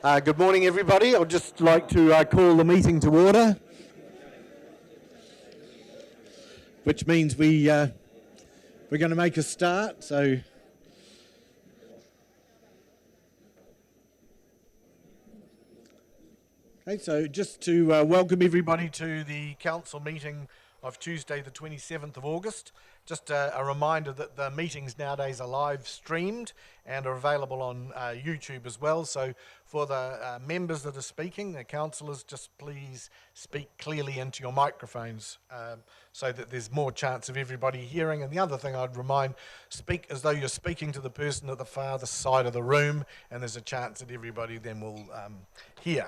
Good morning, everybody. I'd just like to call the meeting to order, which means we're going to make a start. So just to welcome everybody to the council meeting of Tuesday, the 27th of August. Just a reminder that the meetings nowadays are live streamed and are available on YouTube as well. So for the members that are speaking, the councillors, just please speak clearly into your microphones so that there's more chance of everybody hearing. And the other thing I'd remind, speak as though you're speaking to the person at the farthest side of the room, and there's a chance that everybody then will hear.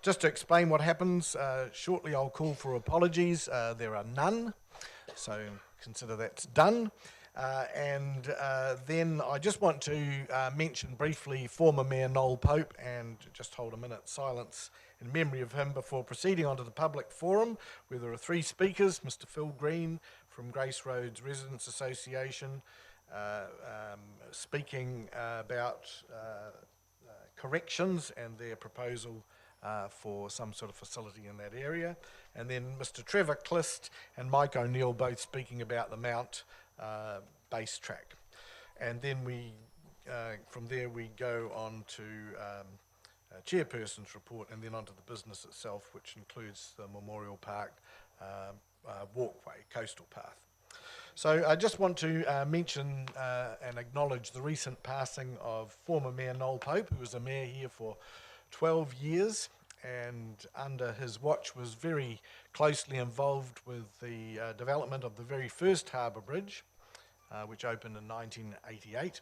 Just to explain what happens, shortly I'll call for apologies. There are none, so consider that's done. Then I just want to mention briefly former Mayor Noel Pope and just hold a minute's silence in memory of him before proceeding on to the public forum, where there are three speakers: Mr. Phil Green from Grace Roads Residents Association, speaking about corrections and their proposal for some sort of facility in that area. And then Mr. Trevor Clist and Mike O'Neill both speaking about the Mount base track. And then from there we go on to chairperson's report and then onto the business itself, which includes the Memorial Park Walkway, coastal path. So I just want to mention and acknowledge the recent passing of former Mayor Noel Pope, who was a mayor here for 12 years, and under his watch was very closely involved with the development of the very first harbour bridge, which opened in 1988,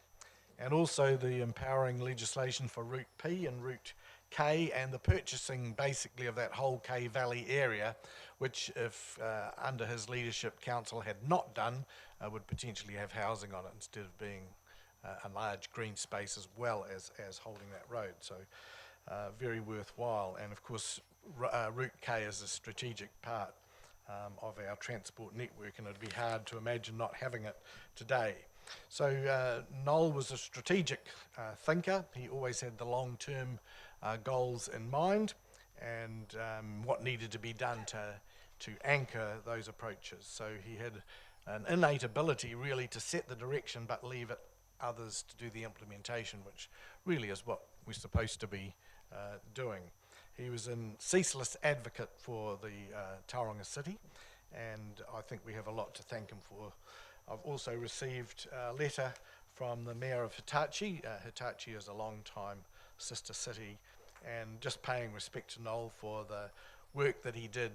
and also the empowering legislation for Route P and Route K, and the purchasing basically of that whole K Valley area, which if under his leadership council had not done, would potentially have housing on it instead of being a large green space as well as holding that road. So very worthwhile. And of course Route K is a strategic part of our transport network, and it'd be hard to imagine not having it today. So Noel was a strategic thinker. He always had the long-term goals in mind, and what needed to be done to anchor those approaches. So he had an innate ability really to set the direction but leave it others to do the implementation, which really is what we're supposed to be doing. He was a ceaseless advocate for the Tauranga City, and I think we have a lot to thank him for. I've also received a letter from the Mayor of Hitachi. Hitachi is a long-time sister city, and just paying respect to Noel for the work that he did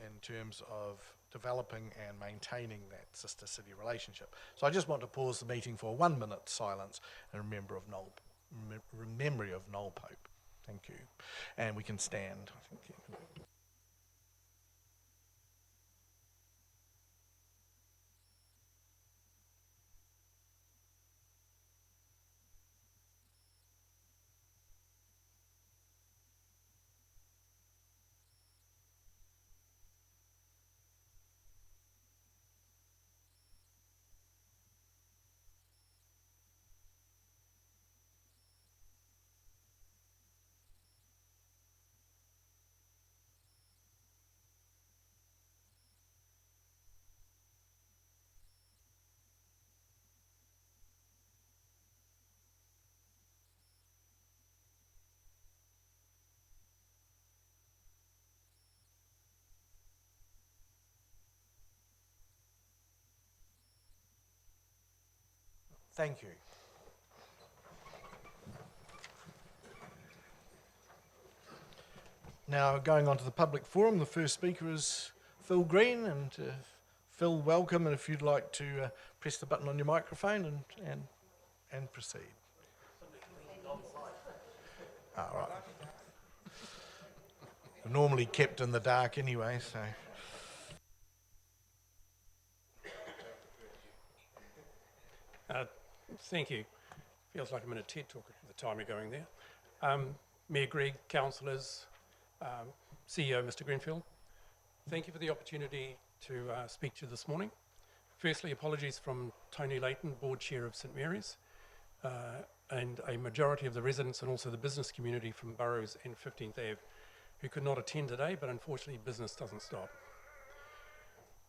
in terms of developing and maintaining that sister city relationship. So I just want to pause the meeting for 1 minute silence in memory of Noel Pope. Thank you. And we can stand. Thank you. Thank you. Now going on to the public forum, the first speaker is Phil Green, and Phil, welcome, and if you'd like to press the button on your microphone and proceed. Right. We're normally kept in the dark anyway, so. Thank you. Feels like I'm in a TED talk at the time you're going there. Mayor Greg, councillors, CEO Mr. Greenfield, thank you for the opportunity to speak to you this morning. Firstly, apologies from Tony Layton, Board Chair of St Mary's. and a majority of the residents and also the business community from Burrows and 15th Ave who could not attend today, but unfortunately business doesn't stop.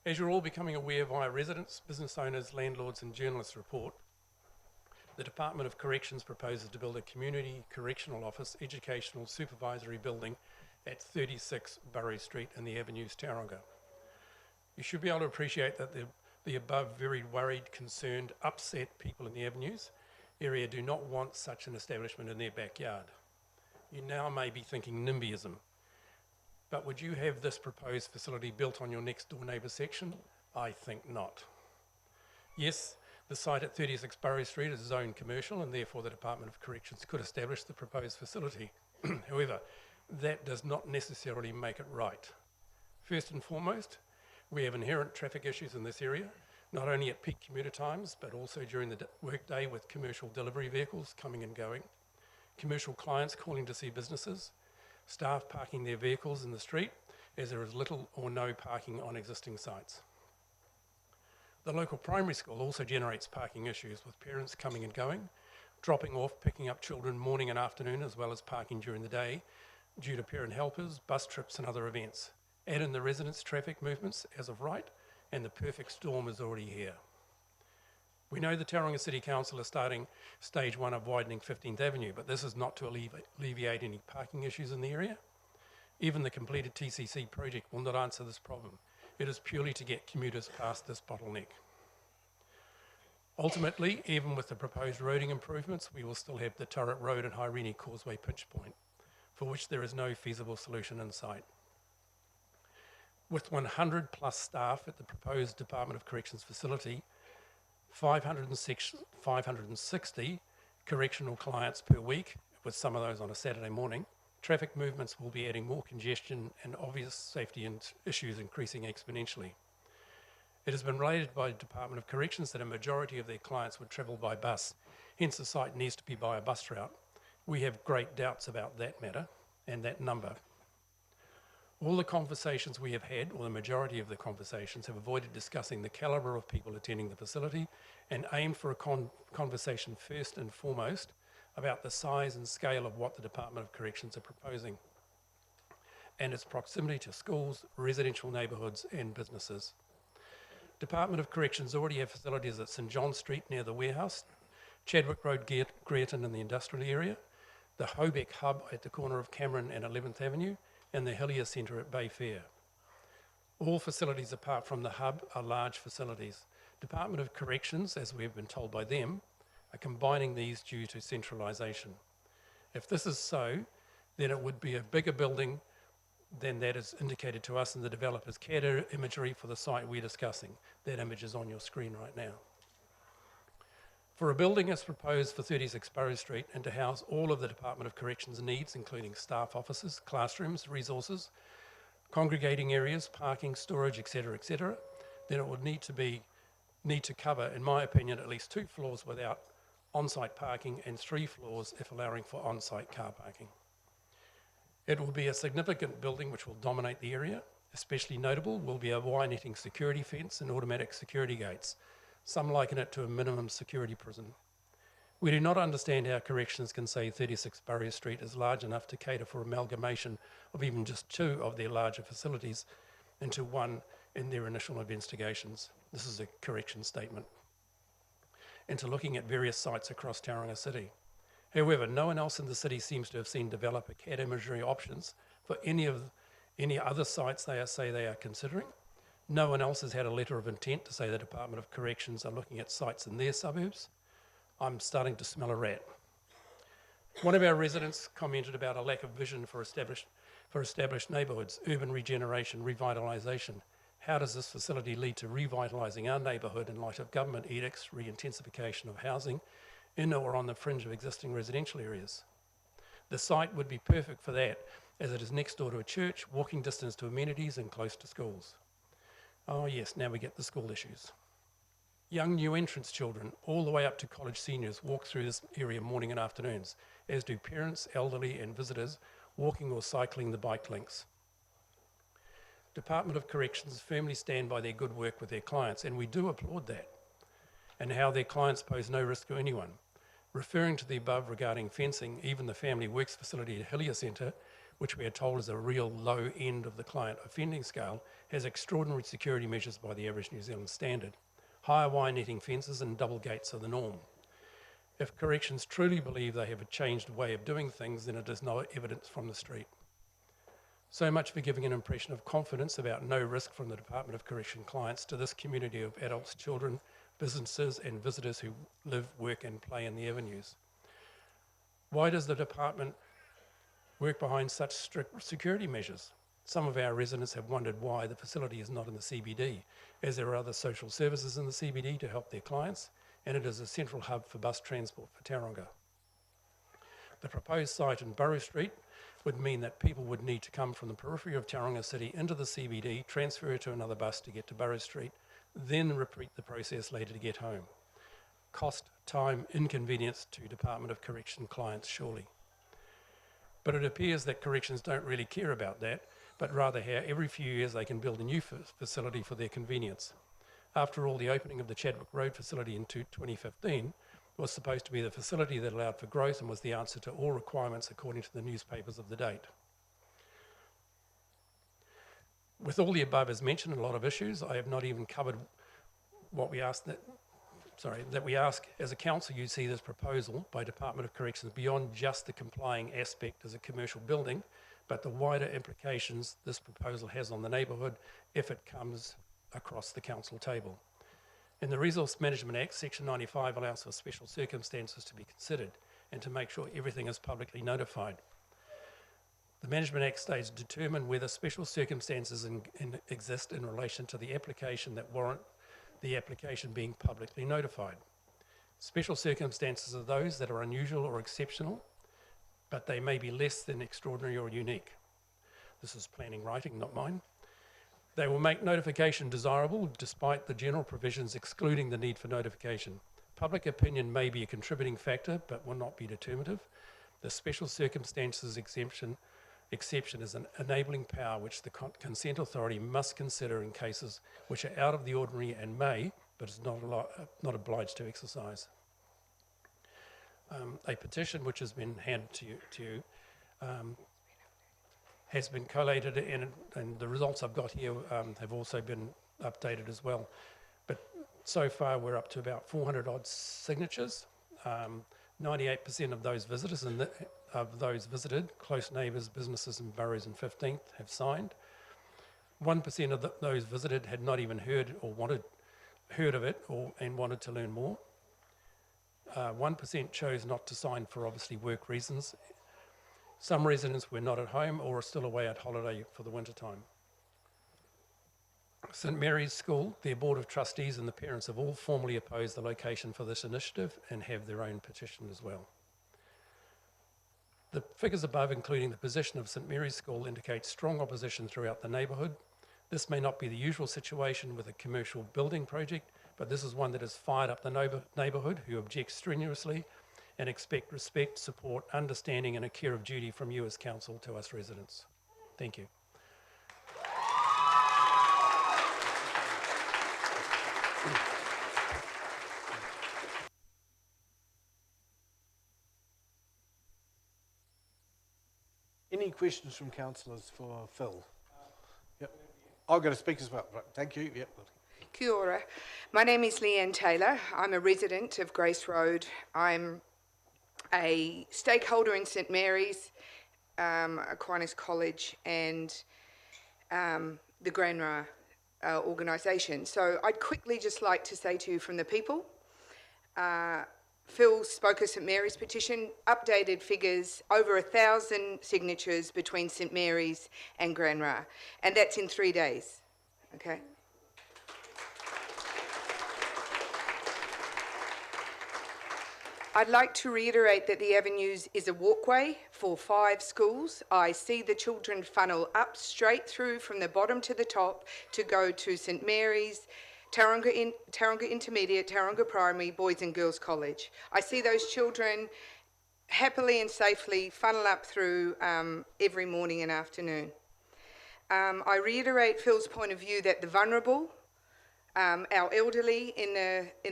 As you're all becoming aware via residents, business owners, landlords and journalists report, the Department of Corrections proposes to build a community correctional office educational supervisory building at 36 Burrows Street in the Avenues, Tauranga. You should be able to appreciate that the above very worried, concerned, upset people in the Avenues area do not want such an establishment in their backyard. You now may be thinking NIMBYism, but would you have this proposed facility built on your next door neighbour section? I think not. Yes, the site at 36 Burrows Street is zoned commercial and therefore the Department of Corrections could establish the proposed facility. However, that does not necessarily make it right. First and foremost, we have inherent traffic issues in this area, not only at peak commuter times, but also during the workday with commercial delivery vehicles coming and going, commercial clients calling to see businesses, staff parking their vehicles in the street as there is little or no parking on existing sites. The local primary school also generates parking issues with parents coming and going, dropping off, picking up children morning and afternoon, as well as parking during the day due to parent helpers, bus trips and other events. Add in the residents' traffic movements as of right, and the perfect storm is already here. We know the Tauranga City Council is starting stage 1 of widening 15th Avenue, but this is not to alleviate any parking issues in the area. Even the completed TCC project will not answer this problem. It is purely to get commuters past this bottleneck. Ultimately, even with the proposed roading improvements, we will still have the Turret Road and Hyrene Causeway pinch point, for which there is no feasible solution in sight. With 100 plus staff at the proposed Department of Corrections facility, 560 correctional clients per week, with some of those on a Saturday morning, traffic movements will be adding more congestion and obvious safety issues increasing exponentially. It has been related by the Department of Corrections that a majority of their clients would travel by bus, hence the site needs to be by a bus route. We have great doubts about that matter and that number. All the conversations we have had, or the majority of the conversations, have avoided discussing the calibre of people attending the facility and aimed for a conversation first and foremost about the size and scale of what the Department of Corrections are proposing and its proximity to schools, residential neighbourhoods and businesses. Department of Corrections already have facilities at St John Street near the warehouse, Chadwick Road, Greerton in the industrial area, the Hobeck Hub at the corner of Cameron and 11th Avenue, and the Hillier Centre at Bay Fair. All facilities apart from the hub are large facilities. Department of Corrections, as we have been told by them, are combining these due to centralisation. If this is so, then it would be a bigger building than that is indicated to us in the developer's CAD imagery for the site we're discussing. That image is on your screen right now. For a building as proposed for 36 Burrows Street and to house all of the Department of Corrections needs, including staff offices, classrooms, resources, congregating areas, parking, storage, etc., then it would need to cover, in my opinion, at least 2 floors without on-site parking and 3 floors if allowing for on-site car parking. It will be a significant building which will dominate the area. Especially notable will be a wire-netting security fence and automatic security gates. Some liken it to a minimum security prison. We do not understand how corrections can say 36 Burrows Street is large enough to cater for amalgamation of even just 2 of their larger facilities into one in their initial investigations. This is a correction statement. Into looking at various sites across Tauranga City. However, no one else in the city seems to have seen developer CAD imagery options for any other sites they say they are considering. No one else has had a letter of intent to say the Department of Corrections are looking at sites in their suburbs. I'm starting to smell a rat. One of our residents commented about a lack of vision for established neighbourhoods, urban regeneration, revitalisation. How does this facility lead to revitalising our neighbourhood in light of government edicts, re-intensification of housing in or on the fringe of existing residential areas? The site would be perfect for that, as it is next door to a church, walking distance to amenities and close to schools. Oh yes, now we get the school issues. Young new entrants children, all the way up to college seniors, walk through this area morning and afternoons, as do parents, elderly and visitors walking or cycling the bike links. Department of Corrections firmly stand by their good work with their clients, and we do applaud that, and how their clients pose no risk to anyone. Referring to the above regarding fencing, even the Family Works facility at Hillier Centre, which we are told is a real low end of the client offending scale, has extraordinary security measures by the average New Zealand standard. Higher wire netting fences and double gates are the norm. If corrections truly believe they have a changed way of doing things, then it is no evidence from the street. So much for giving an impression of confidence about no risk from the Department of Correction clients to this community of adults, children, businesses and visitors who live, work and play in the avenues. Why does the department work behind such strict security measures? Some of our residents have wondered why the facility is not in the CBD, as there are other social services in the CBD to help their clients, and it is a central hub for bus transport for Tauranga. The proposed site in Burrow Street would mean that people would need to come from the periphery of Tauranga City into the CBD, transfer to another bus to get to Burrow Street, then repeat the process later to get home. Cost, time, inconvenience to Department of Correction clients, surely. But it appears that corrections don't really care about that, but rather how every few years they can build a new facility for their convenience. After all, the opening of the Chadwick Road facility in 2015 was supposed to be the facility that allowed for growth and was the answer to all requirements according to the newspapers of the date. With all the above as mentioned, a lot of issues, I have not even covered what we asked that we ask as a council. You see this proposal by Department of Corrections beyond just the complying aspect as a commercial building, but the wider implications this proposal has on the neighbourhood if it comes across the council table. In the Resource Management Act, Section 95 allows for special circumstances to be considered and to make sure everything is publicly notified. The Management Act states determine whether special circumstances exist in relation to the application that warrant the application being publicly notified. Special circumstances are those that are unusual or exceptional, but they may be less than extraordinary or unique. This is planning writing, not mine. They will make notification desirable despite the general provisions excluding the need for notification. Public opinion may be a contributing factor, but will not be determinative. The special circumstances exception is an enabling power which the consent authority must consider in cases which are out of the ordinary and may, but is not obliged to exercise. A petition which has been handed to you has been collated, and the results I've got here have also been updated as well. But so far we're up to about 400 odd signatures. 98% of those visitors and of those visited, close neighbours, businesses and boroughs in 15th have signed. 1% of those visited had not even heard of it and wanted to learn more. 1% chose not to sign for obviously work reasons. Some residents were not at home or are still away at holiday for the winter time. St Mary's School, their Board of Trustees and the parents have all formally opposed the location for this initiative and have their own petition as well. The figures above, including the position of St Mary's School, indicate strong opposition throughout the neighbourhood. This may not be the usual situation with a commercial building project, but this is one that has fired up the neighbourhood who object strenuously and expect respect, support, understanding and a care of duty from you as council to us residents. Thank you. Any questions from councillors for Phil? Yep. I've got to speak as well. Right. Thank you. Yep. Kia ora. My name is Leanne Taylor. I'm a resident of Grace Road. I'm a stakeholder in St Mary's, Aquinas College and the Granra organisation. So I'd quickly just like to say to you from the people, Phil spoke of St Mary's petition, updated figures, over 1,000 signatures between St Mary's and Granra, and that's in 3 days, okay? I'd like to reiterate that the Avenues is a walkway for 5 schools. I see the children funnel up straight through from the bottom to the top to go to St Mary's, Tauranga Intermediate, Tauranga Primary, Boys and Girls College. I see those children happily and safely funnel up through every morning and afternoon. I reiterate Phil's point of view that the vulnerable Our elderly in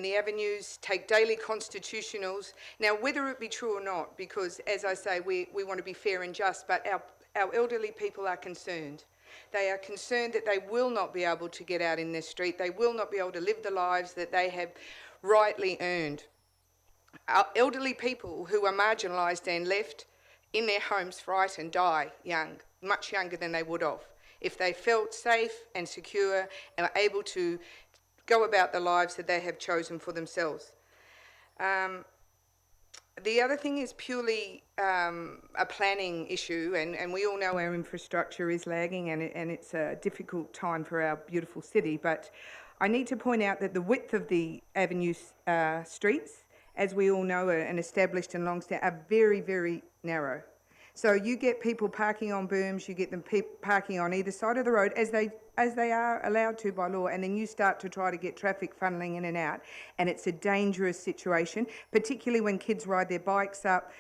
the avenues take daily constitutionals. Now, whether it be true or not, because as I say, we want to be fair and just, but our elderly people are concerned. They are concerned that they will not be able to get out in the street. They will not be able to live the lives that they have rightly earned. Our elderly people who are marginalised and left in their homes frightened die young, much younger than they would have, if they felt safe and secure and were able to go about the lives that they have chosen for themselves. The other thing is purely a planning issue, and we all know our infrastructure is lagging, and it's a difficult time for our beautiful city, but I need to point out that the width of the avenue streets, as we all know, and established and long-standing, are very, very narrow. So you get people parking on berms, you get them parking on either side of the road as they are allowed to by law, and then you start to try to get traffic funneling in and out, and it's a dangerous situation, particularly when kids ride their bikes up,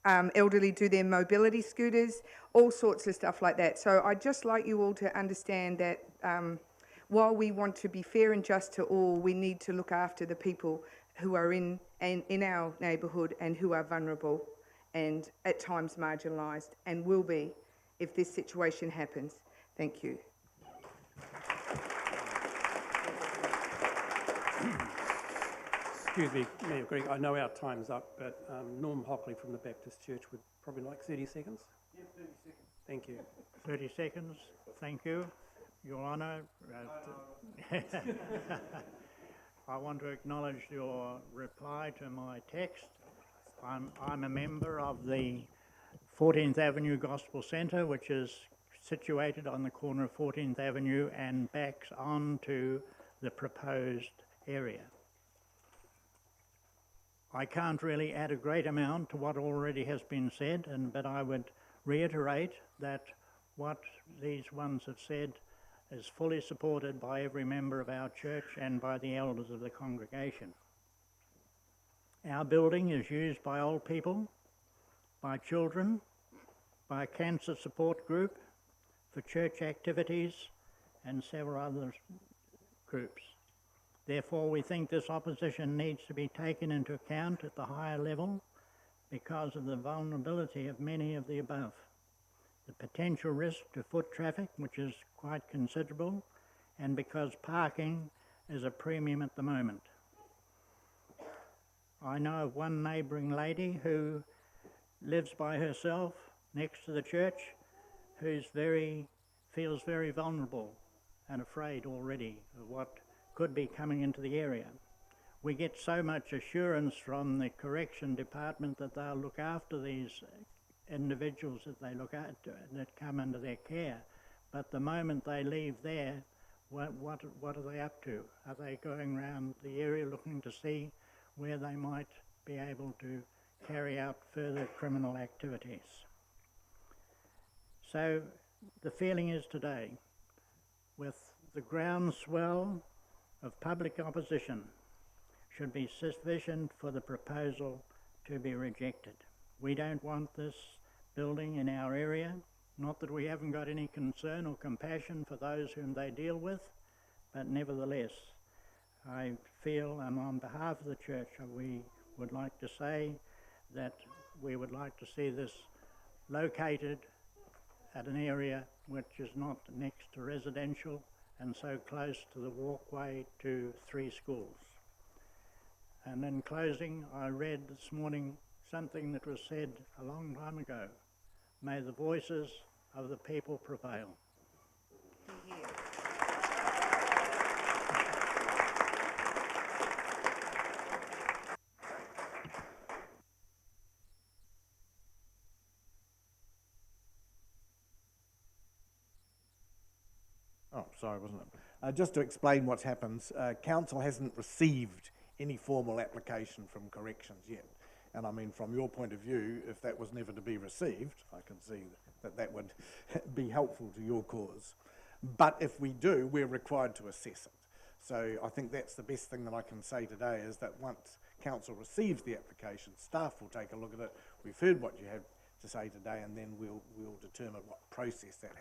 elderly do their mobility scooters, all sorts of stuff like that. So I'd just like you all to understand that while we want to be fair and just to all, we need to look after the people who are in our neighbourhood and who are vulnerable and at times marginalised, and will be if this situation happens. Thank you. Excuse me, Mayor Greg, I know our time's up, but Norm Hockley from the Baptist Church would probably like 30 seconds. Yeah, 30 seconds. Thank you. 30 seconds. Thank you, Your Honour. I want to acknowledge your reply to my text. I'm a member of the 14th Avenue Gospel Centre, which is situated on the corner of 14th Avenue and backs onto the proposed area. I can't really add a great amount to what already has been said, but I would reiterate that what these ones have said is fully supported by every member of our church and by the elders of the congregation. Our building is used by old people, by children, by a cancer support group, for church activities and several other groups. Therefore, we think this opposition needs to be taken into account at the higher level because of the vulnerability of many of the above. The potential risk to foot traffic, which is quite considerable, and because parking is a premium at the moment. I know of one neighbouring lady who lives by herself next to the church who feels very vulnerable and afraid already of what could be coming into the area. We get so much assurance from the correction department that they'll look after these individuals that come under their care, but the moment they leave there, what are they up to? Are they going around the area looking to see where they might be able to carry out further criminal activities? So the feeling is today, with the groundswell of public opposition, should be sufficient for the proposal to be rejected. We don't want this building in our area, not that we haven't got any concern or compassion for those whom they deal with, but nevertheless, I feel, and on behalf of the church, we would like to say that we would like to see this located at an area which is not next to residential and so close to the walkway to 3 schools. And in closing, I read this morning something that was said a long time ago. May the voices of the people prevail. Oh, sorry, wasn't it? Just to explain what's happened, council hasn't received any formal application from corrections yet. And I mean, from your point of view, if that was never to be received, I can see that would be helpful to your cause. But if we do, we're required to assess it. So I think that's the best thing that I can say today, is that once council receives the application, staff will take a look at it. We've heard what you have to say today, and then we'll determine what process that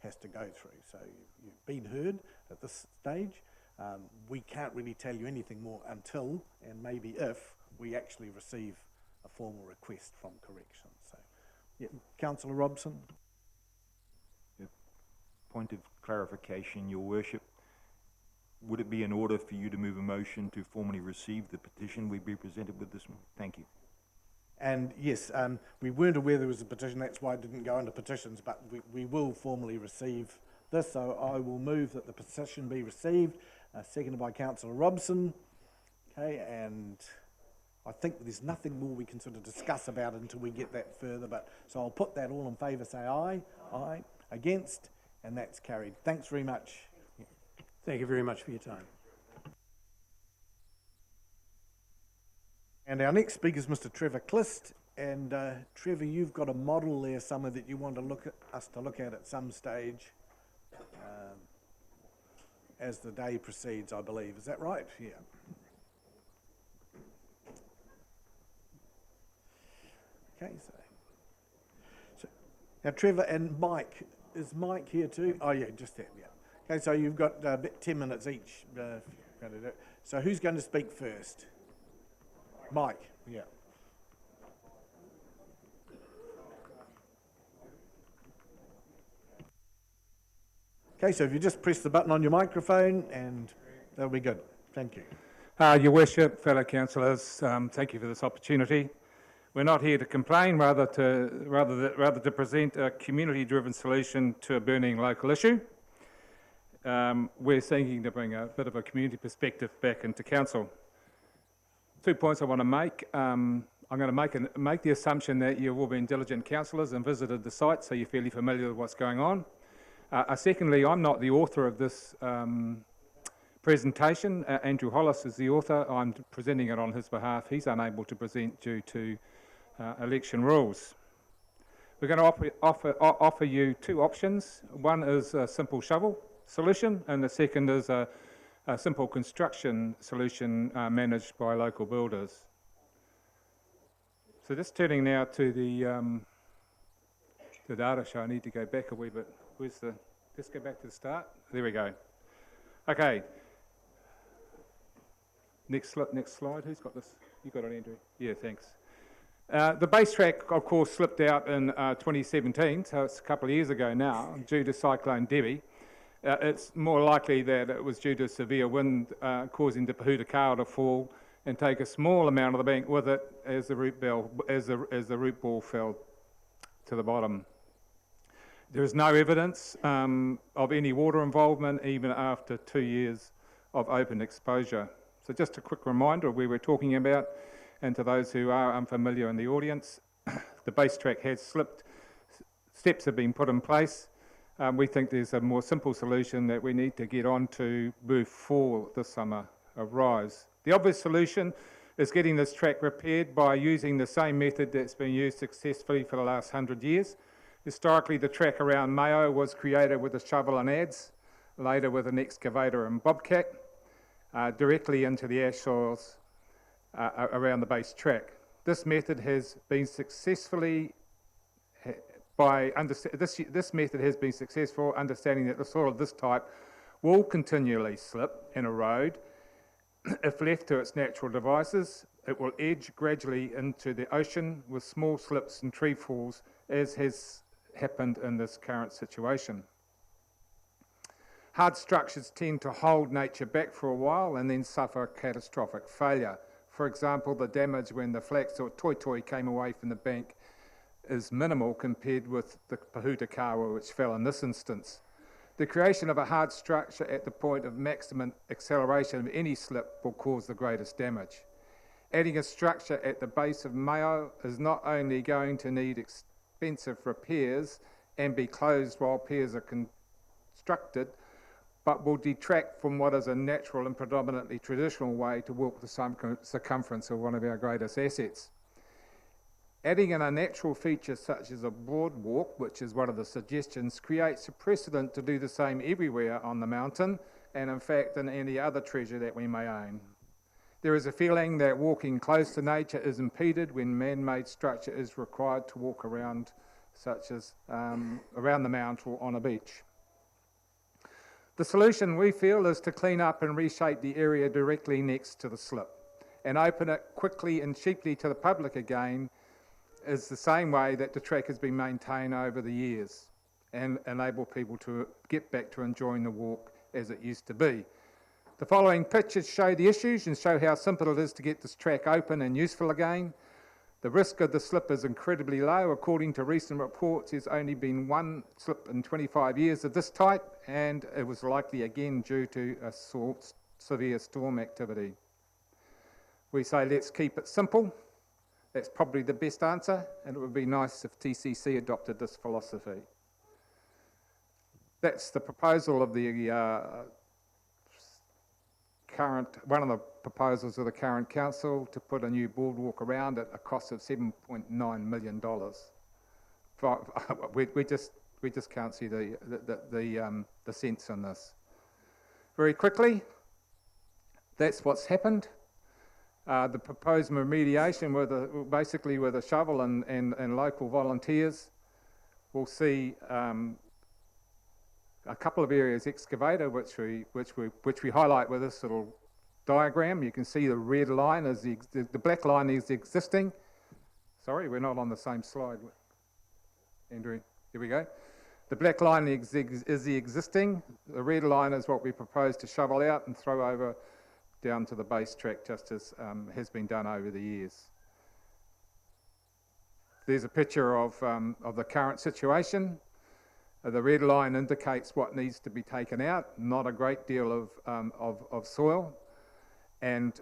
has to go through. So you've been heard at this stage. We can't really tell you anything more until, and maybe if, we actually receive a formal request from corrections. So, yeah, Councillor Robson. Point of clarification, Your Worship. Would it be in order for you to move a motion to formally receive the petition we be presented with this morning? Thank you. And yes, we weren't aware there was a petition, that's why it didn't go into petitions, but we will formally receive this, so I will move that the petition be received, seconded by Councillor Robson. Okay, and I think there's nothing more we can sort of discuss about it until we get that further, but so I'll put that all in favour, say aye, aye, against, and that's carried. Thanks very much. Thank you very much for your time. And our next speaker is Mr. Trevor Clist, and Trevor, you've got a model there somewhere that you want to look at some stage as the day proceeds, I believe. Is that right? Yeah. Okay, so now Trevor and Mike, is Mike here too? Oh yeah, just that, yeah. Okay, so you've got 10 minutes each. So who's going to speak first? Mike, yeah. Okay, so if you just press the button on your microphone and that'll be good. Thank you. Your Worship, fellow councillors, thank you for this opportunity. We're not here to complain, rather to present a community-driven solution to a burning local issue. We're seeking to bring a bit of a community perspective back into council. 2 points I want to make. I'm going to make the assumption that you've all been diligent councillors and visited the site, so you're fairly familiar with what's going on. Secondly, I'm not the author of this presentation. Andrew Hollis is the author. I'm presenting it on his behalf. He's unable to present due to election rules. We're going to offer you two options. One is a simple shovel solution, and the second is a simple construction solution managed by local builders. So just turning now to the data show. I need to go back a wee bit. Let's go back to the start. There we go. Okay. Next slide. Who's got this? You got it, Andrew? Yeah, thanks. The base track, of course, slipped out in 2017, so it's a couple of years ago now, due to Cyclone Debbie. It's more likely that it was due to severe wind causing the Pahutakawa to fall and take a small amount of the bank with it as the root ball fell to the bottom. There is no evidence of any water involvement even after 2 years of open exposure. So just a quick reminder of where we're talking about, and to those who are unfamiliar in the audience, the base track has slipped, steps have been put in place. We think there's a more simple solution that we need to get on to before the summer arrives. The obvious solution is getting this track repaired by using the same method that's been used successfully for the last 100 years. Historically, the track around Mayo was created with a shovel and adze, later with an excavator and bobcat, directly into the ash soils around the base track. This method has been successfully this method has been successful, understanding that the soil of this type will continually slip and erode. If left to its natural devices, it will edge gradually into the ocean with small slips and tree falls, as has happened in this current situation. Hard structures tend to hold nature back for a while and then suffer catastrophic failure. For example, the damage when the flax or toitoi came away from the bank is minimal compared with the Pahutakawa, which fell in this instance. The creation of a hard structure at the point of maximum acceleration of any slip will cause the greatest damage. Adding a structure at the base of Mayo is not only going to need expensive repairs and be closed while repairs are constructed, but will detract from what is a natural and predominantly traditional way to walk the circumference of one of our greatest assets. Adding in a natural feature such as a boardwalk, which is one of the suggestions, creates a precedent to do the same everywhere on the mountain and in fact in any other treasure that we may own. There is a feeling that walking close to nature is impeded when man-made structure is required to walk around, such as around the mount or on a beach. The solution, we feel, is to clean up and reshape the area directly next to the slip and open it quickly and cheaply to the public again, is the same way that the track has been maintained over the years, and enable people to get back to enjoying the walk as it used to be. The following pictures show the issues and show how simple it is to get this track open and useful again. The risk of the slip is incredibly low. According to recent reports, there's only been one slip in 25 years of this type, and it was likely again due to a severe storm activity. We say let's keep it simple. That's probably the best answer, and it would be nice if TCC adopted this philosophy. That's the proposal of the one of the proposals of the current council, to put a new boardwalk around at a cost of $7.9 million. We just can't see the sense in this. Very quickly, that's what's happened. The proposed remediation basically with a shovel and local volunteers. We'll see a couple of areas excavated, which we highlight with this little diagram. You can see the red line is the black line is the existing. Sorry, we're not on the same slide, Andrew. Here we go. The black line is the existing. The red line is what we propose to shovel out and throw over down to the base track, just as has been done over the years. There's a picture of the current situation. The red line indicates what needs to be taken out, not a great deal of soil. And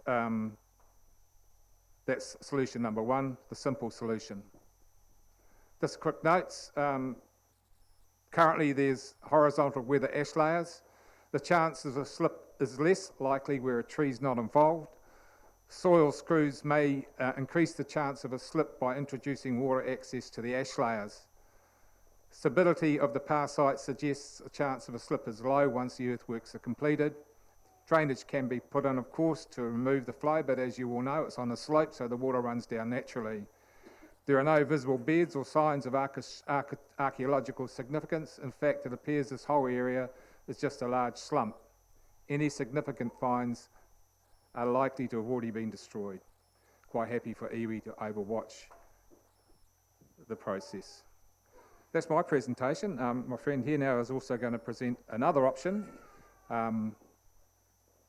that's solution number one, the simple solution. Just quick notes. Currently there's horizontal weather ash layers. The chances of a slip is less likely where a tree's not involved. Soil screws may increase the chance of a slip by introducing water access to the ash layers. Stability of the past site suggests a chance of a slip is low once the earthworks are completed. Drainage can be put in, of course, to remove the flow, but as you all know, it's on a slope, so the water runs down naturally. There are no visible beds or signs of archaeological significance. In fact, it appears this whole area is just a large slump. Any significant finds are likely to have already been destroyed. Quite happy for iwi to overwatch the process. That's my presentation. My friend here now is also going to present another option.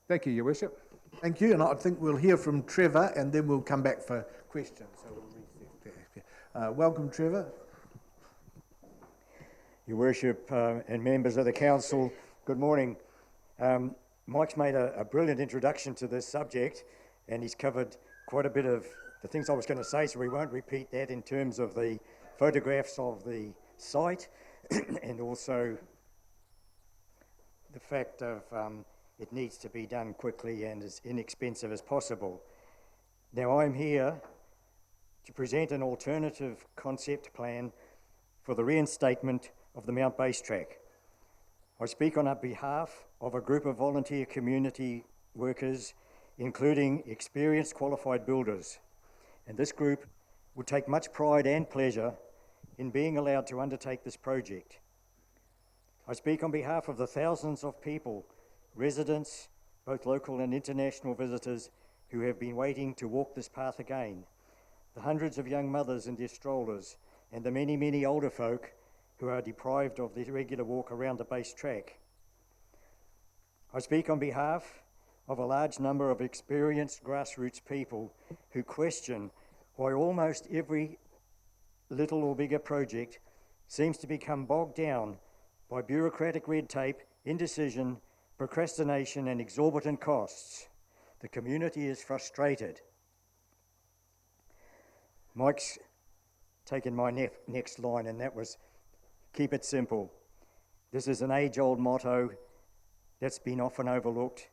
Thank you, Your Worship. Thank you, and I think we'll hear from Trevor, and then we'll come back for questions. So we'll reset there. Welcome, Trevor. Your Worship and members of the Council, good morning. Mike's made a brilliant introduction to this subject, and he's covered quite a bit of the things I was going to say, so we won't repeat that in terms of the photographs of the site and also the fact of it needs to be done quickly and as inexpensive as possible. Now I'm here to present an alternative concept plan for the reinstatement of the Mount Base track. I speak on behalf of a group of volunteer community workers, including experienced qualified builders, and this group would take much pride and pleasure in being allowed to undertake this project. I speak on behalf of the thousands of people, residents, both local and international visitors, who have been waiting to walk this path again, the hundreds of young mothers in their strollers, and the many, many older folk who are deprived of the regular walk around the base track. I speak on behalf of a large number of experienced grassroots people who question why almost every little or bigger project seems to become bogged down by bureaucratic red tape, indecision, procrastination, and exorbitant costs. The community is frustrated. Mike's taken my next line, and that was, keep it simple. This is an age-old motto that's been often overlooked,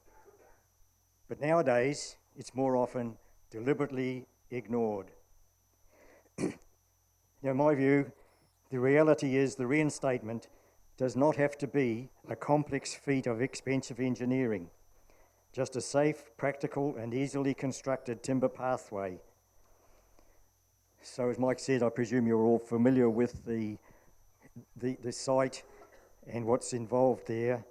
but nowadays it's more often deliberately ignored. Now, in my view, the reality is the reinstatement does not have to be a complex feat of expensive engineering, just a safe, practical, and easily constructed timber pathway. So, as Mike said, I presume you're all familiar with the site and what's involved there.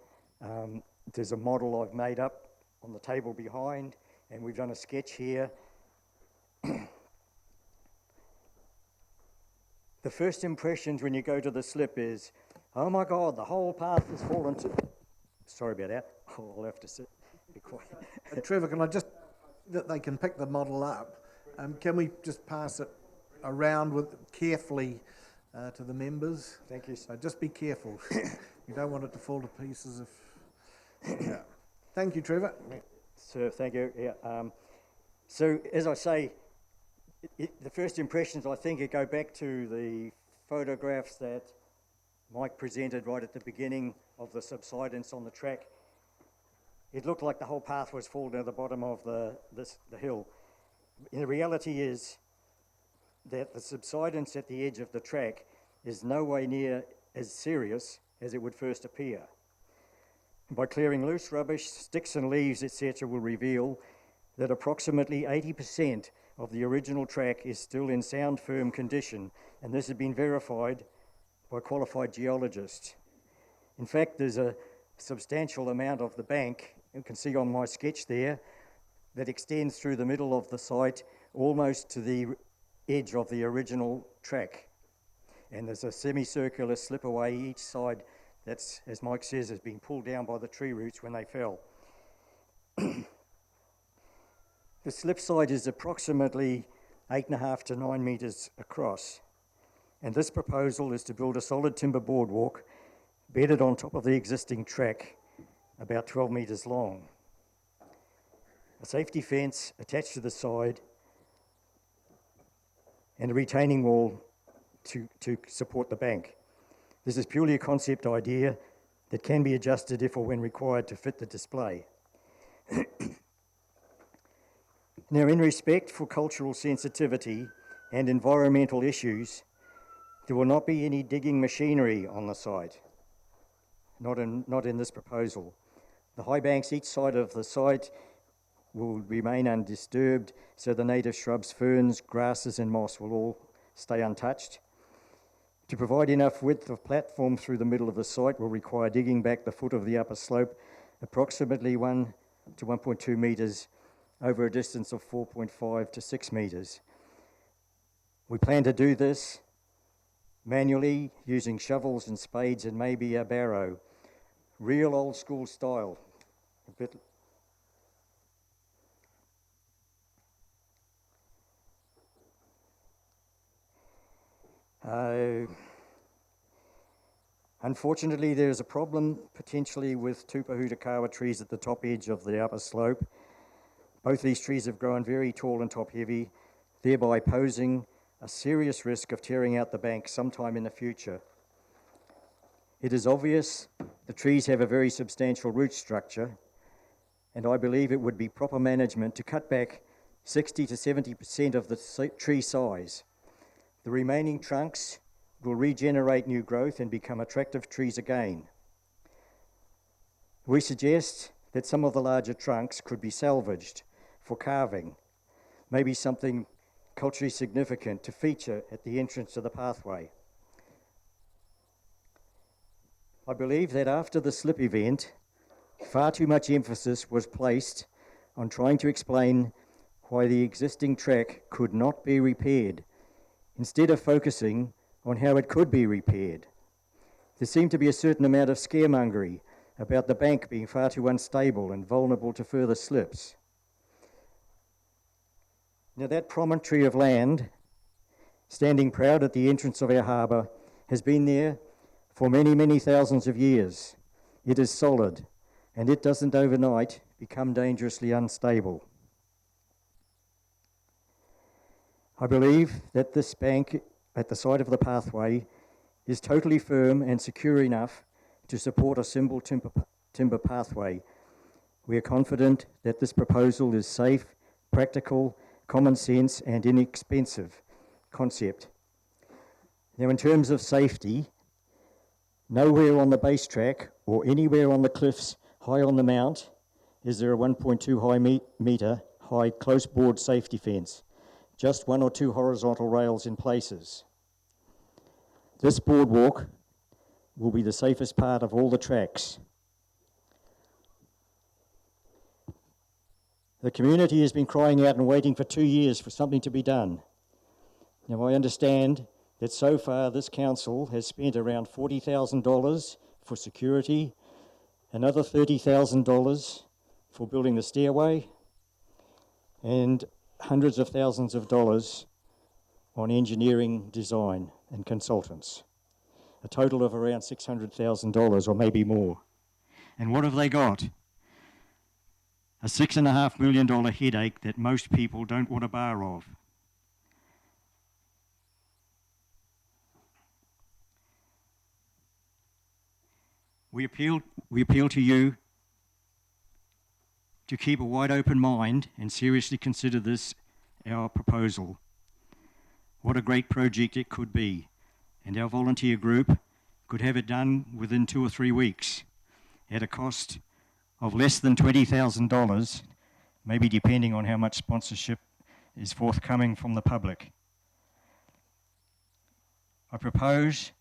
There's a model I've made up on the table behind, and we've done a sketch here. The first impressions when you go to the slip is, oh my God, the whole path has fallen to... Sorry about that. I'll have to sit. Be quiet. Trevor, can I just, that they can pick the model up, can we just pass it around with carefully to the members? Thank you. So just be careful. You don't want it to fall to pieces if... Yeah. Thank you, Trevor. Sir, thank you. Yeah, so, as I say, the first impressions, I think, go back to the photographs that Mike presented right at the beginning of the subsidence on the track. It looked like the whole path was falling to the bottom of the hill. The reality is that the subsidence at the edge of the track is no way near as serious as it would first appear. By clearing loose rubbish, sticks and leaves, etc., will reveal that approximately 80% of the original track is still in sound, firm condition, and this has been verified by qualified geologists. In fact, there's a substantial amount of the bank, you can see on my sketch there, that extends through the middle of the site almost to the edge of the original track. And there's a semicircular slip away each side that's, as Mike says, has been pulled down by the tree roots when they fell. The slip side is approximately 8.5 to 9 metres across, and this proposal is to build a solid timber boardwalk bedded on top of the existing track, about 12 metres long. A safety fence attached to the side and a retaining wall to support the bank. This is purely a concept idea that can be adjusted if or when required to fit the display. Now, in respect for cultural sensitivity and environmental issues, there will not be any digging machinery on the site, not in this proposal. The high banks each side of the site will remain undisturbed, so the native shrubs, ferns, grasses and moss will all stay untouched. To provide enough width of platform through the middle of the site will require digging back the foot of the upper slope approximately 1 to 1.2 metres over a distance of 4.5 to 6 metres. We plan to do this manually using shovels and spades and maybe a barrow. Real old school style. A bit. Unfortunately, there is a problem potentially with Tupahutakawa trees at the top edge of the upper slope. Both these trees have grown very tall and top-heavy, thereby posing a serious risk of tearing out the bank sometime in the future. It is obvious the trees have a very substantial root structure, and I believe it would be proper management to cut back 60 to 70% of the tree size. The remaining trunks will regenerate new growth and become attractive trees again. We suggest that some of the larger trunks could be salvaged for carving, maybe something culturally significant to feature at the entrance to the pathway. I believe that after the slip event, far too much emphasis was placed on trying to explain why the existing track could not be repaired, instead of focusing on how it could be repaired. There seemed to be a certain amount of scaremongery about the bank being far too unstable and vulnerable to further slips. Now, that promontory of land, standing proud at the entrance of our harbour, has been there for many, many thousands of years. It is solid, and it doesn't overnight become dangerously unstable. I believe that this bank at the side of the pathway is totally firm and secure enough to support a simple timber pathway. We are confident that this proposal is safe, practical, common sense and inexpensive concept. Now, in terms of safety, nowhere on the base track or anywhere on the cliffs high on the mount is there a 1.2 metre high close board safety fence, just 1 or 2 horizontal rails in places. This boardwalk will be the safest part of all the tracks. The community has been crying out and waiting for 2 years for something to be done. Now, I understand that so far this council has spent around $40,000 for security, another $30,000 for building the stairway, and hundreds of thousands of dollars on engineering, design, and consultants. A total of around $600,000 or maybe more. And what have they got? A $6.5 million headache that most people don't want a bar of. We appeal to you to keep a wide open mind and seriously consider this, our proposal. What a great project it could be, and our volunteer group could have it done within 2 or 3 weeks at a cost of less than $20,000, maybe depending on how much sponsorship is forthcoming from the public. I propose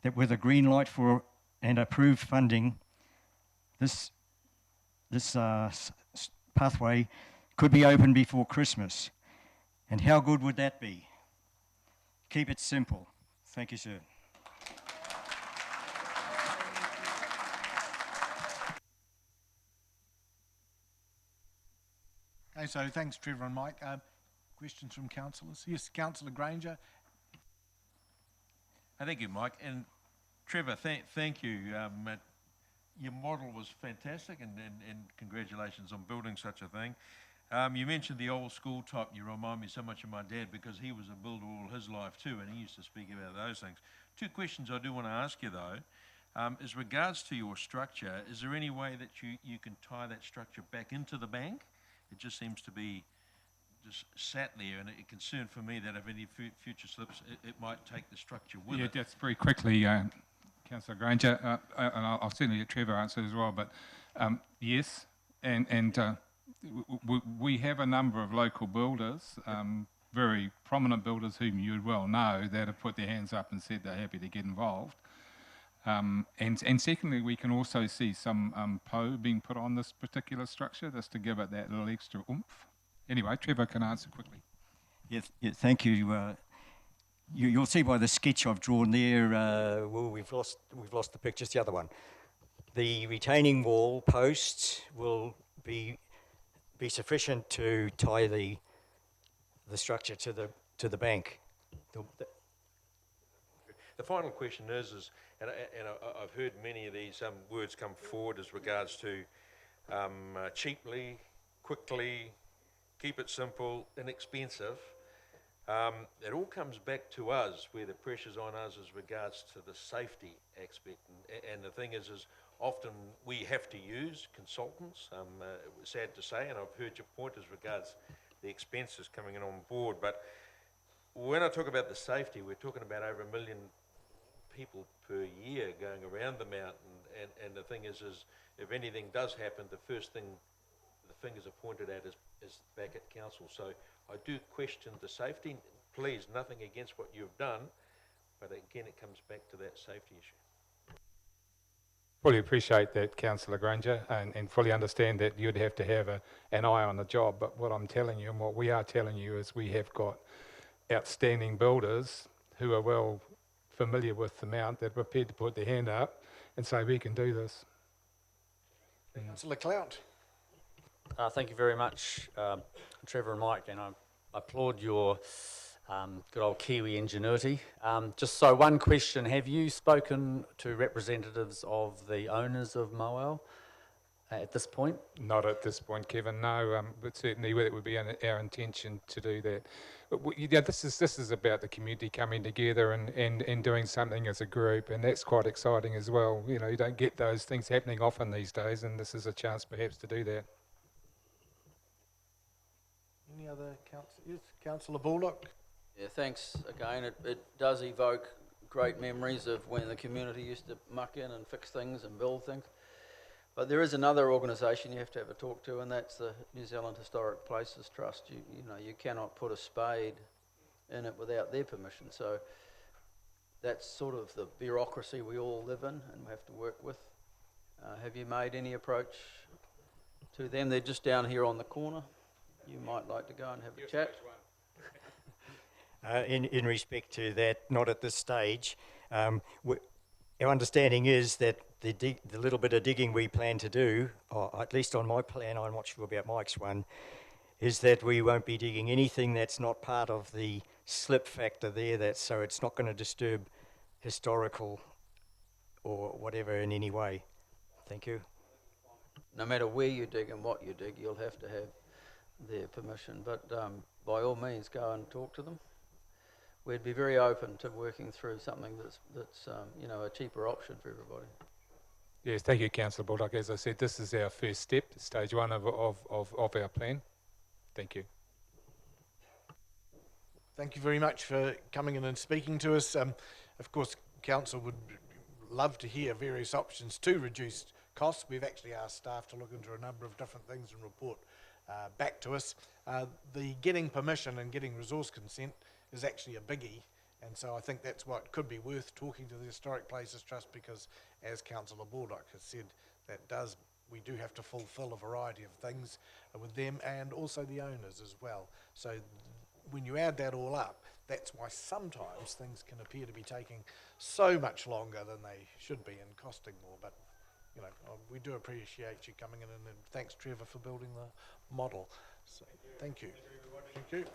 that with a green light for and approved funding, this pathway could be open before Christmas. And how good would that be? Keep it simple. Thank you, sir. Okay, so thanks, Trevor and Mike. Questions from councillors? Yes, Councillor Granger. Thank you, Mike. And Trevor, thank you. Your model was fantastic, and congratulations on building such a thing. You mentioned the old school type. You remind me so much of my dad because he was a builder all his life too, and he used to speak about those things. 2 questions I do want to ask you though. As regards to your structure, is there any way that you can tie that structure back into the bank? It just seems to be just sat there, and a concern for me that if any future slips, it might take the structure with it. Yeah, just very quickly, Councillor Granger, and I'll certainly let Trevor answer as well, but yes, and we have a number of local builders, very prominent builders whom you would well know, that have put their hands up and said they're happy to get involved. And secondly, we can also see some PO being put on this particular structure just to give it that little extra oomph. Anyway, Trevor can answer quickly. Yes, thank you. You'll see by the sketch I've drawn there. Well, we've lost the picture. It's the other one. The retaining wall posts will be sufficient to tie the structure to the bank. The final question is and I've heard many of these words come forward as regards to cheaply, quickly, keep it simple, inexpensive. It all comes back to us, where the pressure's on us as regards to the safety aspect. And the thing is often we have to use consultants, sad to say, and I've heard your point as regards the expenses coming in on board. But when I talk about the safety, we're talking about over 1 million people per year going around the mountain. And the thing is if anything does happen, the first thing the fingers are pointed at is back at council. So I do question the safety. Please, nothing against what you've done, but again, it comes back to that safety issue. Fully appreciate that, Councillor Granger, and fully understand that you'd have to have an eye on the job. But what I'm telling you and what we are telling you is we have got outstanding builders who are well familiar with the mount, that are prepared to put their hand up and say we can do this. Councillor Clout. Thank you very much, Trevor and Mike, and I applaud your good old Kiwi ingenuity. Just so one question, have you spoken to representatives of the owners of Moel at this point? Not at this point, Kevin, no, but certainly it would be our intention to do that. But this is about the community coming together and doing something as a group, and that's quite exciting as well. You know, you don't get those things happening often these days, and this is a chance perhaps to do that. Any other councillors? Yes, Councillor Bullock. Yeah, thanks again. It does evoke great memories of when the community used to muck in and fix things and build things. But there is another organisation you have to have a talk to, and that's the New Zealand Historic Places Trust. You know, you cannot put a spade in it without their permission. So that's sort of the bureaucracy we all live in and we have to work with. Have you made any approach to them? They're just down here on the corner. you might like to go and have a chat. In respect to that, not at this stage. Our understanding is that the little bit of digging we plan to do, or at least on my plan, I'm not sure about Mike's one, is that we won't be digging anything that's not part of the slip factor there, so it's not going to disturb historical or whatever in any way. Thank you. No matter where you dig and what you dig, you'll have to have their permission. But by all means, go and talk to them. We'd be very open to working through something that's a cheaper option for everybody. Yes, thank you, Councillor Baldock. As I said, this is our first step, stage one of our plan. Thank you. Thank you very much for coming in and speaking to us. Of course, Council would love to hear various options to reduce costs. We've actually asked staff to look into a number of different things and report back to us. The getting permission and getting resource consent is actually a biggie, and so I think that's what could be worth talking to the Historic Places Trust, because as Councillor Baldock has said, we do have to fulfil a variety of things with them and also the owners as well. So when you add that all up, that's why sometimes things can appear to be taking so much longer than they should be and costing more. But we do appreciate you coming in, and thanks, Trevor, for building the model. So thank you. Thank you.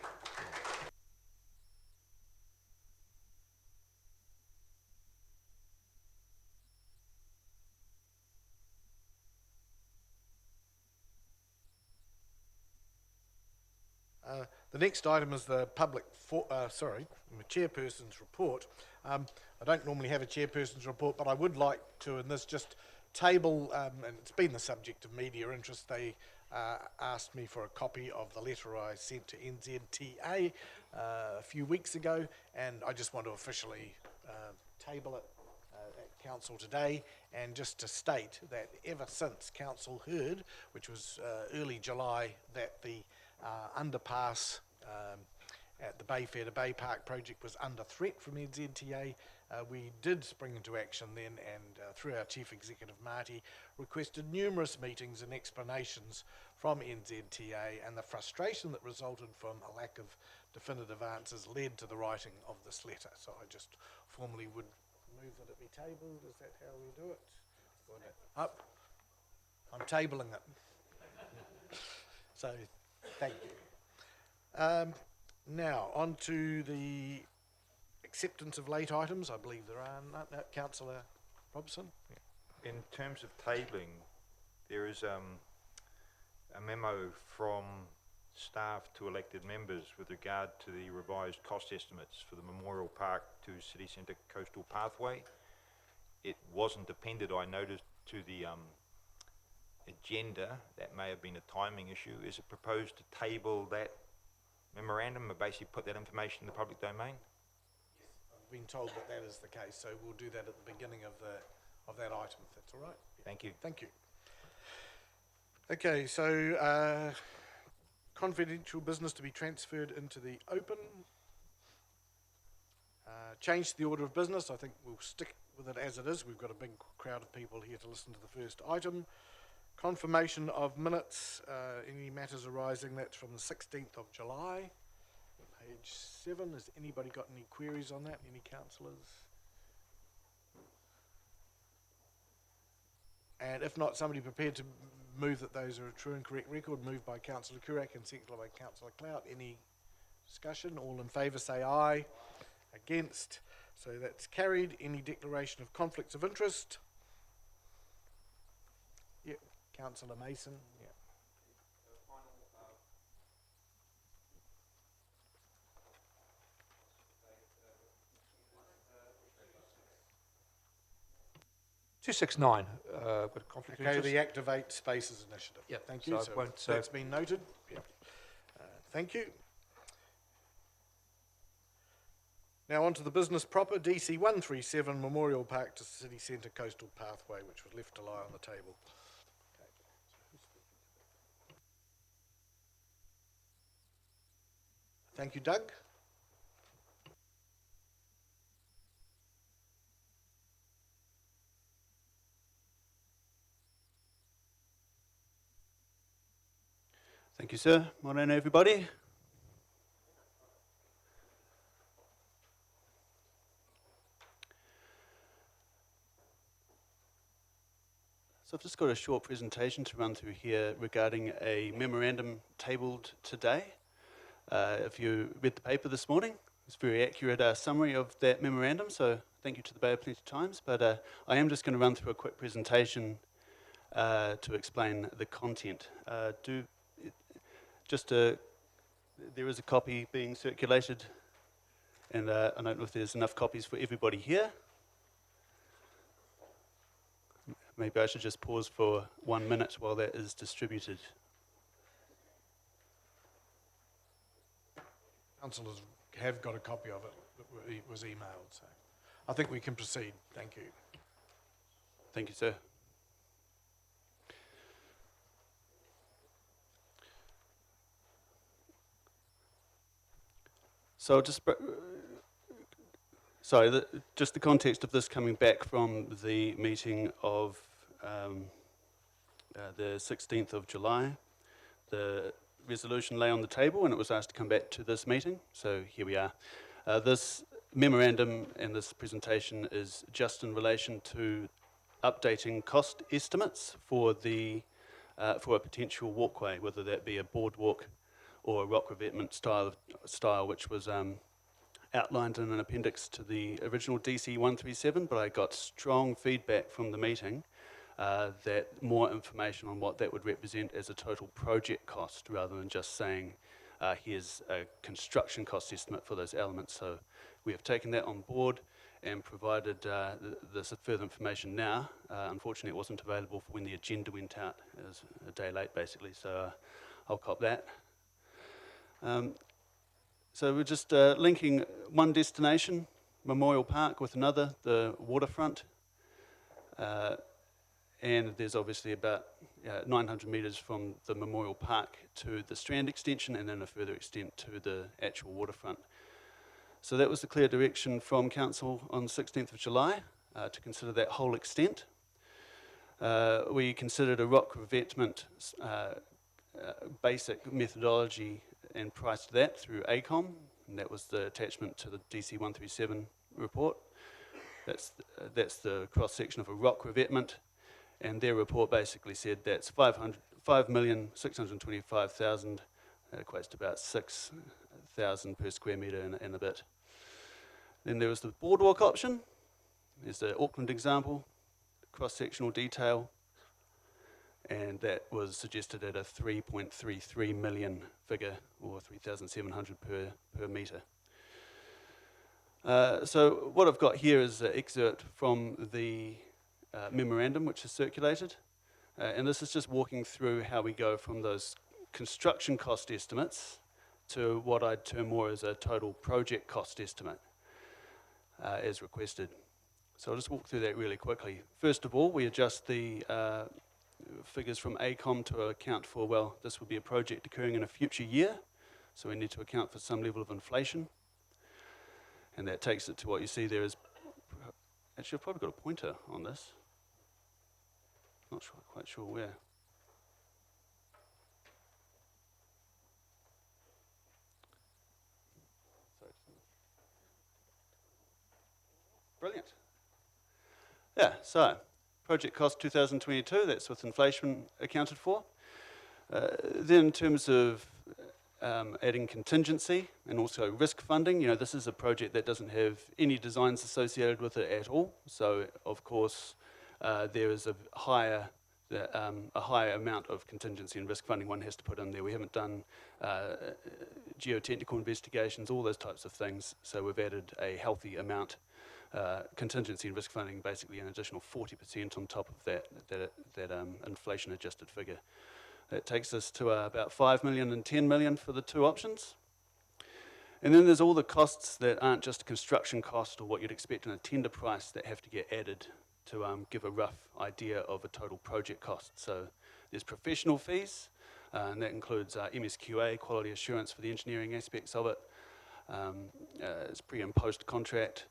The next item is the chairperson's report. I don't normally have a chairperson's report, but I would like to, in this, just table, and it's been the subject of media interest. They asked me for a copy of the letter I sent to NZTA a few weeks ago, and I just want to officially table it at Council today, and just to state that ever since Council heard, which was early July, that the underpass at the Bayfair to Bay Park project was under threat from NZTA, we did spring into action then, and through our Chief Executive Marty, requested numerous meetings and explanations from NZTA, and the frustration that resulted from a lack of definitive answers led to the writing of this letter. So I just formally would move that it be tabled. Is that how we do it? Up. I'm tabling it. So thank you. Now, on to the acceptance of late items. I believe there are none. Councillor Robson? In terms of tabling, there is a memo from staff to elected members with regard to the revised cost estimates for the Memorial Park to City Centre Coastal Pathway. It wasn't appended, I noticed, to the agenda. That may have been a timing issue. Is it proposed to table that memorandum and basically put that information in the public domain? Yes, I've been told that that is the case, so we'll do that at the beginning of that item, if that's all right. Thank you. Thank you. Okay, so confidential business to be transferred into the open. Change the order of business. I think we'll stick with it as it is. We've got a big crowd of people here to listen to the first item. Confirmation of minutes, any matters arising, that's from the 16th of July. Page 7, has anybody got any queries on that? Any councillors? And if not, somebody prepared to move that those are a true and correct record, moved by Councillor Kurak and seconded by Councillor Clout. Any discussion? All in favour say aye. Against? So that's carried. Any declaration of conflicts of interest? Yep. Councillor Mason. Yeah. Two 269, got a conflict of Okay, interest. the Activate Spaces Initiative. Yep, Thank you. so So I won't, that's been noted. Yep. Thank you. Now on to the business proper, DC 137 Memorial Park to City Centre Coastal Pathway, which was left to lie on the table. Thank you, Doug. Thank you, sir. Morning, everybody. So I've just got a short presentation to run through here regarding a memorandum tabled today. If you read the paper this morning, it's a very accurate summary of that memorandum, so thank you to the Bay of Plenty Times. But I am just going to run through a quick presentation to explain the content. There is a copy being circulated, and I don't know if there's enough copies for everybody here. Maybe I should just pause for 1 minute while that is distributed. Councillors have got a copy of it that was emailed, so I think we can proceed. Thank you. Thank you, sir. So just the context of this coming back from the meeting of the 16th of July. The resolution lay on the table and it was asked to come back to this meeting, so here we are. This memorandum and this presentation is just in relation to updating cost estimates for for a potential walkway, whether that be a boardwalk or a rock revetment style which was outlined in an appendix to the original DC 137, but I got strong feedback from the meeting that more information on what that would represent as a total project cost rather than just saying here's a construction cost estimate for those elements. So we have taken that on board and provided this further information now. Unfortunately, it wasn't available for when the agenda went out. It was a day late, basically, so I'll cop that. So we're just linking one destination, Memorial Park, with another, the waterfront. And there's obviously about 900 metres from the Memorial Park to the Strand extension and then a further extent to the actual waterfront. So that was the clear direction from Council on the 16th of July to consider that whole extent. We considered a rock revetment basic methodology and priced that through ACOM, and that was the attachment to the DC 137 report. That's the cross-section of a rock revetment, and their report basically said that's 5,625,000, that equates to about 6,000 per square metre and a bit. Then there was the boardwalk option. There's the Auckland example, cross-sectional detail, and that was suggested at a 3.33 million figure, or 3,700 per metre. So what I've got here is an excerpt from the memorandum which is circulated, and this is just walking through how we go from those construction cost estimates to what I'd term more as a total project cost estimate as requested. So I'll just walk through that really quickly. First of all, we adjust the figures from ACOM to account for, well, this will be a project occurring in a future year, so we need to account for some level of inflation. And that takes it to what you see there is, actually I've probably got a pointer on this. Not quite sure where. Brilliant. Yeah, so project cost 2022, that's with inflation accounted for. Then in terms of adding contingency and also risk funding, this is a project that doesn't have any designs associated with it at all. So of course there is a higher amount of contingency and risk funding one has to put in there. We haven't done geotechnical investigations, all those types of things. So we've added a healthy amount. Contingency and risk funding, basically an additional 40% on top of that inflation-adjusted figure. That takes us to about 5 million and 10 million for the two options. And then there's all the costs that aren't just a construction cost or what you'd expect in a tender price that have to get added to give a rough idea of a total project cost. So there's professional fees, and that includes MSQA, quality assurance for the engineering aspects of it. It's pre and post contract.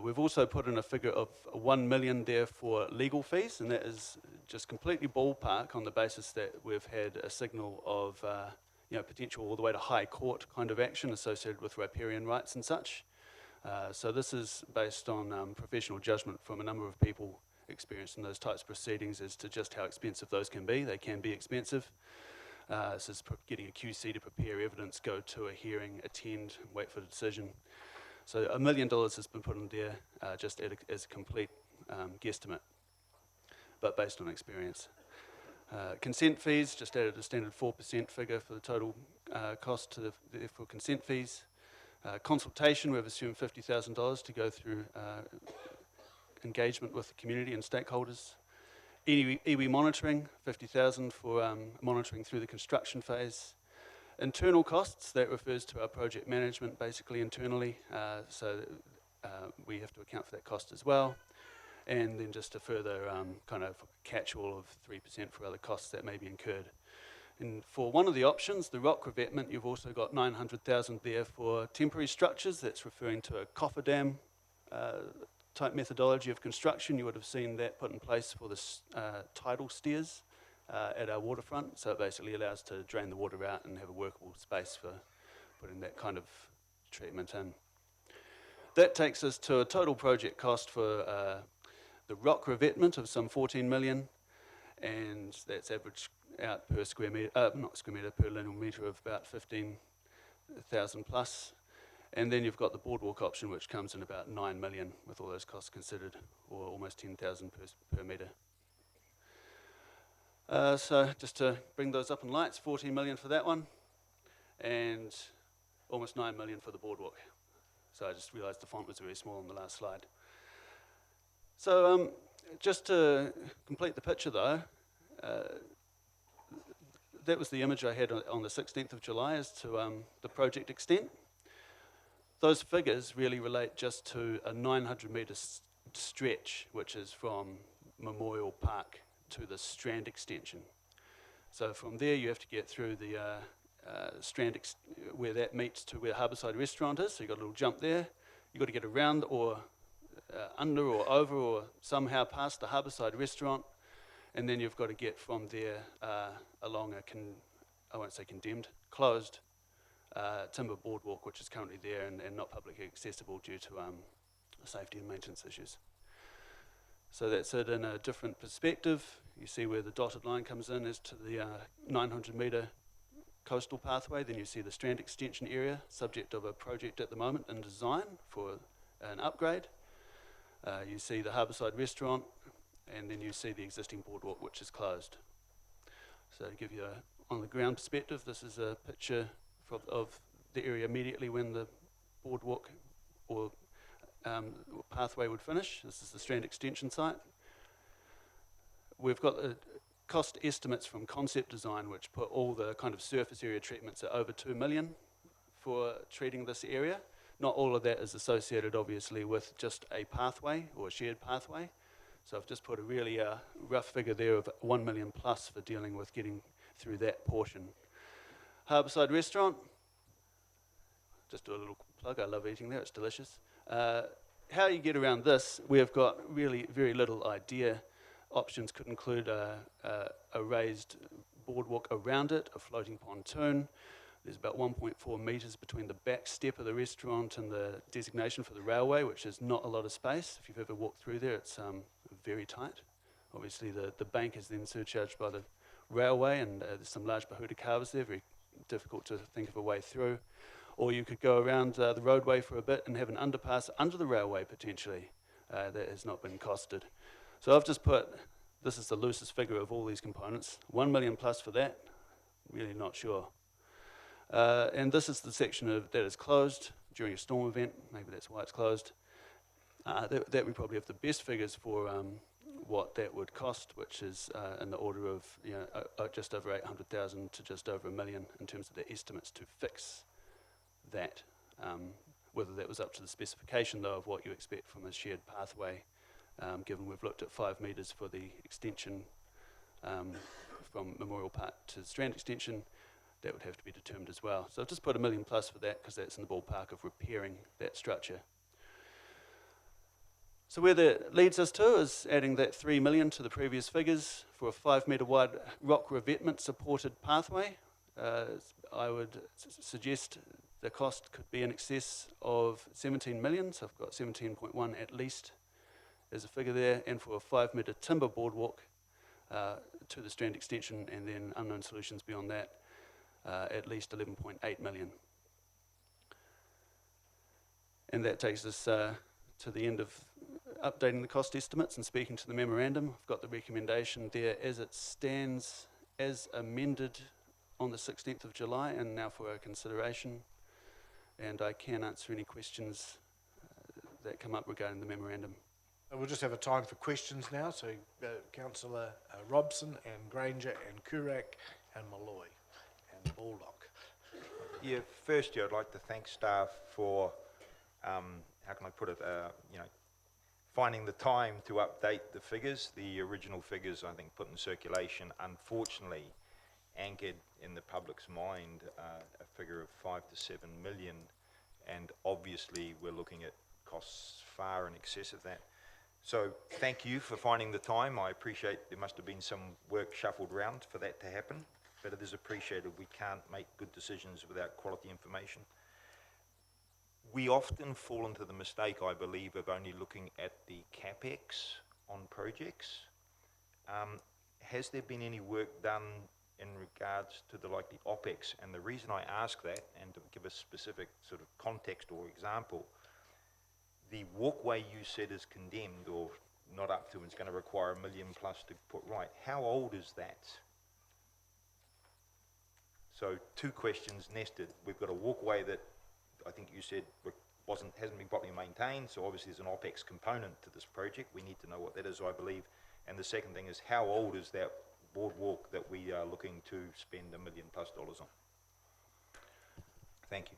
We've also put in a figure of 1 million there for legal fees, and that is just completely ballpark on the basis that we've had a signal of potential all the way to high court kind of action associated with riparian rights and such. So this is based on professional judgment from a number of people experienced in those types of proceedings as to just how expensive those can be. They can be expensive. This is getting a QC to prepare evidence, go to a hearing, attend, wait for the decision. So $1 million has been put in there just as a complete guesstimate, but based on experience. Consent fees, just added a standard 4% figure for the total cost to for consent fees. Consultation, we've assumed $50,000 to go through engagement with the community and stakeholders. Iwi monitoring, $50,000 for monitoring through the construction phase. Internal costs, that refers to our project management basically internally, so we have to account for that cost as well. And then just a further kind of catch-all of 3% for other costs that may be incurred. And for one of the options, the rock revetment, you've also got $900,000 there for temporary structures. That's referring to a cofferdam type methodology of construction. You would have seen that put in place for the tidal stairs at our waterfront. So it basically allows to drain the water out and have a workable space for putting that kind of treatment in. That takes us to a total project cost for the rock revetment of some 14 million, and that's averaged out per square metre, per linear metre of about 15,000 plus. And then you've got the boardwalk option, which comes in about 9 million with all those costs considered, or almost 10,000 per metre. So just to bring those up in lights, 14 million for that one, and almost 9 million for the boardwalk. So I just realised the font was very small on the last slide. So just to complete the picture though, that was the image I had on the 16th of July as to the project extent. Those figures really relate just to a 900 metre stretch, which is from Memorial Park to the Strand extension. So from there you have to get through the Strand where that meets to where Harbourside Restaurant is, so you've got a little jump there. You've got to get around or under or over or somehow past the Harbourside Restaurant, and then you've got to get from there along I won't say condemned, closed timber boardwalk, which is currently there and not publicly accessible due to safety and maintenance issues. So that's it in a different perspective. You see where the dotted line comes in as to the 900 metre coastal pathway. Then you see the Strand extension area, subject of a project at the moment in design for an upgrade. You see the Harbourside Restaurant, and then you see the existing boardwalk, which is closed. So to give you a on the ground perspective, this is a picture of the area immediately when the boardwalk or pathway would finish. This is the Strand extension site. We've got the cost estimates from concept design, which put all the kind of surface area treatments at over 2 million for treating this area. Not all of that is associated, obviously, with just a pathway or a shared pathway. So I've just put a really rough figure there of 1 million plus for dealing with getting through that portion. Harbourside Restaurant, just do a little plug, I love eating there, it's delicious. How you get around this, we've got really very little idea. Options could include a raised boardwalk around it, a floating pontoon. There's about 1.4 metres between the back step of the restaurant and the designation for the railway, which is not a lot of space. If you've ever walked through there, it's very tight. Obviously, the bank is then surcharged by the railway, and there's some large Bahuta carvers there, very difficult to think of a way through. Or you could go around the roadway for a bit and have an underpass under the railway, potentially. That has not been costed. So I've just put, this is the loosest figure of all these components, 1 million plus for that, really not sure. And this is the section that is closed during a storm event, maybe that's why it's closed. That we probably have the best figures for what that would cost, which is in the order of just over 800,000 to just over 1 million in terms of the estimates to fix that. Whether that was up to the specification though of what you expect from a shared pathway, given we've looked at 5 metres for the extension from Memorial Park to the Strand extension, that would have to be determined as well. So I've just put 1 million plus for that because that's in the ballpark of repairing that structure. So where that leads us to is adding that 3 million to the previous figures for a 5 metre wide rock revetment supported pathway. I would suggest the cost could be in excess of 17 million, so I've got 17.1 at least as a figure there, and for a 5 metre timber boardwalk to the Strand extension, and then unknown solutions beyond that, at least 11.8 million. And that takes us to the end of updating the cost estimates and speaking to the memorandum. I've got the recommendation there as it stands, as amended on the 16th of July, and now for our consideration. And I can answer any questions that come up regarding the memorandum. We'll just have a time for questions now. So Councillor Robson and Granger and Kurak and Malloy and Baldock. Yeah, firstly, I'd like to thank staff for, how can I put it, finding the time to update the figures. The original figures, I think, put in circulation, unfortunately, anchored in the public's mind a figure of 5 to 7 million, and obviously we're looking at costs far in excess of that. So thank you for finding the time. I appreciate there must have been some work shuffled around for that to happen, but it is appreciated. We can't make good decisions without quality information. We often fall into the mistake, I believe, of only looking at the capex on projects. Has there been any work done in regards to the OPEX? And the reason I ask that, and to give a specific sort of context or example, the walkway you said is condemned or not up to, and it's going to require $1 million plus to put right. How old is that? So 2 questions nested. We've got a walkway that I think you said hasn't been properly maintained, so obviously there's an OPEX component to this project. We need to know what that is, I believe. And the second thing is, how old is that boardwalk that we are looking to spend $1 million plus on? Thank you.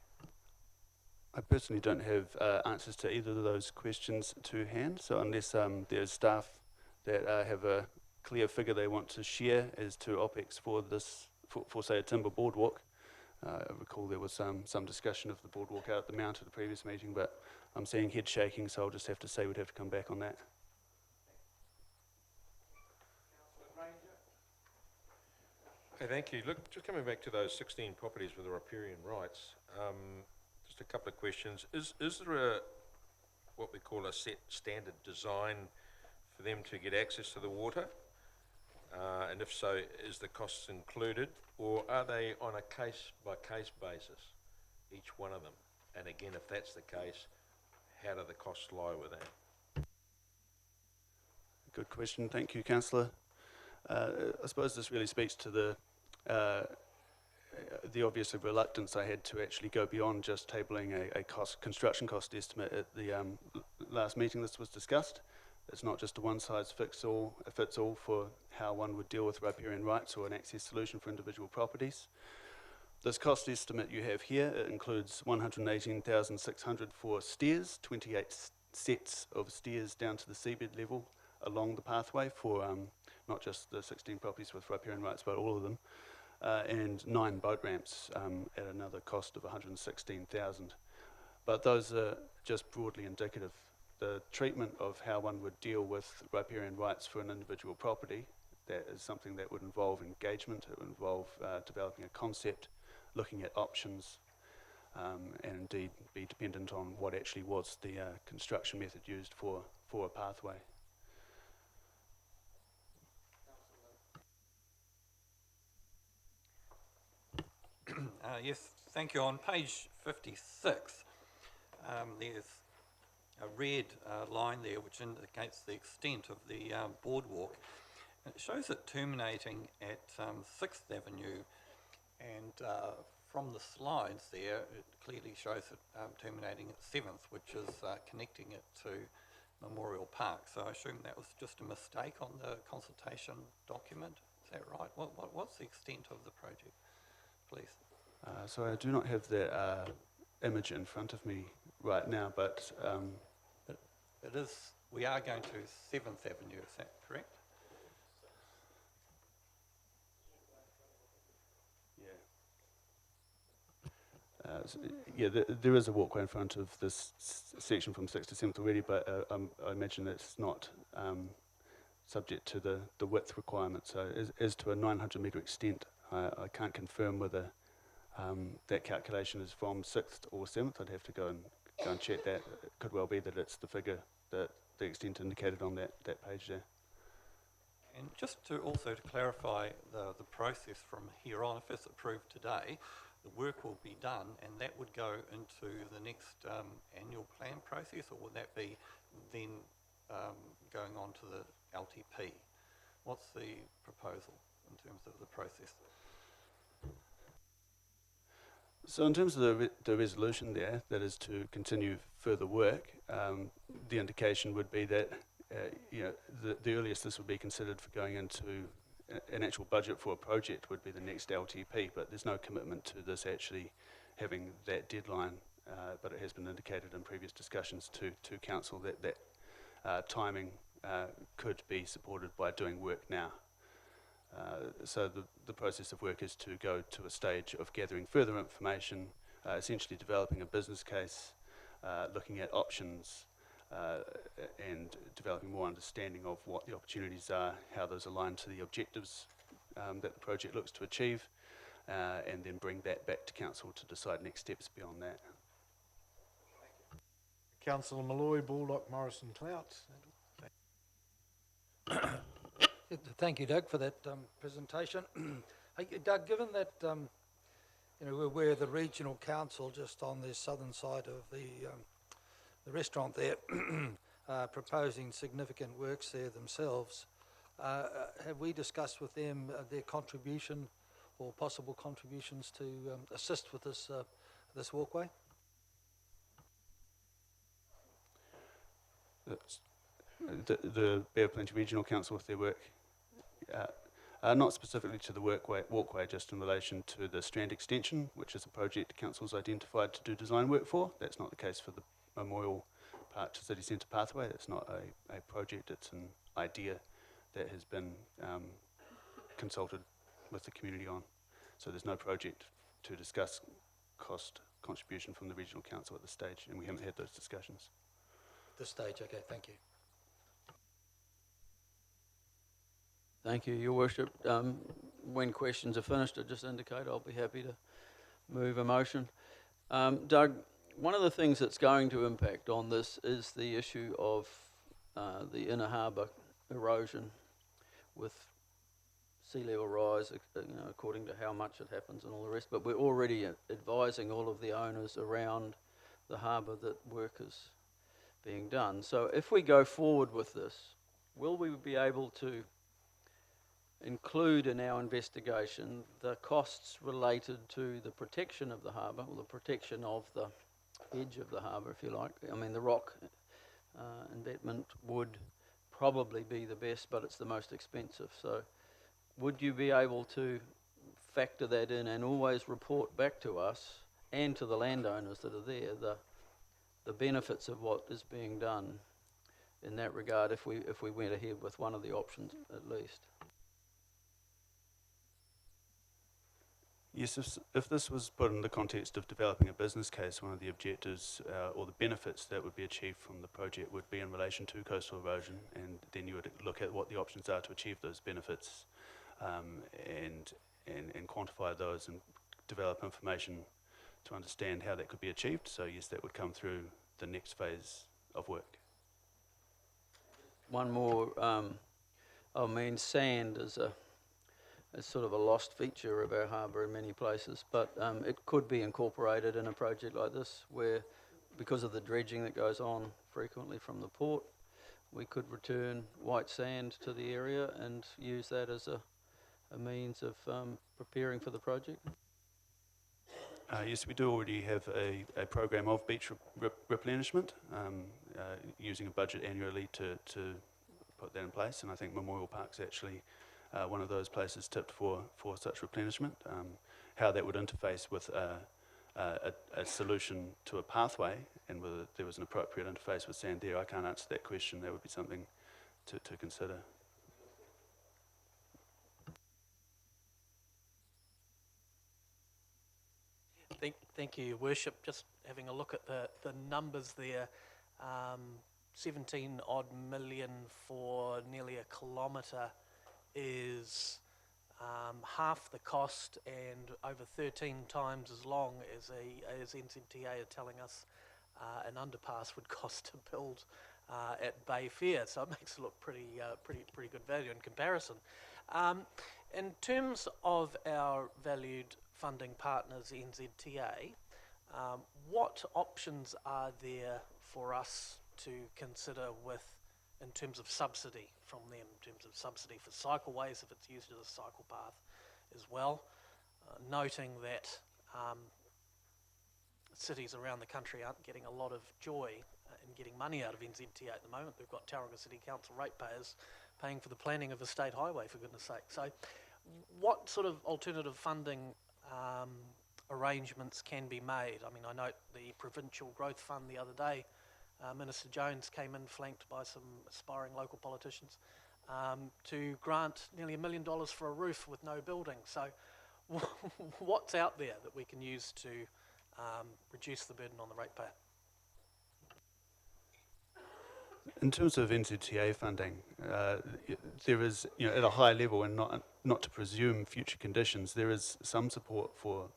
I personally don't have answers to either of those questions to hand, so unless there's staff that have a clear figure they want to share as to OPEX for this, for say a timber boardwalk. I recall there was some discussion of the boardwalk out at the Mount at the previous meeting, but I'm seeing head shaking, so I'll just have to say we'd have to come back on that. Hey, thank you. Look, just coming back to those 16 properties with the riparian rights, just a couple of questions. Is there what we call a set standard design for them to get access to the water? And if so, is the costs included, or are they on a case-by-case basis, each one of them? And again, if that's the case, how do the costs lie with that? Good question, thank you, Councillor. I suppose this really speaks to the obvious reluctance I had to actually go beyond just tabling a construction cost estimate at the last meeting this was discussed. It's not just a fits all for how one would deal with riparian rights or an access solution for individual properties. This cost estimate you have here, it includes 118,600 for stairs, 28 sets of stairs down to the seabed level along the pathway for not just the 16 properties with riparian rights, but all of them, and 9 boat ramps at another cost of 116,000. But those are just broadly indicative. The treatment of how one would deal with riparian rights for an individual property, that is something that would involve engagement, it would involve developing a concept, looking at options, and indeed be dependent on what actually was the construction method used for a pathway. Yes, thank you. On page 56, there's a red line there which indicates the extent of the boardwalk. And it shows it terminating at 6th Avenue, and from the slides there it clearly shows it terminating at 7th, which is connecting it to Memorial Park. So I assume that was just a mistake on the consultation document. Is that right? What's the extent of the project, please? So I do not have that image in front of me right now, but it is. We are going to 7th Avenue. Is that correct? Yeah, there is a walkway in front of this section from 6th to 7th already, but I imagine that's not subject to the width requirement. So as to a 900 metre extent, I can't confirm whether that calculation is from 6th or 7th. I'd have to go and check that. It could well be that it's the figure, that the extent indicated on that page there. And just to also to clarify the process from here on, if it's approved today, the work will be done and that would go into the next annual plan process, or would that be then going on to the LTP? What's the proposal in terms of the process? So in terms of the resolution there, that is to continue further work, the indication would be that the earliest this would be considered for going into an actual budget for a project would be the next LTP, but there's no commitment to this actually having that deadline, but it has been indicated in previous discussions to council that timing could be supported by doing work now. So the process of work is to go to a stage of gathering further information, essentially developing a business case, looking at options, and developing more understanding of what the opportunities are, how those align to the objectives that the project looks to achieve, and then bring that back to council to decide next steps beyond that. Councillor Malloy, Baldock, Morrison, Clout. Thank you, Doug, for that presentation. Hey, Doug, given that we're the regional council just on the southern side of the restaurant there, proposing significant works there themselves, have we discussed with them their contribution or possible contributions to assist with this walkway? The Bay of Plenty Regional Council with their work, not specifically to the walkway, just in relation to the Strand extension, which is a project council's identified to do design work for. That's not the case for the Memorial Park to City Centre pathway. It's not a project, it's an idea that has been consulted with the community on. So there's no project to discuss cost contribution from the regional council at this stage, and we haven't had those discussions. This stage, okay, thank you. Thank you, Your Worship. When questions are finished, I just indicate I'll be happy to move a motion. Doug, one of the things that's going to impact on this is the issue of the inner harbour erosion with sea level rise, according to how much it happens and all the rest. But we're already advising all of the owners around the harbour that work is being done. So if we go forward with this, will we be able to include in our investigation the costs related to the protection of the harbour, or the protection of the edge of the harbour, if you like? I mean, the rock embankment would probably be the best, but it's the most expensive. So would you be able to factor that in and always report back to us and to the landowners that are there the benefits of what is being done in that regard, if we went ahead with one of the options at least? Yes, if this was put in the context of developing a business case, one of the objectives or the benefits that would be achieved from the project would be in relation to coastal erosion, and then you would look at what the options are to achieve those benefits and quantify those and develop information to understand how that could be achieved. So yes, that would come through the next phase of work. One more, sand is sort of a lost feature of our harbour in many places, but it could be incorporated in a project like this where, because of the dredging that goes on frequently from the port, we could return white sand to the area and use that as a means of preparing for the project. Yes, we do already have a program of beach replenishment, using a budget annually to put that in place, and I think Memorial Park's actually one of those places tipped for such replenishment. How that would interface with a solution to a pathway, and whether there was an appropriate interface with sand there, I can't answer that question. That would be something to consider. Thank you, Your Worship. Just having a look at the numbers there. 17 odd million for nearly a kilometre is half the cost and over 13 times as long as NZTA are telling us an underpass would cost to build at Bay Fair. So it makes it look pretty good value in comparison. In terms of our valued funding partners, NZTA, what options are there for us to consider in terms of subsidy from them, in terms of subsidy for cycleways if it's used as a cycle path as well, noting that cities around the country aren't getting a lot of joy in getting money out of NZTA at the moment. We've got Tauranga City Council ratepayers paying for the planning of a state highway, for goodness sake. So what sort of alternative funding arrangements can be made? I mean, I note the Provincial Growth Fund the other day, Minister Jones came in flanked by some aspiring local politicians to grant nearly $1 million for a roof with no building. So what's out there that we can use to reduce the burden on the ratepayer? In terms of NZTA funding, there is, at a high level, and not to presume future conditions, there is some support for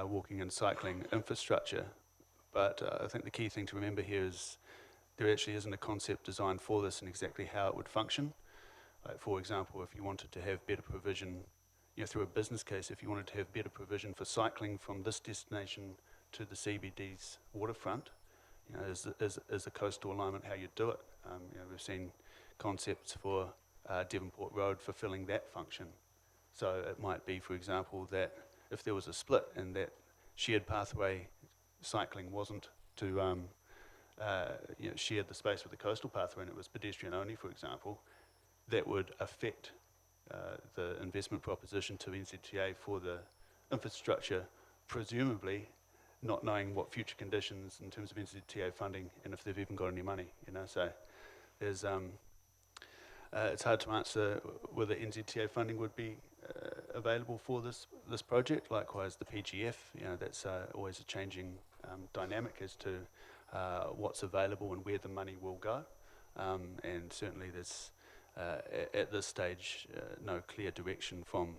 walking and cycling infrastructure. But I think the key thing to remember here is there actually isn't a concept designed for this and exactly how it would function. Like, for example, if you wanted to have better provision, through a business case, if you wanted to have better provision for cycling from this destination to the CBD's waterfront, is a coastal alignment how you do it. We've seen concepts for Devonport Road fulfilling that function. So it might be, for example, that if there was a split and that shared pathway cycling wasn't to share the space with the coastal pathway and it was pedestrian only, for example, that would affect the investment proposition to NZTA for the infrastructure, presumably not knowing what future conditions in terms of NZTA funding and if they've even got any money, So there's it's hard to answer whether NZTA funding would be available for this project. Likewise, the PGF, that's always a changing dynamic as to what's available and where the money will go. And certainly there's at this stage no clear direction from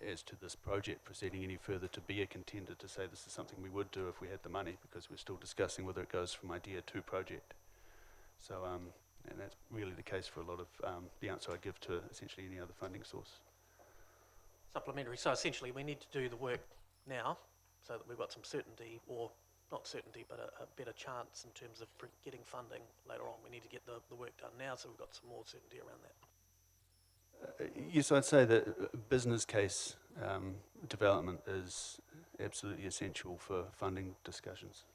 as to this project proceeding any further to be a contender to say this is something we would do if we had the money, because we're still discussing whether it goes from idea to project. So, and that's really the case for a lot of the answer I give to essentially any other funding source. Supplementary. So essentially we need to do the work now so that we've got some certainty, or not certainty, but a better chance in terms of getting funding later on. We need to get the work done now so we've got some more certainty around that. Yes, I'd say that business case development is absolutely essential for funding discussions.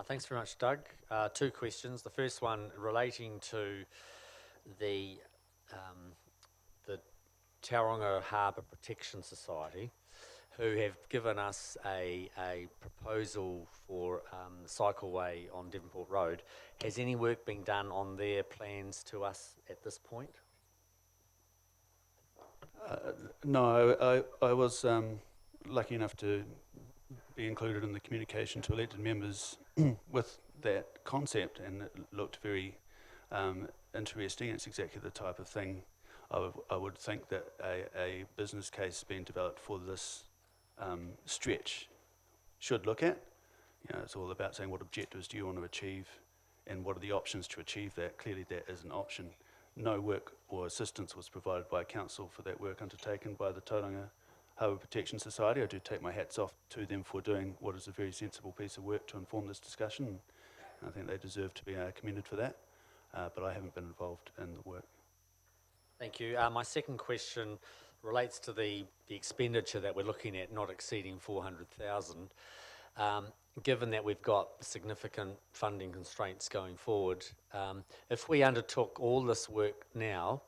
Thanks very much, Doug. Two questions. The first one relating to the Tauranga Harbour Protection Society, who have given us a proposal for the cycleway on Devonport Road. Has any work been done on their plans to us at this point? No, I was lucky enough to be included in the communication to elected members with that concept, and it looked very interesting. It's exactly the type of thing I would think that a business case being developed for this stretch should look at. It's all about saying what objectives do you want to achieve and what are the options to achieve that. Clearly that is an option. No work or assistance was provided by council for that work undertaken by the Tauranga Harbour Protection Society. I do take my hats off to them for doing what is a very sensible piece of work to inform this discussion. I think they deserve to be commended for that, but I haven't been involved in the work. Thank you. My second question relates to the expenditure that we're looking at not exceeding 400,000. Given that we've got significant funding constraints going forward, if we undertook all this work now,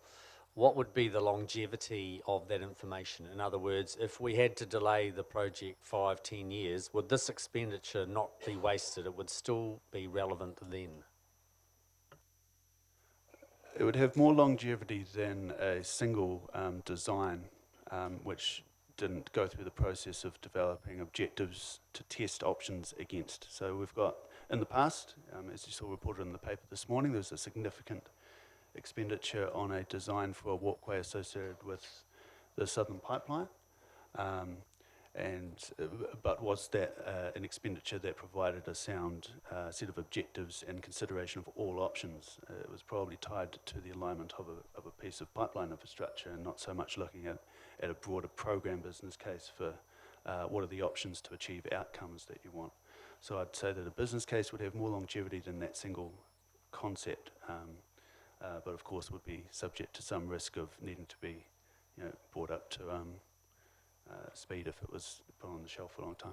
what would be the longevity of that information? In other words, if we had to delay the project 5-10 years, would this expenditure not be wasted? It would still be relevant then? It would have more longevity than a single design, which didn't go through the process of developing objectives to test options against. So we've got, in the past, as you saw reported in the paper this morning, there's a significant expenditure on a design for a walkway associated with the Southern Pipeline. But was that an expenditure that provided a sound set of objectives and consideration of all options? It was probably tied to the alignment of a piece of pipeline infrastructure and not so much looking at a broader program business case for what are the options to achieve outcomes that you want. So I'd say that a business case would have more longevity than that single concept, but of course would be subject to some risk of needing to be brought up to speed if it was put on the shelf for a long time.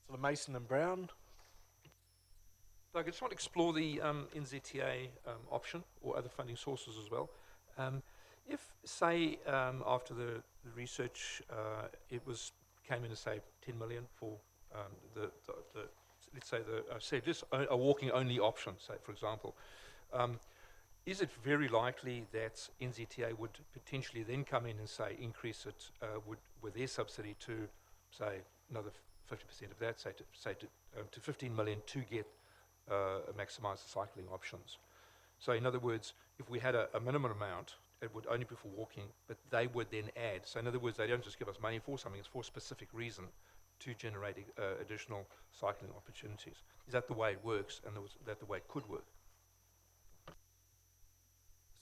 So the Mason and Brown. Doug, I just want to explore the NZTA option or other funding sources as well. If, say, after the research, it came in as, say, 10 million for let's say just a walking only option, say, for example, is it very likely that NZTA would potentially then come in and say increase it with their subsidy to, say, another 50% of that, to 15 million to get maximise the cycling options? So in other words, if we had a minimum amount, it would only be for walking, but they would then add. So in other words, they don't just give us money for something, it's for a specific reason to generate additional cycling opportunities. Is that the way it works, and is that the way it could work?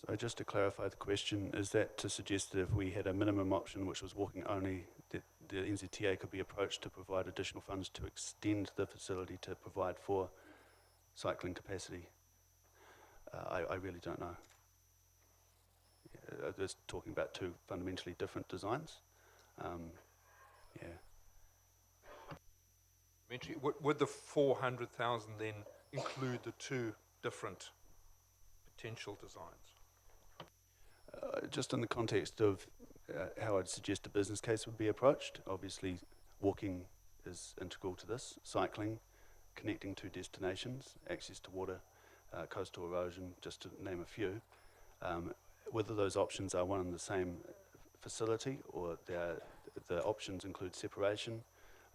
So just to clarify the question, is that to suggest that if we had a minimum option which was walking only, that the NZTA could be approached to provide additional funds to extend the facility to provide for cycling capacity? I really don't know. Just talking about two fundamentally different designs. Yeah. Would the 400,000 then include the two different potential designs? Just in the context of how I'd suggest a business case would be approached, obviously walking is integral to this, cycling, connecting to destinations, access to water, coastal erosion, just to name a few. Whether those options are one and the same facility or the options include separation,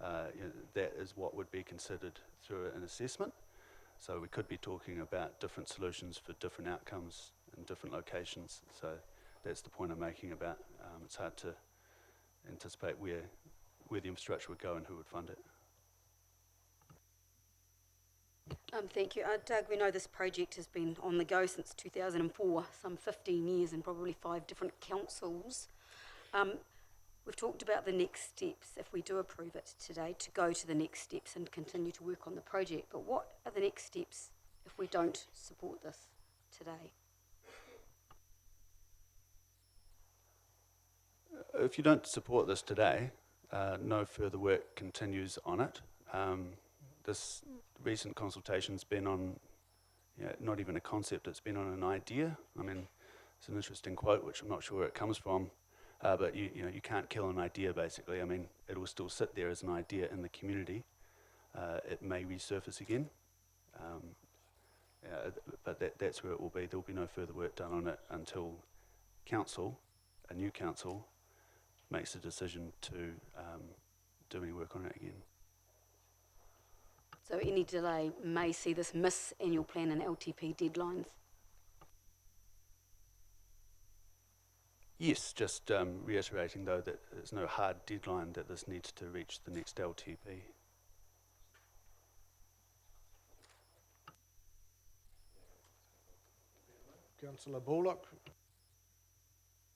that is what would be considered through an assessment. So we could be talking about different solutions for different outcomes in different locations. So that's the point I'm making about it's hard to anticipate where the infrastructure would go and who would fund it. Thank you. Doug, we know this project has been on the go since 2004, some 15 years and probably 5 different councils. We've talked about the next steps, if we do approve it today, to go to the next steps and continue to work on the project. But what are the next steps if we don't support this today? If you don't support this today, no further work continues on it. This recent consultation's been on, not even a concept, it's been on an idea. I mean, it's an interesting quote, which I'm not sure where it comes from, but you can't kill an idea, basically. I mean, it will still sit there as an idea in the community. It may resurface again, but that's where it will be. There will be no further work done on it until a new council, makes a decision to do any work on it again. So any delay may see this miss annual plan and LTP deadlines? Yes, just reiterating though that there's no hard deadline that this needs to reach the next LTP. Councillor Bullock.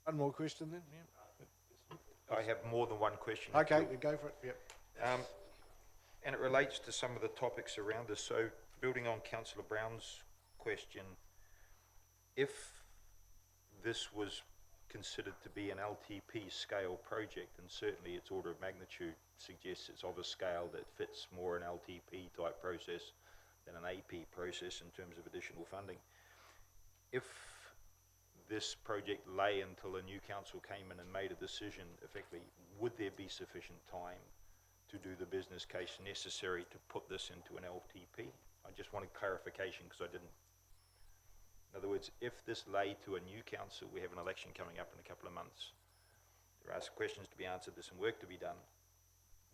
One more question then? Yeah. I have more than one question. Okay, go for it. Yep. And it relates to some of the topics around this. So, building on Councillor Brown's question, if this was considered to be an LTP scale project, and certainly its order of magnitude suggests it's of a scale that fits more an LTP type process than an AP process in terms of additional funding. If this project lay until a new council came in and made a decision, effectively, would there be sufficient time to do the business case necessary to put this into an LTP? I just wanted clarification because I didn't In other words, if this lay to a new council, we have an election coming up in a couple of months, there are some questions to be answered, there's some work to be done.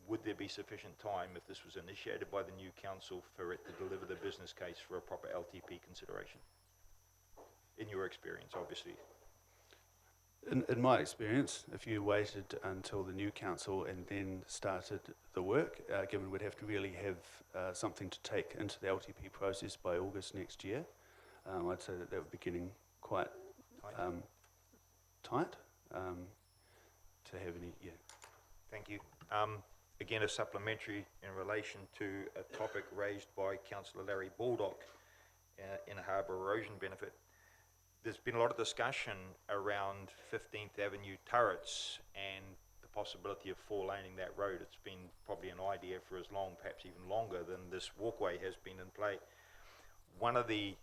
Would there be sufficient time if this was initiated by the new council for it to deliver the business case for a proper LTP consideration? In your experience, obviously. In my experience, if you waited until the new council and then started the work, given we'd have to really have something to take into the LTP process by August next year, I'd say that would be getting quite tight to have any, yeah. Thank you. Again, a supplementary in relation to a topic raised by Councillor Larry Baldock in harbour erosion benefit. There's been a lot of discussion around 15th Avenue turrets and the possibility of four-laning that road. It's been probably an idea for as long, perhaps even longer, than this walkway has been in play. One of the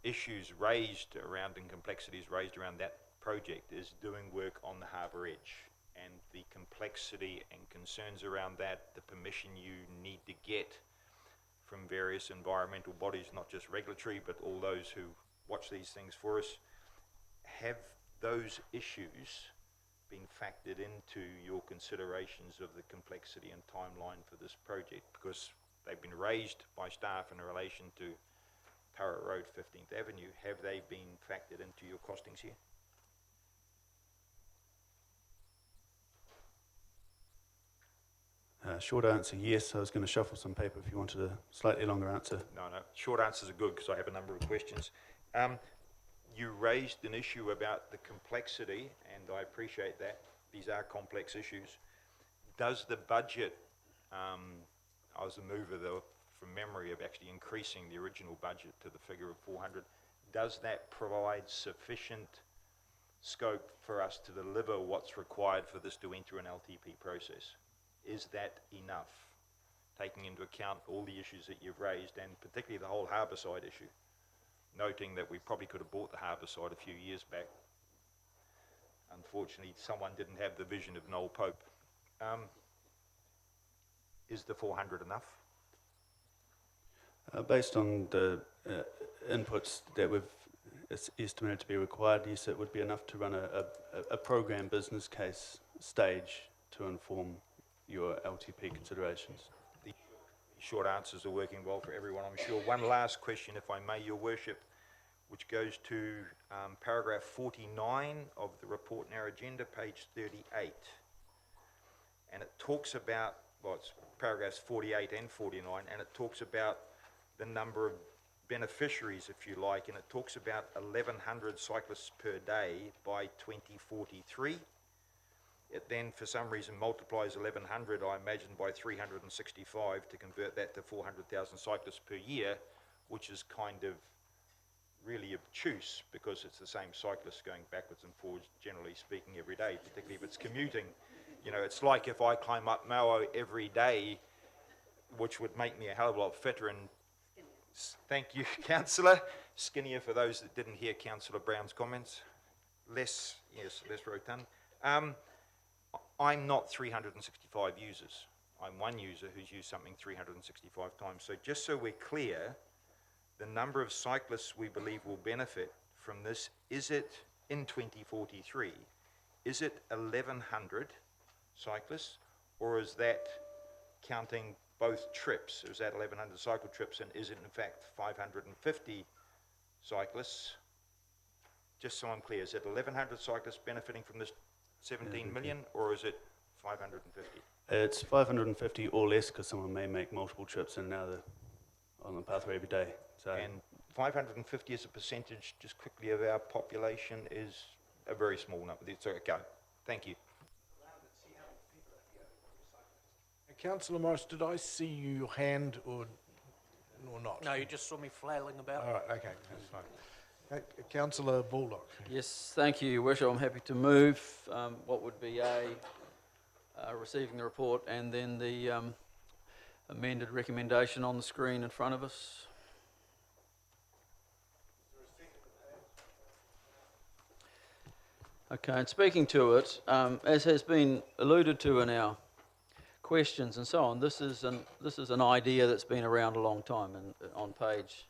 issues raised around and complexities raised around that project is doing work on the harbour edge, and the complexity and concerns around that, the permission you need to get from various environmental bodies, not just regulatory, but all those who watch these things for us. Have those issues been factored into your considerations of the complexity and timeline for this project? Because they've been raised by staff in relation to Turret Road, 15th Avenue. Have they been factored into your costings here? Short answer, yes. I was going to shuffle some paper if you wanted a slightly longer answer. No. Short answers are good because I have a number of questions. You raised an issue about the complexity, and I appreciate that. These are complex issues. Does the budget, I was a mover though, from memory, of actually increasing the original budget to the figure of 400. Does that provide sufficient scope for us to deliver what's required for this to enter an LTP process? Is that enough, taking into account all the issues that you've raised, and particularly the whole harbour side issue? Noting that we probably could have bought the harbour side a few years back. Unfortunately, someone didn't have the vision of Noel Pope. Is the 400 enough? Based on the inputs that we've estimated to be required, yes, it would be enough to run a program business case stage to inform your LTP considerations. The short answers are working well for everyone, I'm sure. One last question, if I may, Your Worship, which goes to paragraph 49 of the report in our agenda, page 38. And it talks about, well, it's paragraphs 48 and 49, and it talks about the number of beneficiaries, if you like, and it talks about 1,100 cyclists per day by 2043. It then, for some reason, multiplies 1,100, I imagine, by 365 to convert that to 400,000 cyclists per year, which is kind of really obtuse because it's the same cyclists going backwards and forwards, generally speaking, every day, particularly if it's commuting. You know, it's like if I climb up Mao every day, which would make me a hell of a lot fitter and, thank you, Councillor, skinnier for those that didn't hear Councillor Brown's comments. Less rotund. I'm not 365 users. I'm one user who's used something 365 times. So just so we're clear, the number of cyclists we believe will benefit from this, is it in 2043, is it 1,100 cyclists, or is that counting both trips? Is that 1,100 cycle trips, and is it in fact 550 cyclists? Just so I'm clear, is it 1,100 cyclists benefiting from this 17 million, or is it 550? It's 550 or less, because someone may make multiple trips in and out on the pathway every day. So. And 550 as a percentage, just quickly, of our population is a very small number. So, okay, thank you. Councillor Morris, did I see your hand or not? No, you just saw me flailing about. All right, okay, that's fine. Councillor Baldock. Yes, thank you, Your Worship. I'm happy to move what would be receiving the report and then the amended recommendation on the screen in front of us. Okay, and speaking to it, as has been alluded to in our questions and so on, this is an idea that's been around a long time. And on page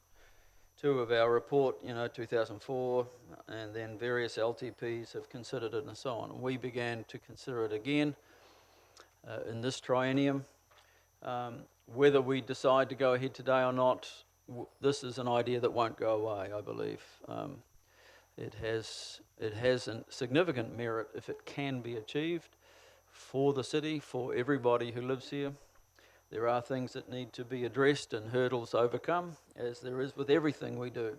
2 of our report, 2004, and then various LTPs have considered it and so on. We began to consider it again in this triennium. Whether we decide to go ahead today or not, this is an idea that won't go away, I believe. It has a significant merit if it can be achieved for the city, for everybody who lives here. There are things that need to be addressed and hurdles overcome, as there is with everything we do.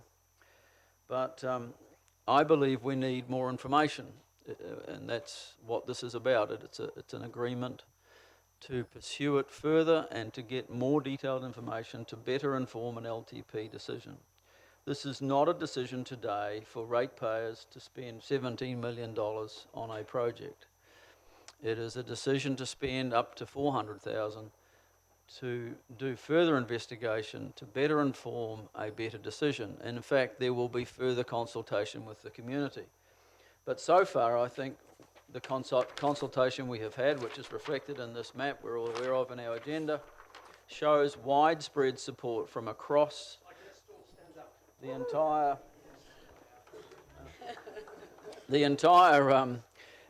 But I believe we need more information, and that's what this is about. It's an agreement to pursue it further and to get more detailed information to better inform an LTP decision. This is not a decision today for ratepayers to spend $17 million on a project. It is a decision to spend up to $400,000 to do further investigation to better inform a better decision. And in fact, there will be further consultation with the community. But so far, I think the consultation we have had, which is reflected in this map we're all aware of in our agenda, shows widespread support from across the entire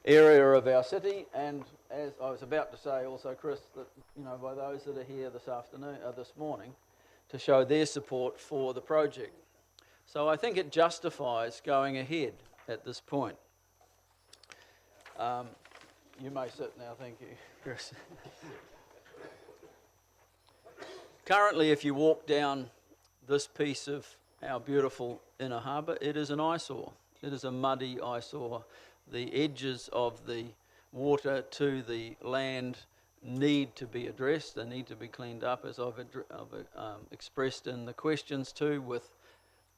area of our city, and as I was about to say also, Chris, that by those that are here this morning, to show their support for the project. So I think it justifies going ahead at this point. You may sit now, thank you, Chris. Currently, if you walk down this piece of our beautiful inner harbour, it is an eyesore. It is a muddy eyesore. The edges of the water to the land need to be addressed. They need to be cleaned up, as I've expressed in the questions too, with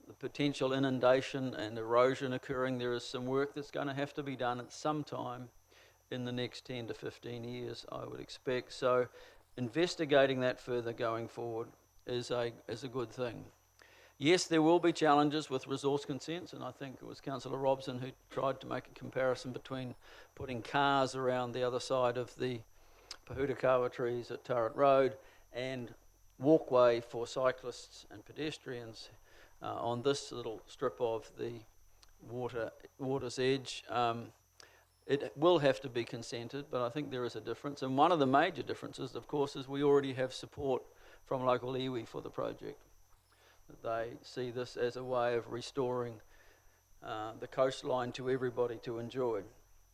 the potential inundation and erosion occurring. There is some work that's going to have to be done at some time in the next 10 to 15 years, I would expect. So investigating that further going forward is a good thing. Yes, there will be challenges with resource consents, and I think it was Councillor Robson who tried to make a comparison between putting cars around the other side of the Pahutakawa trees at Turret Road and walkway for cyclists and pedestrians on this little strip of the water's edge. It will have to be consented, but I think there is a difference. And one of the major differences, of course, is we already have support from local iwi for the project. They see this as a way of restoring the coastline to everybody to enjoy,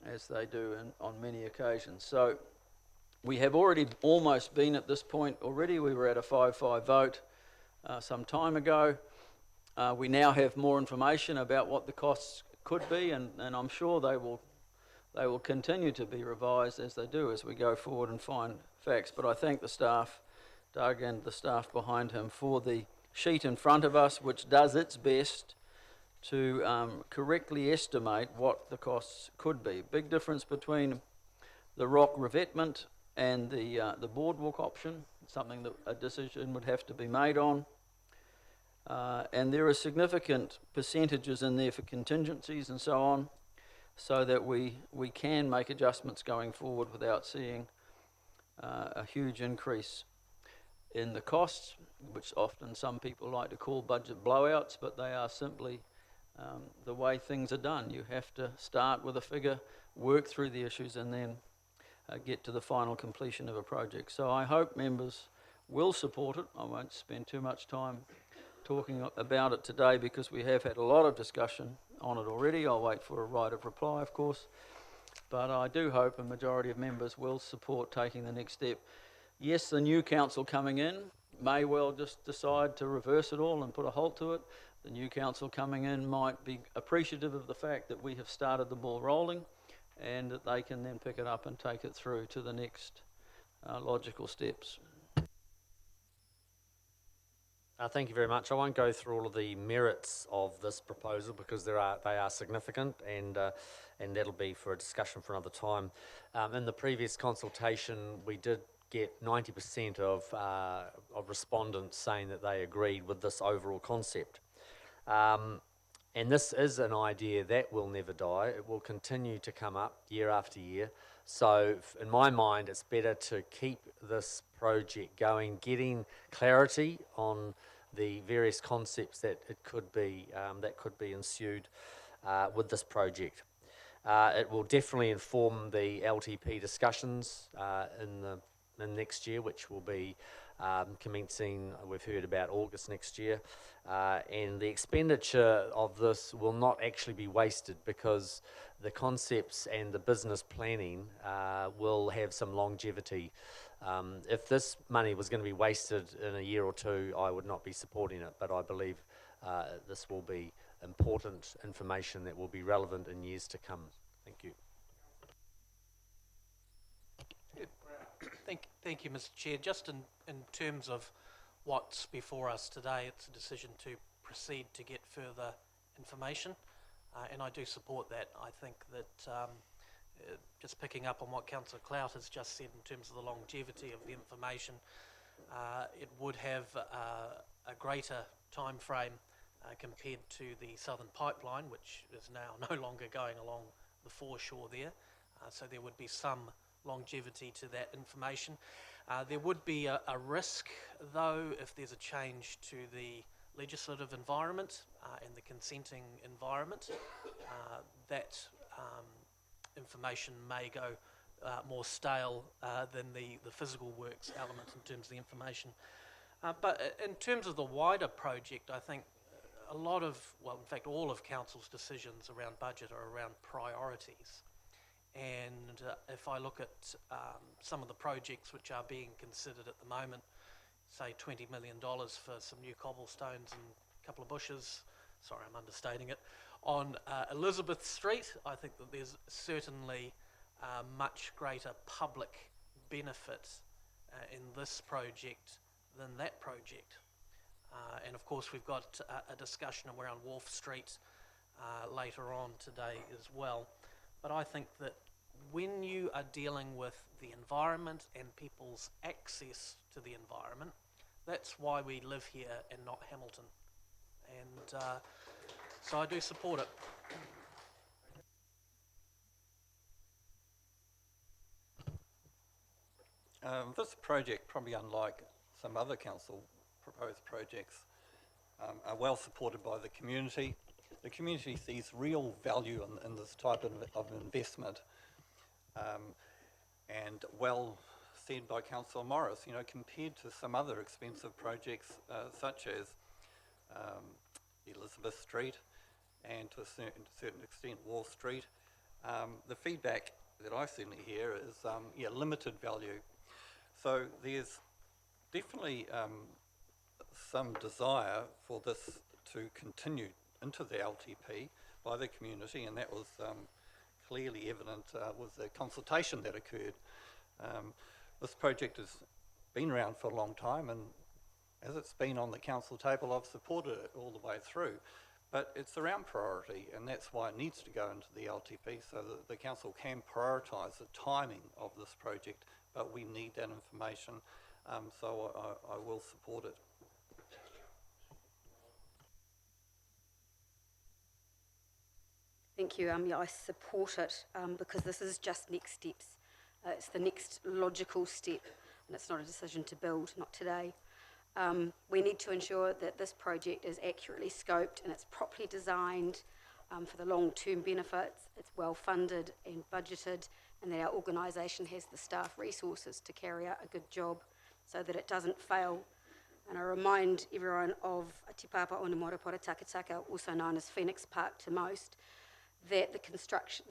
as they do on many occasions. So we have already almost been at this point already. We were at a 5-5 vote some time ago. We now have more information about what the costs could be, and I'm sure they will continue to be revised as they do as we go forward and find facts. But I thank the staff, Doug and the staff behind him, for the sheet in front of us, which does its best to correctly estimate what the costs could be. Big difference between the rock revetment and the boardwalk option, something that a decision would have to be made on. And there are significant percentages in there for contingencies and so on, so that we can make adjustments going forward without seeing a huge increase in the costs, which often some people like to call budget blowouts, but they are simply the way things are done. You have to start with a figure, work through the issues, and then get to the final completion of a project. So I hope members will support it. I won't spend too much time talking about it today because we have had a lot of discussion on it already. I'll wait for a right of reply, of course, but I do hope a majority of members will support taking the next step. Yes, the new council coming in may well just decide to reverse it all and put a halt to it. The new council coming in might be appreciative of the fact that we have started the ball rolling and that they can then pick it up and take it through to the next logical steps. Thank you very much. I won't go through all of the merits of this proposal because they are significant, and that'll be for a discussion for another time. In the previous consultation, we did get 90% of respondents saying that they agreed with this overall concept. And this is an idea that will never die. It will continue to come up year after year. So in my mind, it's better to keep this project going, getting clarity on the various concepts that could be ensued with this project. It will definitely inform the LTP discussions in next year, which will be commencing, we've heard about August next year. And the expenditure of this will not actually be wasted because the concepts and the business planning will have some longevity. If this money was going to be wasted in a year or two, I would not be supporting it, but I believe this will be important information that will be relevant in years to come. Thank you. Thank you, Mr. Chair. Just in terms of what's before us today, it's a decision to proceed to get further information, and I do support that. I think that just picking up on what Councillor Clout has just said in terms of the longevity of the information, it would have a greater time frame compared to the Southern Pipeline, which is now no longer going along the foreshore there. So there would be some longevity to that information. There would be a risk, though, if there's a change to the legislative environment and the consenting environment, that information may go more stale than the physical works element in terms of the information. But in terms of the wider project, I think a lot of, well, in fact, all of Council's decisions around budget are around priorities. And if I look at some of the projects which are being considered at the moment, say $20 million for some new cobblestones and a couple of bushes, sorry, I'm understating it, on Elizabeth Street, I think that there's certainly much greater public benefit in this project than that project. And of course we've got a discussion around Wharf Street later on today as well. But I think that when you are dealing with the environment and people's access to the environment, that's why we live here and not Hamilton. And so I do support it. This project, probably unlike some other council proposed projects, are well supported by the community. The community sees real value in this type of investment, and well said by Councillor Morris, you know, compared to some other expensive projects such as Elizabeth Street and to a certain extent Wall Street, the feedback that I certainly hear is limited value. So there's definitely some desire for this to continue into the LTP by the community, and that was clearly evident with the consultation that occurred. This project has been around for a long time, and as it's been on the council table, I've supported it all the way through. But it's around priority, and that's why it needs to go into the LTP so that the council can prioritise the timing of this project. But we need that information, so I will support it. Thank you. Yeah, I support it because this is just next steps. It's the next logical step, and it's not a decision to build, not today. We need to ensure that this project is accurately scoped and it's properly designed for the long-term benefits, it's well funded and budgeted, and that our organisation has the staff resources to carry out a good job so that it doesn't fail. And I remind everyone of Te Papa o Maurepa Takataka, also known as Phoenix Park to most, that the construction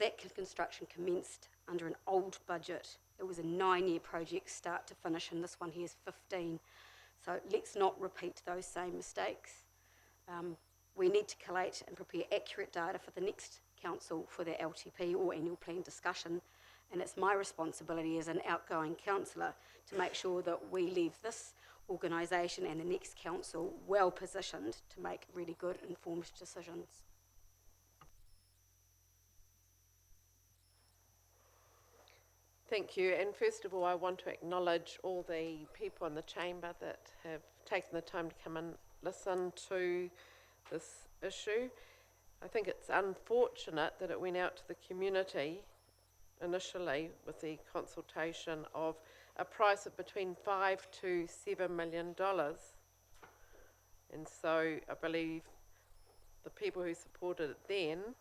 commenced under an old budget. It was a 9-year project start to finish, and this one here is 15. So let's not repeat those same mistakes. We need to collate and prepare accurate data for the next council for their LTP or annual plan discussion, and it's my responsibility as an outgoing councillor to make sure that we leave this organisation and the next council well positioned to make really good informed decisions. Thank you. And first of all, I want to acknowledge all the people in the chamber that have taken the time to come and listen to this issue. I think it's unfortunate that it went out to the community initially with the consultation of a price of between $5 to $7 million. And so I believe the people who supported it then,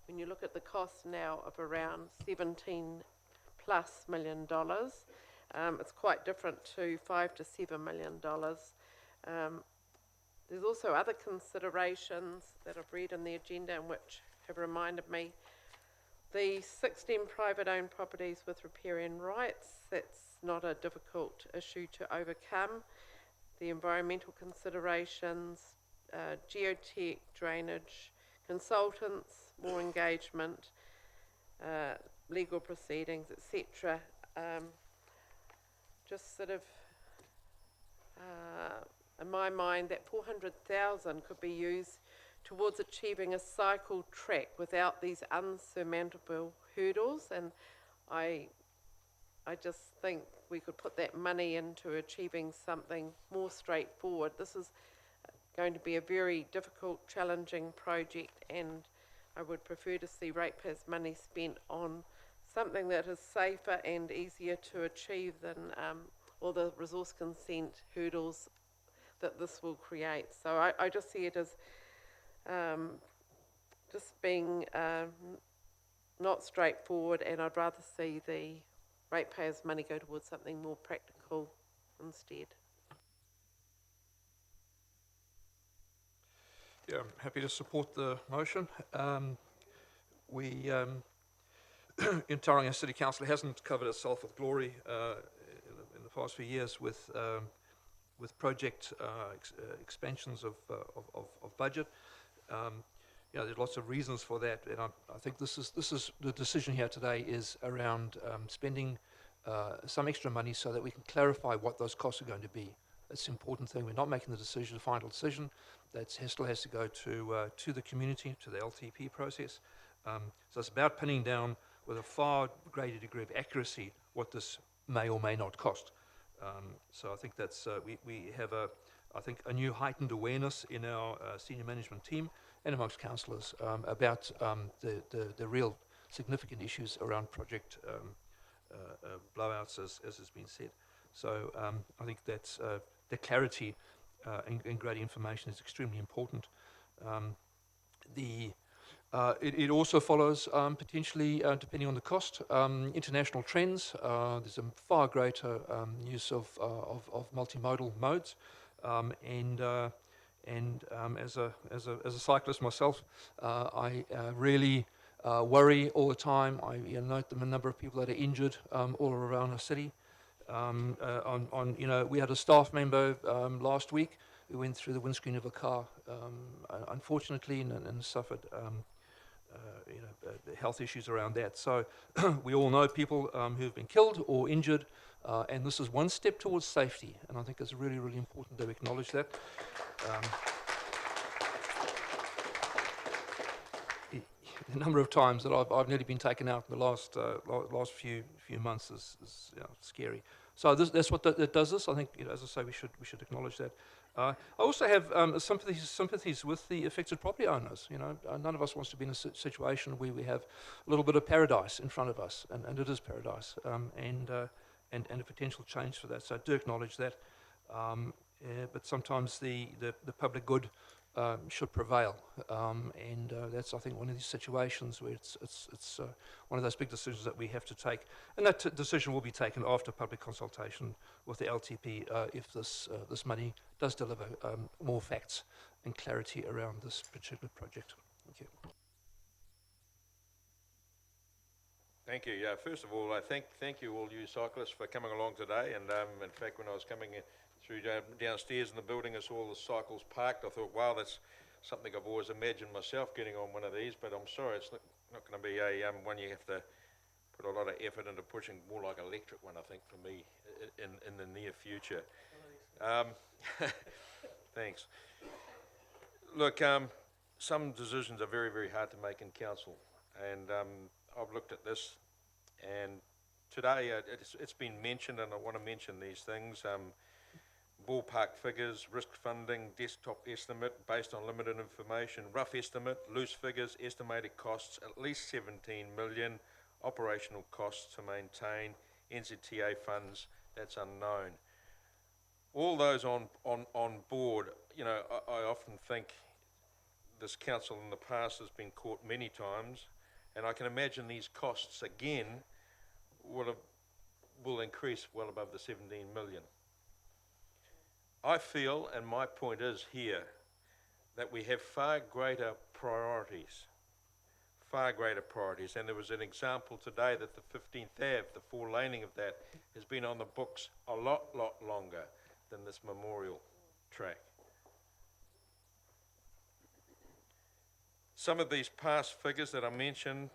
when you look at the cost now of around $17+ million, it's quite different to $5 to $7 million. There's also other considerations that I've read in the agenda and which have reminded me. The 16 private-owned properties with riparian rights, that's not a difficult issue to overcome. The environmental considerations, geotech, drainage, consultants, more engagement, legal proceedings, etc. Just sort of, in my mind, that 400,000 could be used towards achieving a cycle track without these unsurmountable hurdles, and I just think we could put that money into achieving something more straightforward. This is going to be a very difficult, challenging project, and I would prefer to see ratepayers' money spent on something that is safer and easier to achieve than all the resource consent hurdles that this will create. So I just see it as just being not straightforward, and I'd rather see the ratepayers' money go towards something more practical instead. Yeah, I'm happy to support the motion. In Tauranga City Council hasn't covered itself with glory in the past few years with project expansions of budget. There's lots of reasons for that, and I think this is the decision here today is around spending some extra money so that we can clarify what those costs are going to be. That's the important thing. We're not making the final decision. That still has to go to the community, to the LTP process. So it's about pinning down with a far greater degree of accuracy what this may or may not cost. So I think that's we have a new heightened awareness in our senior management team and amongst councillors about the real significant issues around project blowouts, as has been said. So I think that's the clarity and great information is extremely important. It also follows potentially, depending on the cost, international trends. There's a far greater use of multimodal modes, and as a cyclist myself, I really worry all the time. I note the number of people that are injured all around the city. We had a staff member last week who went through the windscreen of a car, unfortunately, and suffered health issues around that. So we all know people who've been killed or injured, and this is one step towards safety, and I think it's really, really important that we acknowledge that. The number of times that I've nearly been taken out in the last few months is scary. So that's what that does this. I think, as I say, we should acknowledge that. I also have sympathies with the affected property owners. None of us wants to be in a situation where we have a little bit of paradise in front of us, and it is paradise, and a potential change for that. So I do acknowledge that, but sometimes the public good should prevail, and that's, I think, one of these situations where it's one of those big decisions that we have to take, and that decision will be taken after public consultation with the LTP if this money does deliver more facts and clarity around this particular project. Thank you. Thank you. Yeah, first of all, I thank you all you cyclists for coming along today, and in fact, when I was coming in through downstairs in the building, I saw all the cycles parked. I thought, wow, that's something I've always imagined myself getting on one of these, but I'm sorry, it's not going to be a one you have to put a lot of effort into pushing, more like an electric one, I think, for me, in the near future. Thanks. Look, some decisions are very, very hard to make in council, and I've looked at this, and today it's been mentioned, and I want to mention these things. Ballpark figures, risk funding, desktop estimate based on limited information, rough estimate, loose figures, estimated costs at least 17 million, operational costs to maintain, NZTA funds, that's unknown. All those on board, you know, I often think this council in the past has been caught many times, and I can imagine these costs again will increase well above the 17 million. I feel, and my point is here, that we have far greater priorities, and there was an example today that the 15th Ave, the four laning of that, has been on the books a lot longer than this memorial track. Some of these past figures that I mentioned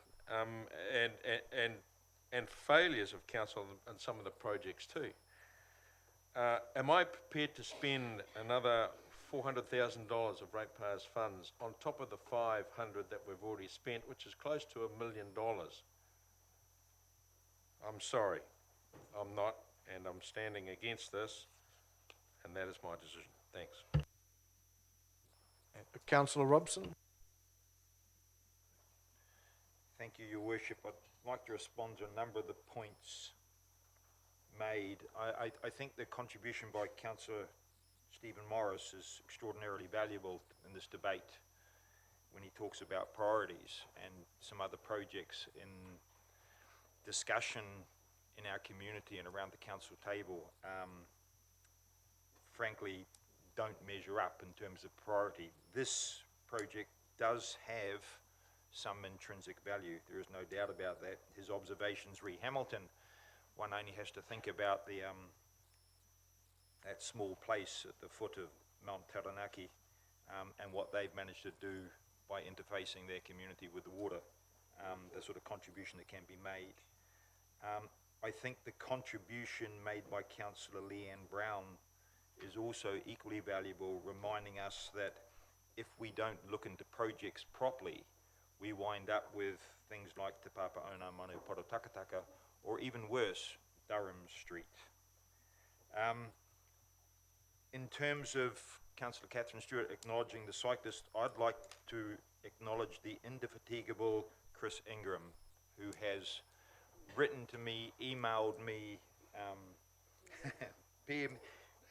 and failures of council and some of the projects too. Am I prepared to spend another $400,000 of ratepayers' funds on top of the 500 that we've already spent, which is close to $1 million? I'm sorry, I'm not, and I'm standing against this, and that is my decision. Thanks. Councillor Robson. Thank you, Your Worship. I'd like to respond to a number of the points made. I think the contribution by Councillor Stephen Morris is extraordinarily valuable in this debate when he talks about priorities and some other projects in discussion in our community and around the council table, frankly, don't measure up in terms of priority. This project does have some intrinsic value. There is no doubt about that. His observations re Hamilton, one only has to think about the that small place at the foot of Mount Taranaki and what they've managed to do by interfacing their community with the water, the sort of contribution that can be made. I think the contribution made by Councillor Leanne Brown is also equally valuable, reminding us that if we don't look into projects properly, we wind up with things like Te Papa Ona Manu Poto Takataka, or even worse, Durham Street. In terms of Councillor Catherine Stewart acknowledging the cyclist, I'd like to acknowledge the indefatigable Chris Ingram, who has written to me, emailed me,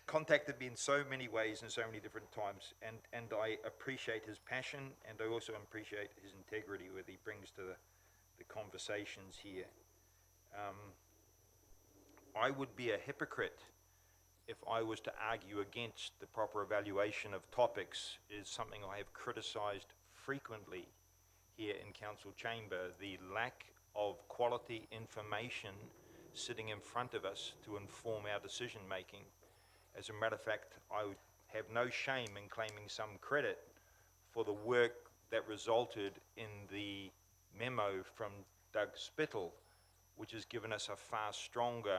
contacted me in so many ways and so many different times, and I appreciate his passion, and I also appreciate his integrity that he brings to the conversations here. I would be a hypocrite if I was to argue against the proper evaluation of topics. Is something I have criticised frequently here in Council Chamber, the lack of quality information sitting in front of us to inform our decision making. As a matter of fact, I would have no shame in claiming some credit for the work that resulted in the memo from Doug Spittle, which has given us a far stronger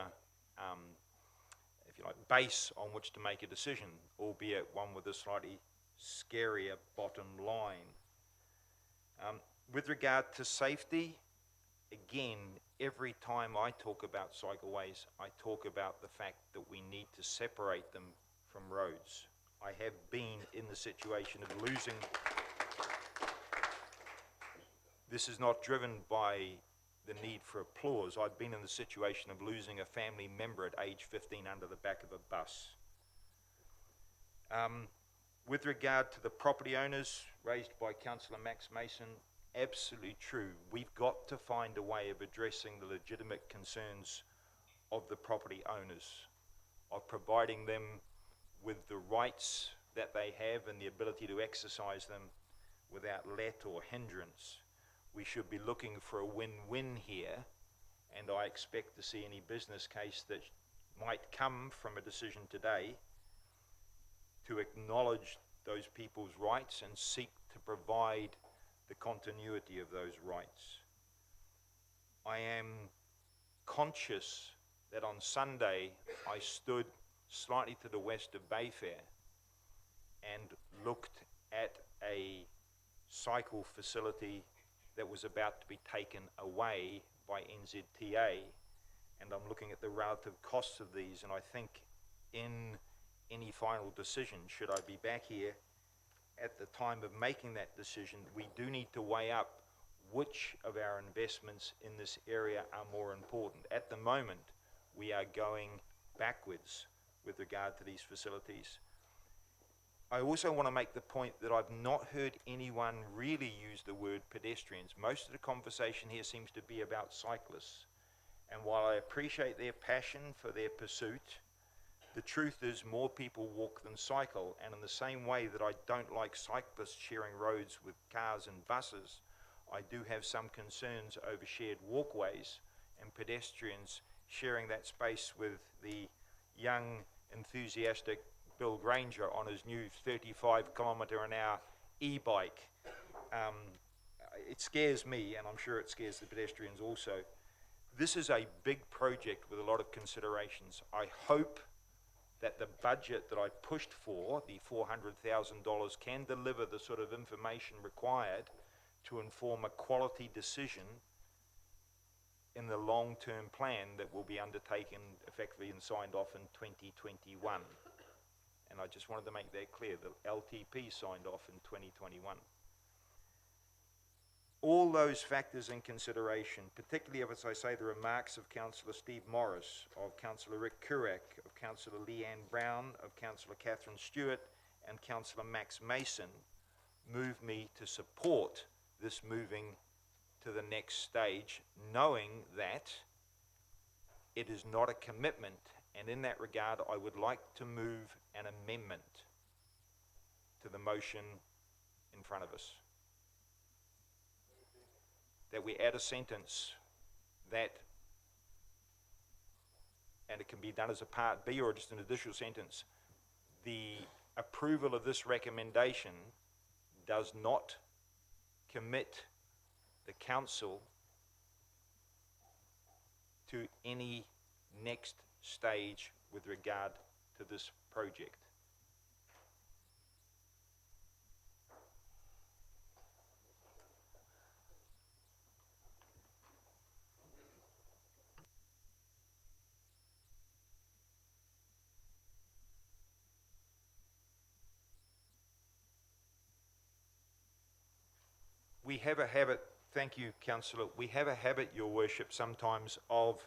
if you like, base on which to make a decision, albeit one with a slightly scarier bottom line. With regard to safety, again, every time I talk about cycleways, I talk about the fact that we need to separate them from roads. I have been in the situation of losing. This is not driven by the need for applause. I've been in the situation of losing a family member at age 15 under the back of a bus. With regard to the property owners raised by Councillor Max Mason, absolutely true. We've got to find a way of addressing the legitimate concerns of the property owners, of providing them with the rights that they have and the ability to exercise them without let or hindrance. We should be looking for a win-win here, and I expect to see any business case that might come from a decision today to acknowledge those people's rights and seek to provide the continuity of those rights. I am conscious that on Sunday I stood slightly to the west of Bayfair and looked at a cycle facility that was about to be taken away by NZTA, and I'm looking at the relative costs of these, and I think in any final decision, should I be back here at the time of making that decision, we do need to weigh up which of our investments in this area are more important. At the moment, we are going backwards with regard to these facilities. I also want to make the point that I've not heard anyone really use the word pedestrians. Most of the conversation here seems to be about cyclists. And while I appreciate their passion for their pursuit, the truth is more people walk than cycle. And in the same way that I don't like cyclists sharing roads with cars and buses, I do have some concerns over shared walkways and pedestrians sharing that space with the young, enthusiastic Bill Granger on his new 35-kilometre-an-hour e-bike. It scares me, and I'm sure it scares the pedestrians also. This is a big project with a lot of considerations. I hope that the budget that I pushed for, the $400,000, can deliver the sort of information required to inform a quality decision in the long-term plan that will be undertaken effectively and signed off in 2021. And I just wanted to make that clear, the LTP signed off in 2021. All those factors in consideration, particularly as I say the remarks of Councillor Steve Morris, of Councillor Rick Kurak, of Councillor Leanne Brown, of Councillor Catherine Stewart, and Councillor Max Mason, move me to support this moving to the next stage, knowing that it is not a commitment, and in that regard I would like to move an amendment to the motion in front of us. That we add a sentence that, and it can be done as a part B or just an additional sentence, the approval of this recommendation does not commit the council to any next stage with regard to this project. We have a habit, thank you, Councillor, we have a habit, Your Worship, sometimes of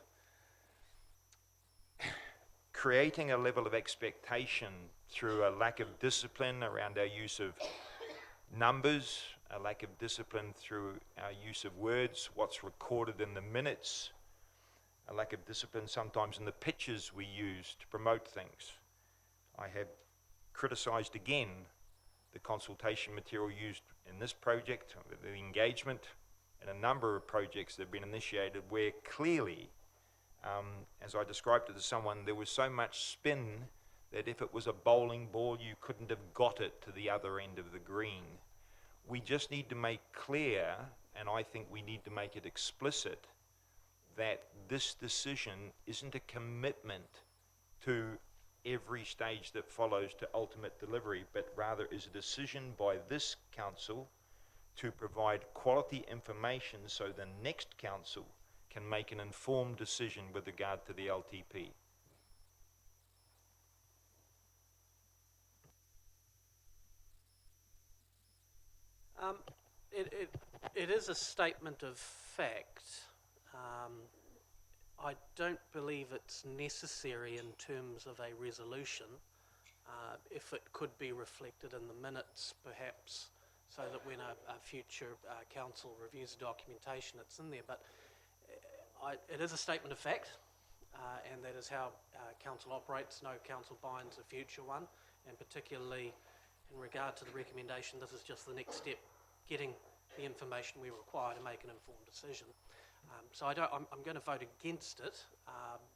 creating a level of expectation through a lack of discipline around our use of numbers, a lack of discipline through our use of words, what's recorded in the minutes, a lack of discipline sometimes in the pictures we use to promote things. I have criticised again the consultation material used in this project, the engagement, and a number of projects that have been initiated where clearly, as I described it to someone, there was so much spin that if it was a bowling ball, you couldn't have got it to the other end of the green. We just need to make clear, and I think we need to make it explicit, that this decision isn't a commitment to every stage that follows to ultimate delivery, but rather is a decision by this council to provide quality information so the next council can make an informed decision with regard to the LTP. It is a statement of fact. I don't believe it's necessary in terms of a resolution. If it could be reflected in the minutes, perhaps, so that when a future council reviews the documentation, it's in there. But it is a statement of fact, and that is how council operates. No council binds a future one, and particularly in regard to the recommendation, this is just the next step, getting the information we require to make an informed decision. So I'm going to vote against it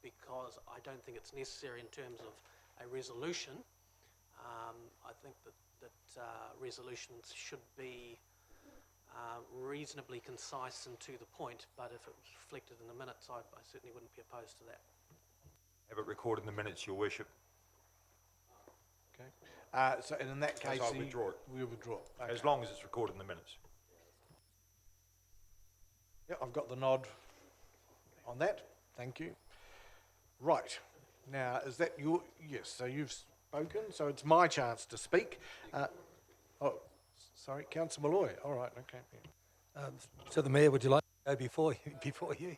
because I don't think it's necessary in terms of a resolution. I think that resolutions should be reasonably concise and to the point, but if it was reflected in the minutes, I certainly wouldn't be opposed to that. Have it recorded in the minutes, Your Worship. Okay. So and in that case, I'll withdraw it. We'll withdraw. Okay. As long as it's recorded in the minutes. Yeah, I've got the nod on that. Thank you. Right. Now, is that your... Yes, so you've spoken, so it's my chance to speak. Sorry, Councillor Malloy. All right, okay. Yeah. So the Mayor, would you like to go before you?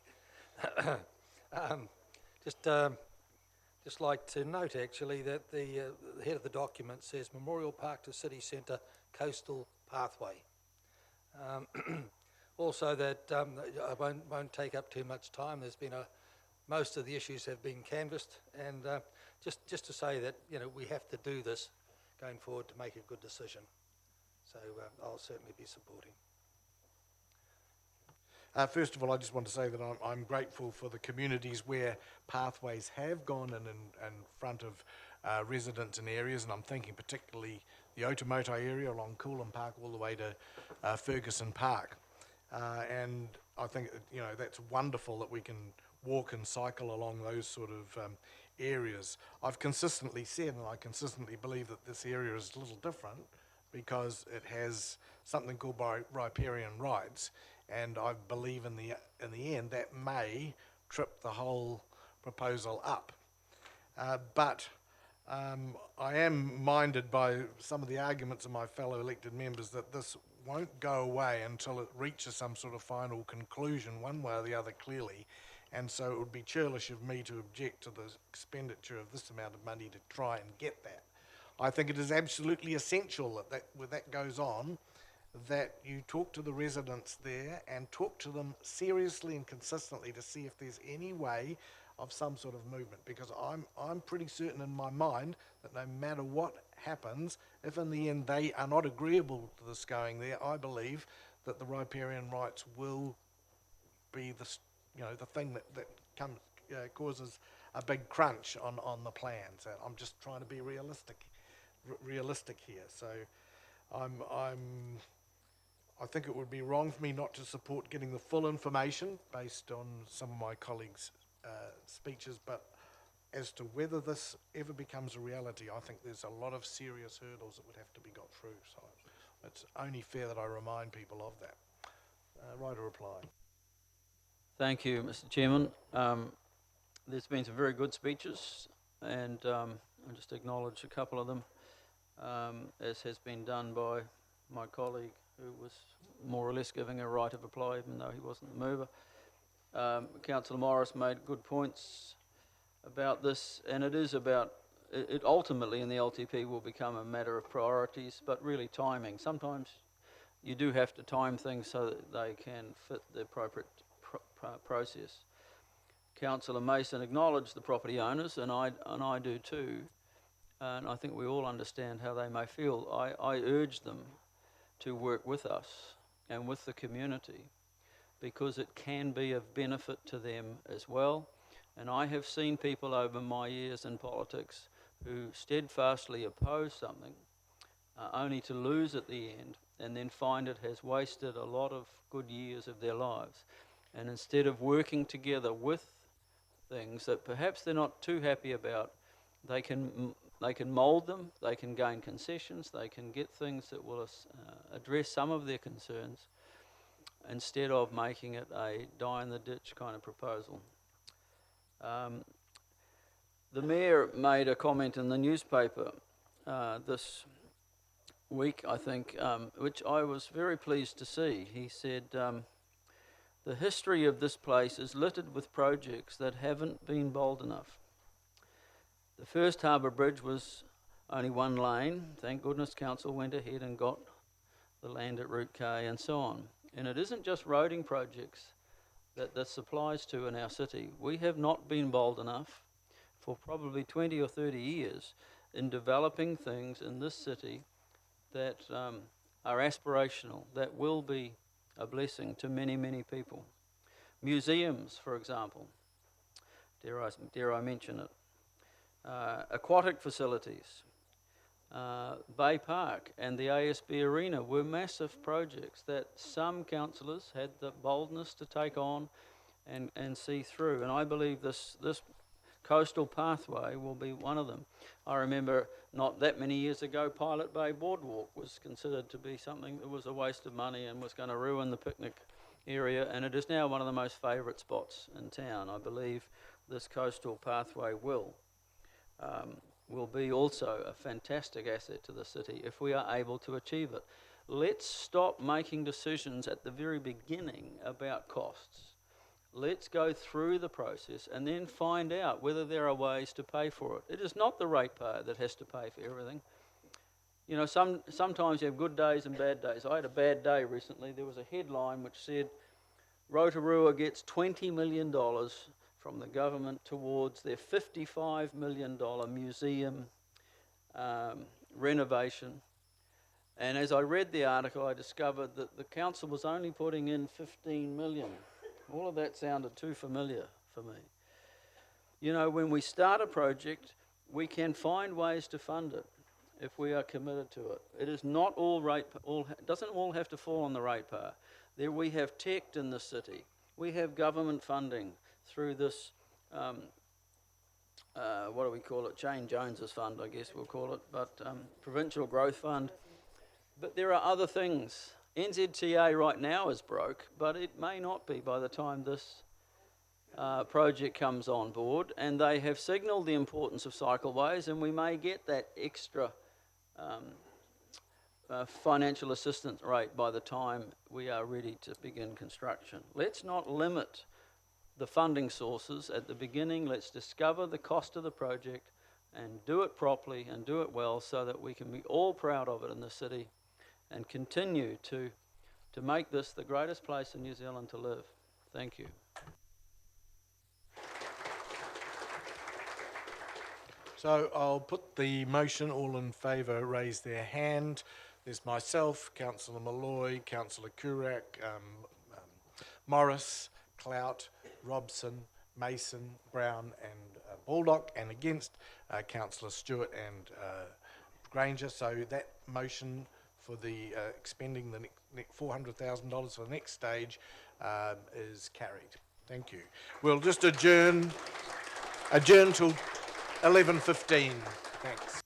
Just Just like to note actually that the head of the document says Memorial Park to City Centre Coastal Pathway. Also that I won't take up too much time. There's been most of the issues have been canvassed, and just to say that we have to do this going forward to make a good decision. So I'll certainly be supporting. First of all, I just want to say that I'm grateful for the communities where pathways have gone in front of residents in areas, and I'm thinking particularly the Otamoto area along Coolum Park all the way to Ferguson Park. And I think that's wonderful that we can walk and cycle along those sort of areas. I've consistently said, and I consistently believe, that this area is a little different because it has something called riparian rights, and I believe in the end that may trip the whole proposal up. But I am minded by some of the arguments of my fellow elected members that this won't go away until it reaches some sort of final conclusion one way or the other clearly, and so it would be churlish of me to object to the expenditure of this amount of money to try and get that. I think it is absolutely essential that when that goes on, that you talk to the residents there and talk to them seriously and consistently to see if there's any way of some sort of movement, because I'm pretty certain in my mind that no matter what happens, if in the end they are not agreeable to this going there, I believe that the riparian rights will be the thing that causes a big crunch on the plans. I'm just trying to be realistic here. So I think it would be wrong for me not to support getting the full information based on some of my colleagues' speeches, but as to whether this ever becomes a reality, I think there's a lot of serious hurdles that would have to be got through. So it's only fair that I remind people of that. Right, a reply. Thank you, Mr. Chairman. There's been some very good speeches, and I'll just acknowledge a couple of them, as has been done by my colleague, who was more or less giving a right of reply, even though he wasn't the mover. Councillor Morris made good points about this, and it is about, it ultimately in the LTP will become a matter of priorities, but really timing. Sometimes you do have to time things so that they can fit the appropriate process. Councillor Mason acknowledged the property owners, and I do too, and I think we all understand how they may feel. I urge them to work with us and with the community, because it can be of benefit to them as well. And I have seen people over my years in politics who steadfastly oppose something only to lose at the end, and then find it has wasted a lot of good years of their lives. And instead of working together with things that perhaps they're not too happy about, they can mould them, they can gain concessions, they can get things that will address some of their concerns, instead of making it a die-in-the-ditch kind of proposal. The Mayor made a comment in the newspaper this week, I think, which I was very pleased to see. He said, the history of this place is littered with projects that haven't been bold enough. The first Harbour Bridge was only one lane. Thank goodness Council went ahead and got the land at Route K and so on. And it isn't just roading projects that this applies to in our city. We have not been bold enough for probably 20 or 30 years in developing things in this city that are aspirational, that will be a blessing to many, many people. Museums, for example, dare I mention it. Aquatic facilities, Bay Park and the ASB Arena were massive projects that some councillors had the boldness to take on and see through. And I believe this coastal pathway will be one of them. I remember not that many years ago, Pilot Bay Boardwalk was considered to be something that was a waste of money and was going to ruin the picnic area, and it is now one of the most favourite spots in town. I believe this coastal pathway will be also a fantastic asset to the city if we are able to achieve it. Let's stop making decisions at the very beginning about costs. Let's go through the process and then find out whether there are ways to pay for it. It is not the ratepayer that has to pay for everything. You know, sometimes you have good days and bad days. I had a bad day recently. There was a headline which said Rotorua gets $20 million from the government towards their $55 million museum renovation. And as I read the article, I discovered that the council was only putting in $15 million. All of that sounded too familiar for me. You know, when we start a project, we can find ways to fund it if we are committed to it. It is not doesn't all have to fall on the ratepayer. There we have TECT in the city. We have government funding through this, what do we call it? Jane Jones's fund, I guess we'll call it, but Provincial Growth Fund. But there are other things. NZTA right now is broke, but it may not be by the time this project comes on board, and they have signalled the importance of cycleways, and we may get that extra financial assistance rate by the time we are ready to begin construction. Let's not limit the funding sources at the beginning. Let's discover the cost of the project and do it properly and do it well so that we can be all proud of it in the city and continue to make this the greatest place in New Zealand to live. Thank you. So I'll put the motion. All in favour raise their hand. There's myself, Councillor Malloy, Councillor Kurak, Morris, Clout, Robson, Mason, Brown and Baldock, and against Councillor Stewart and Granger. So that motion for the expending the $400,000 for the next stage is carried. Thank you. We'll just adjourn till 11:15. Thanks.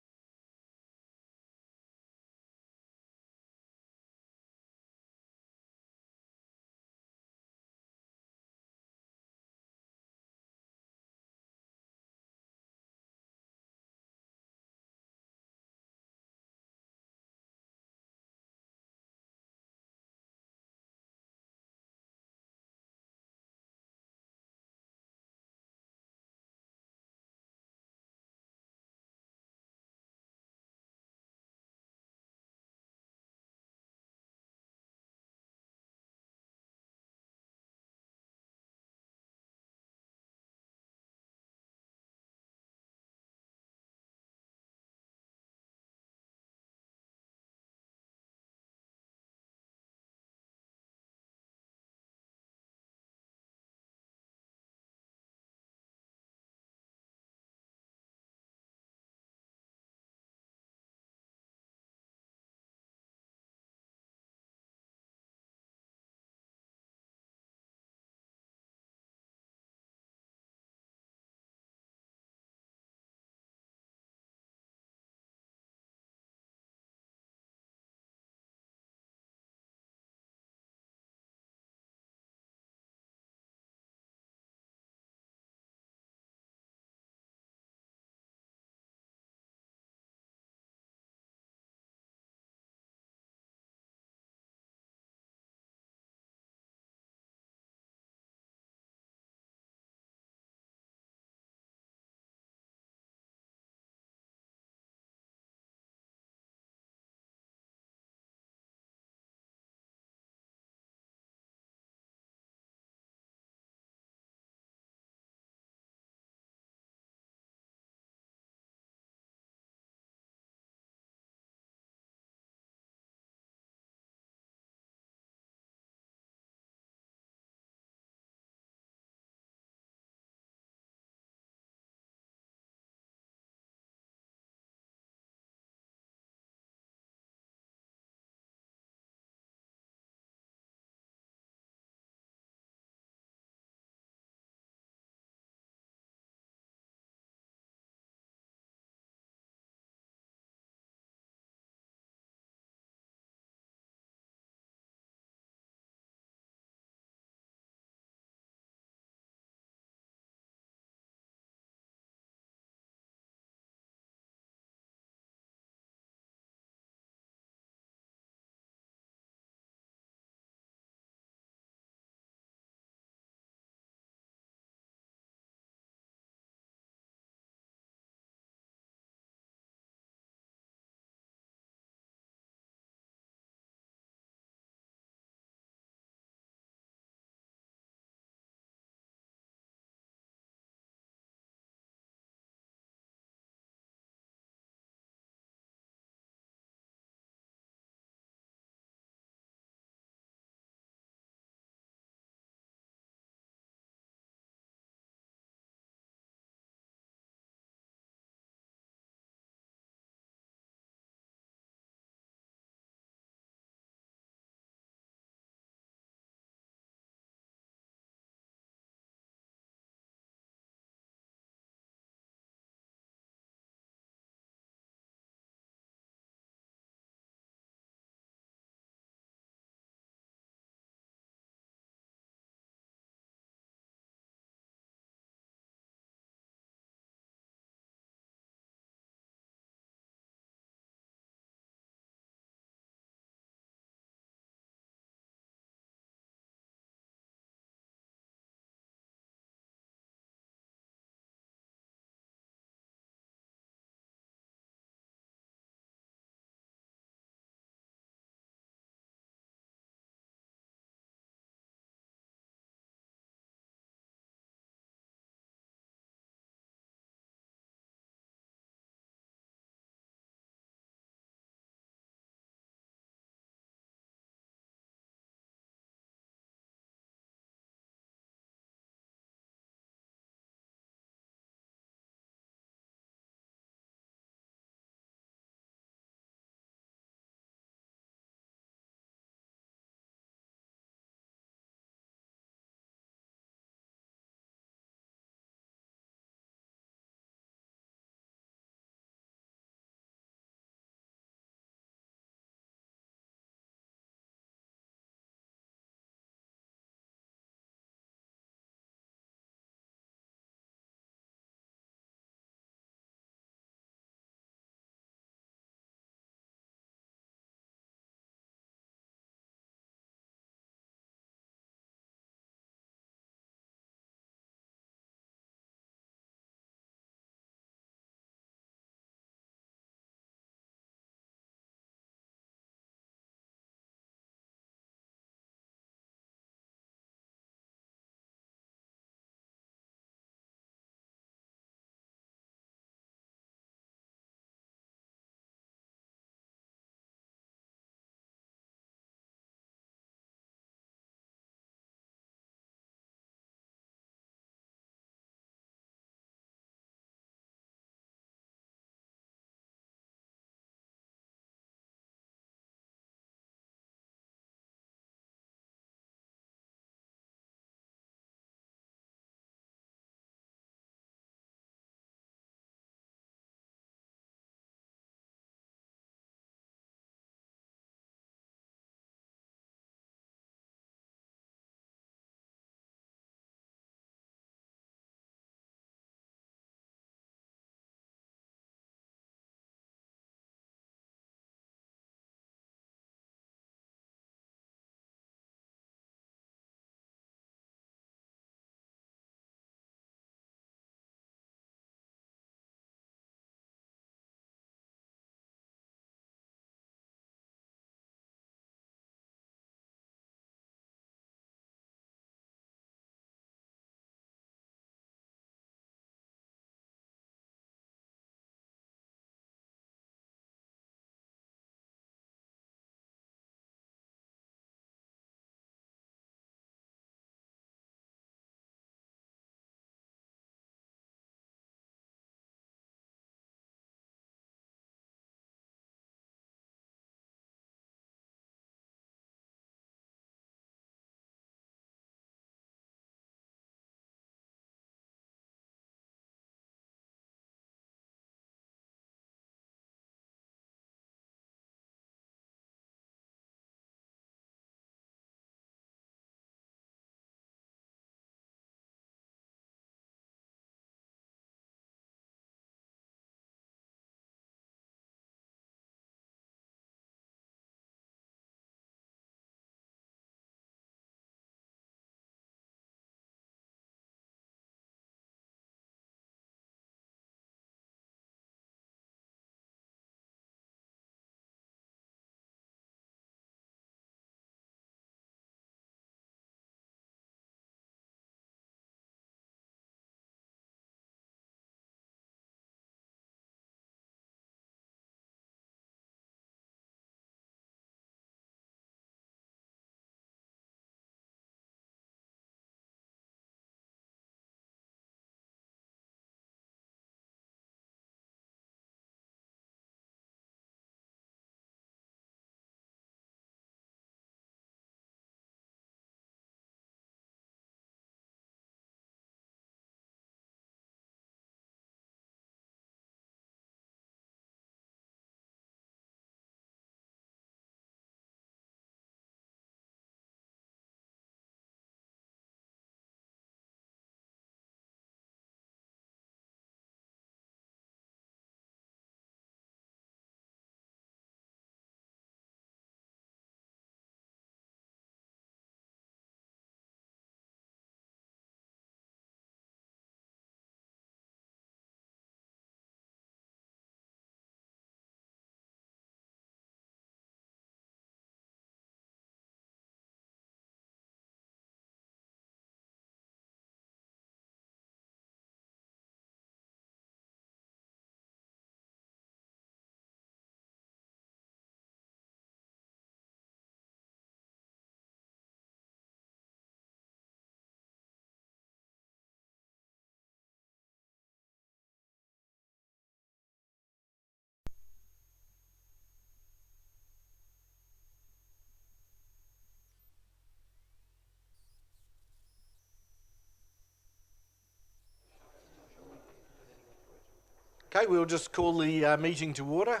Okay, we'll just call the meeting to order.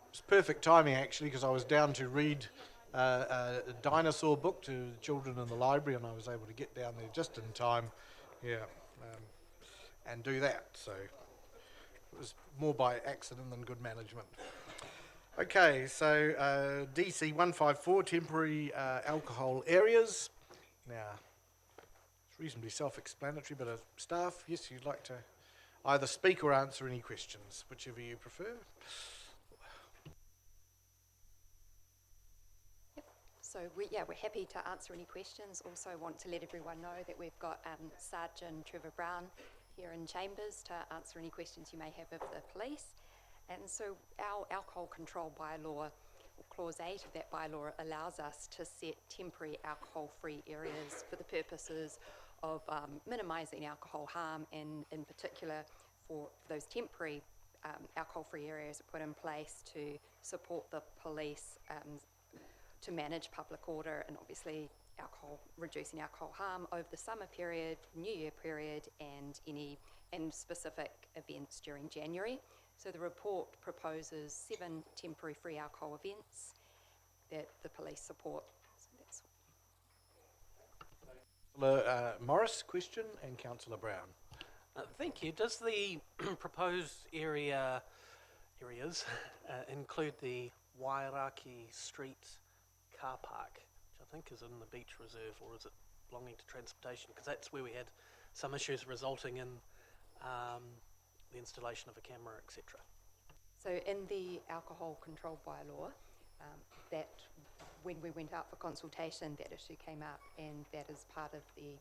It's perfect timing actually, because I was down to read a dinosaur book to the children in the library, and I was able to get down there just in time, and do that. So it was more by accident than good management. Okay, so DC 154, temporary alcohol areas. Now, it's reasonably self-explanatory, but staff, yes, you'd like to either speak or answer any questions, whichever you prefer. So we're happy to answer any questions. Also want to let everyone know that we've got Sergeant Trevor Brown here in chambers to answer any questions you may have of the police. And so our alcohol control bylaw, or clause 8 of that bylaw, allows us to set temporary alcohol-free areas for the purposes of minimising alcohol harm, and in particular for those temporary alcohol-free areas are put in place to support the police to manage public order and obviously reducing alcohol harm over the summer period, New Year period, and specific events during January. So the report proposes 7 temporary free alcohol events that the police support. So that's Councillor Morris, question, and Councillor Brown. Thank you. Does the proposed areas include the Wairaki Street car park, which I think is in the beach reserve, or is it belonging to transportation? Because that's where we had some issues resulting in the installation of a camera, etc. So in the alcohol control bylaw, that when we went out for consultation, that issue came up, and that is part of the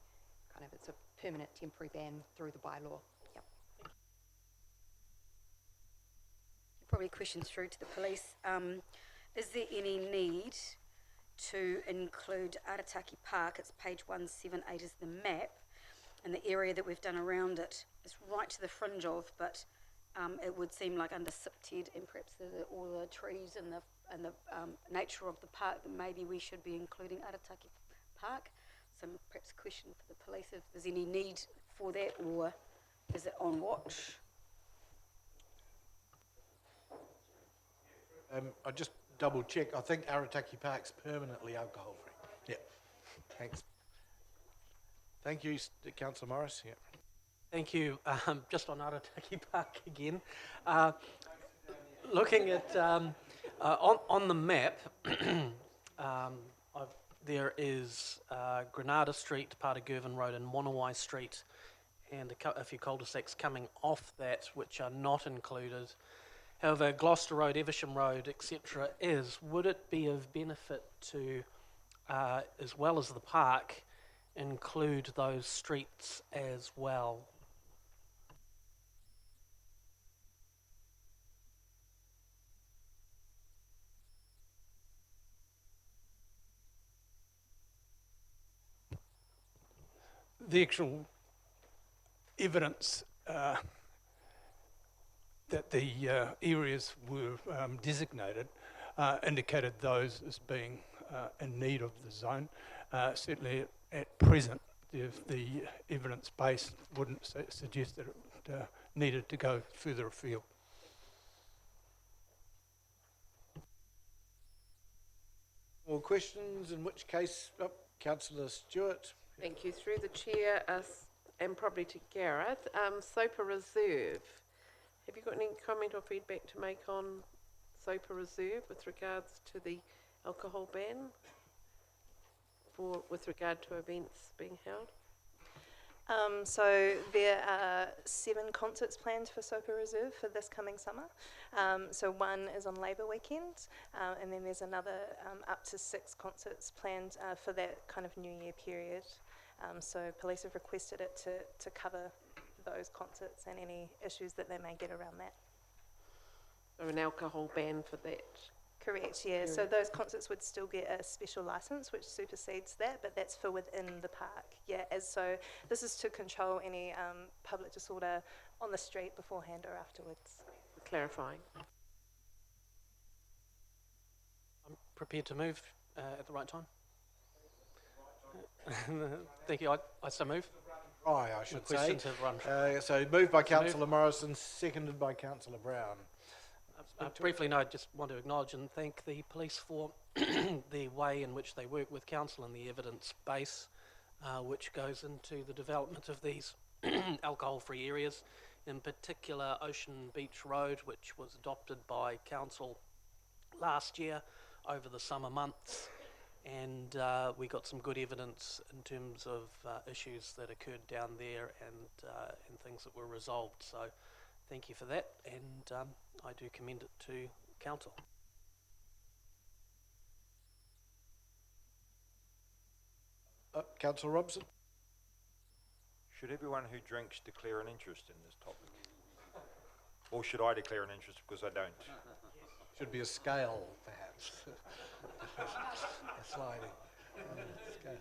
it's a permanent temporary ban through the bylaw. Yep. Probably questions through to the police. Is there any need to include Arataki Park? It's page 178 is the map, and the area that we've done around it is right to the fringe of, but it would seem like under SIPTED and perhaps all the trees and the nature of the park, that maybe we should be including Arataki Park. So perhaps a question for the police, if there's any need for that, or is it on watch? I just double check. I think Arataki Park's permanently alcohol free. Yeah. Thanks. Thank you, Councillor Morris. Yeah. Thank you. Just on Arataki Park again. Looking at on the map, there is Granada Street, part of Girvan Road, and Monowai Street, and a few cul-de-sacs coming off that which are not included. However, Gloucester Road, Evesham Road, etc. Would it be of benefit to, as well as the park, include those streets as well? The actual evidence that the areas were designated indicated those as being in need of the zone. Certainly at present, the evidence base wouldn't suggest that it needed to go further afield. More questions, in which case, Councillor Stewart. Thank you. Through the chair, and probably to Gareth, Soper Reserve. Have you got any comment or feedback to make on Soper Reserve with regards to the alcohol ban with regard to events being held? So there are 7 concerts planned for Soper Reserve for this coming summer. So one is on Labour weekend, and then there's another up to 6 concerts planned for that kind of New Year period. So police have requested it to cover those concerts and any issues that they may get around that. So an alcohol ban for that? Correct, yeah. So those concerts would still get a special licence which supersedes that, but that's for within the park. Yeah, so this is to control any public disorder on the street beforehand or afterwards. Clarifying. I'm prepared to move at the right time. Thank you. I so move. reply, I should say. questions have run. So moved by Councillor Morrison, seconded by Councillor Brown. Briefly, no, I just want to acknowledge and thank the police for the way in which they work with council and the evidence base which goes into the development of these alcohol-free areas. In particular, Ocean Beach Road, which was adopted by council last year over the summer months, and we got some good evidence in terms of issues that occurred down there and things that were resolved. So thank you for that, and I do commend it to council. Councillor Robson. Should everyone who drinks declare an interest in this topic? Or should I declare an interest because I don't? Should be a scale, perhaps. A sliding scale.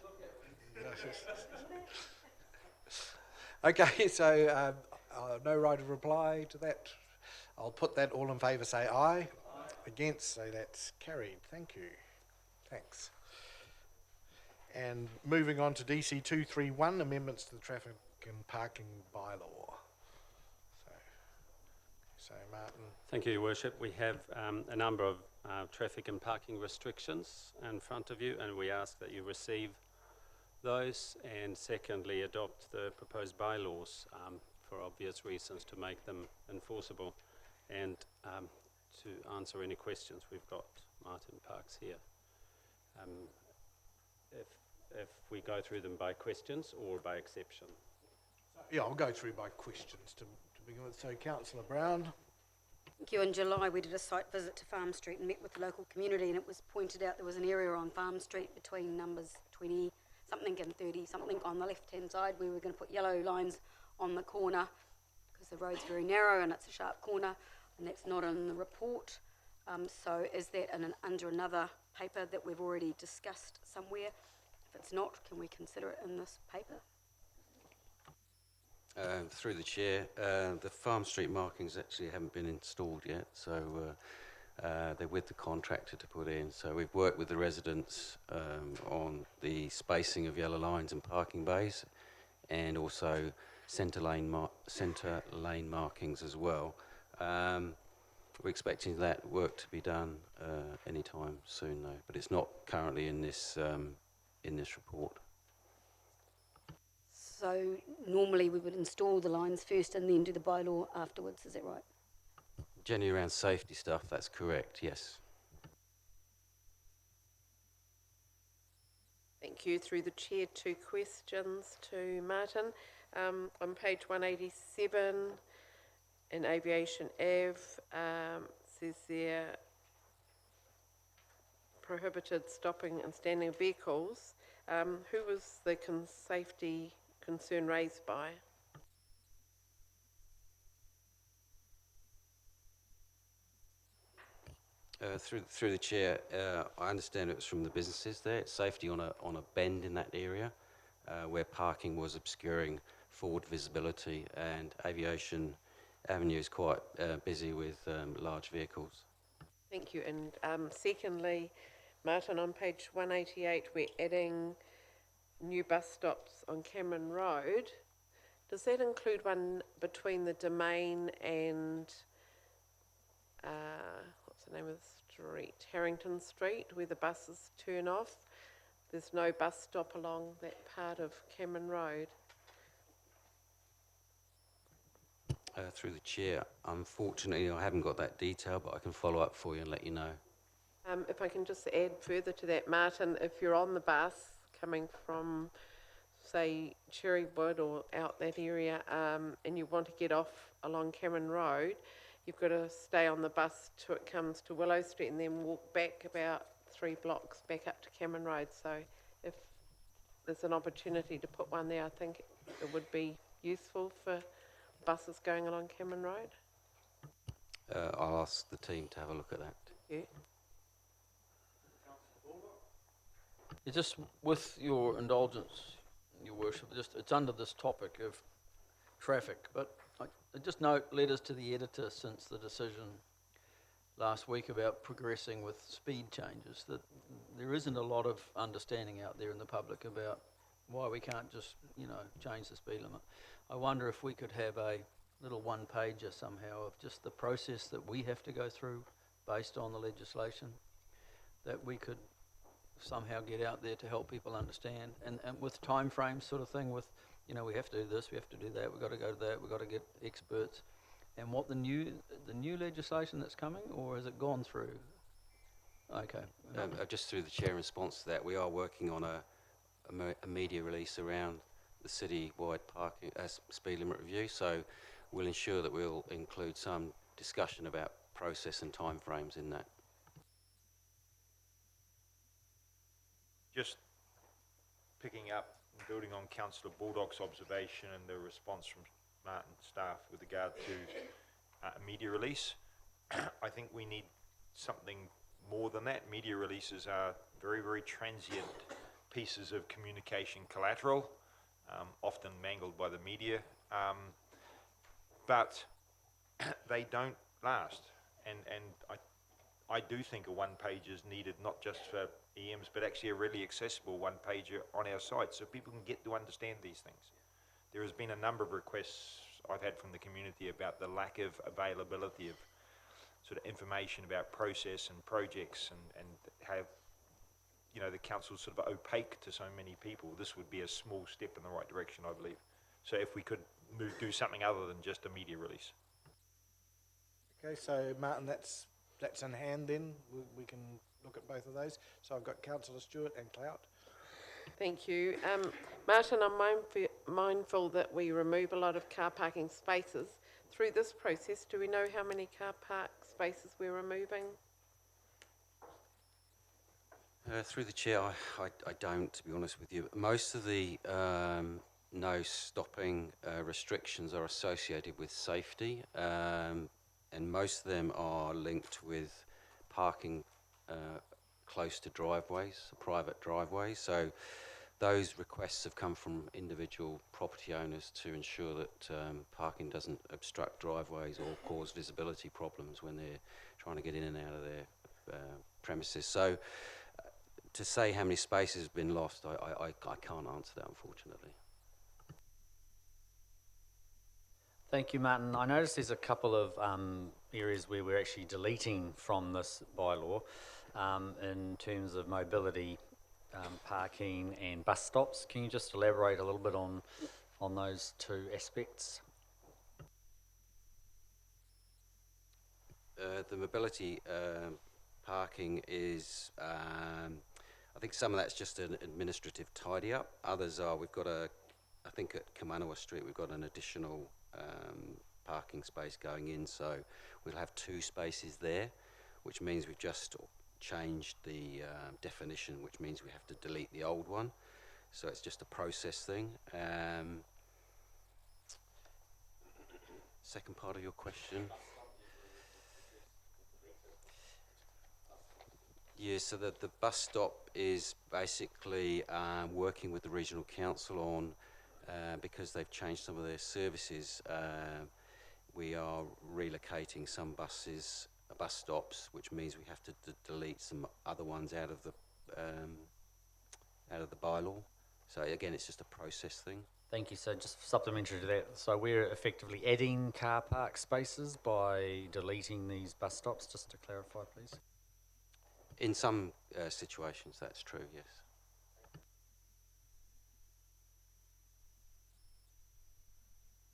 Okay, so no right of reply to that. I'll put that. All in favour say aye. Against, so that's carried. Thank you. Thanks. And moving on to DC 231, amendments to the traffic and parking bylaw. So Martin. Thank you, Your Worship. We have a number of traffic and parking restrictions in front of you, and we ask that you receive those and secondly adopt the proposed bylaws for obvious reasons to make them enforceable. And to answer any questions, we've got Martin Parks here. If we go through them by questions or by exception. Yeah, I'll go through by questions to begin with. So Councillor Brown. Thank you. In July, we did a site visit to Farm Street and met with the local community, and it was pointed out there was an area on Farm Street between numbers 20 something and 30 something on the left-hand side where we're going to put yellow lines on the corner because the road's very narrow and it's a sharp corner, and that's not in the report. So is that under another paper that we've already discussed somewhere? If it's not, can we consider it in this paper? Through the chair, the Farm Street markings actually haven't been installed yet, so they're with the contractor to put in. So we've worked with the residents on the spacing of yellow lines and parking bays, and also centre lane markings as well. We're expecting that work to be done anytime soon, though, but it's not currently in this report. So normally we would install the lines first and then do the bylaw afterwards, is that right? Generally around safety stuff, that's correct, yes. Thank you. Through the chair, 2 questions to Martin. On page 187 in Aviation Ave, says there prohibited stopping and standing vehicles. Who was the safety concern raised by? Through the chair, I understand it was from the businesses there. It's safety on a bend in that area where parking was obscuring forward visibility, and Aviation Avenue is quite busy with large vehicles. Thank you. And secondly, Martin, on page 188, we're adding new bus stops on Cameron Road. Does that include one between the Domain and what's the name of the street? Harrington Street, where the buses turn off? There's no bus stop along that part of Cameron Road. Through the chair, unfortunately I haven't got that detail, but I can follow up for you and let you know. If I can just add further to that, Martin, if you're on the bus coming from, say, Cherrywood or out that area, and you want to get off along Cameron Road, you've got to stay on the bus till it comes to Willow Street and then walk back about 3 blocks back up to Cameron Road. So if there's an opportunity to put one there, I think it would be useful for buses going along Cameron Road. I'll ask the team to have a look at that. Yeah. Yeah, just with your indulgence, Your Worship, it's under this topic of traffic, but I just note letters to the editor since the decision last week about progressing with speed changes, that there isn't a lot of understanding out there in the public about why we can't just, change the speed limit. I wonder if we could have a little one-pager somehow of just the process that we have to go through based on the legislation, that we could somehow get out there to help people understand, and with time frames sort of thing, with, we have to do this, we have to do that, we've got to go to that, we've got to get experts, and what the new legislation that's coming, or has it gone through? Okay. Just through the chair in response to that, we are working on a media release around the city-wide parking speed limit review, so we'll ensure that we'll include some discussion about process and timeframes in that. Just picking up and building on Councillor Baldock's observation and the response from Martin's staff with regard to a media release, I think we need something more than that. Media releases are very, very transient pieces of communication collateral, often mangled by the media, but they don't last. And I do think a one-page is needed, not just for EMs, but actually a really accessible one-pager on our site so people can get to understand these things. There has been a number of requests I've had from the community about the lack of availability of sort of information about process and projects, and how, the council's sort of opaque to so many people. This would be a small step in the right direction, I believe. So if we could do something other than just a media release. Okay, so Martin, that's in hand then. We can look at both of those. So I've got Councillor Stewart and Clout. Thank you. Martin, I'm mindful that we remove a lot of car parking spaces. Through this process, do we know how many car park spaces we're removing? Through the chair, I don't, to be honest with you. Most of the no stopping restrictions are associated with safety, and most of them are linked with parking close to driveways, private driveways. So those requests have come from individual property owners to ensure that parking doesn't obstruct driveways or cause visibility problems when they're trying to get in and out of their premises. So to say how many spaces have been lost, I can't answer that, unfortunately. Thank you, Martin. I noticed there's a couple of areas where we're actually deleting from this bylaw in terms of mobility, parking and bus stops. Can you just elaborate a little bit on those two aspects? The mobility parking is, I think some of that's just an administrative tidy up. Others are, we've got I think at Kamanawa Street we've got an additional parking space going in, so we'll have 2 spaces there, which means we've just changed the definition, which means we have to delete the old one. So it's just a process thing. Second part of your question. Yeah, so the bus stop is basically working with the regional council on, because they've changed some of their services, we are relocating some bus stops, which means we have to delete some other ones out of the bylaw. So again, it's just a process thing. Thank you. So just supplementary to that, so we're effectively adding car park spaces by deleting these bus stops, just to clarify, please. In some situations, that's true, yes.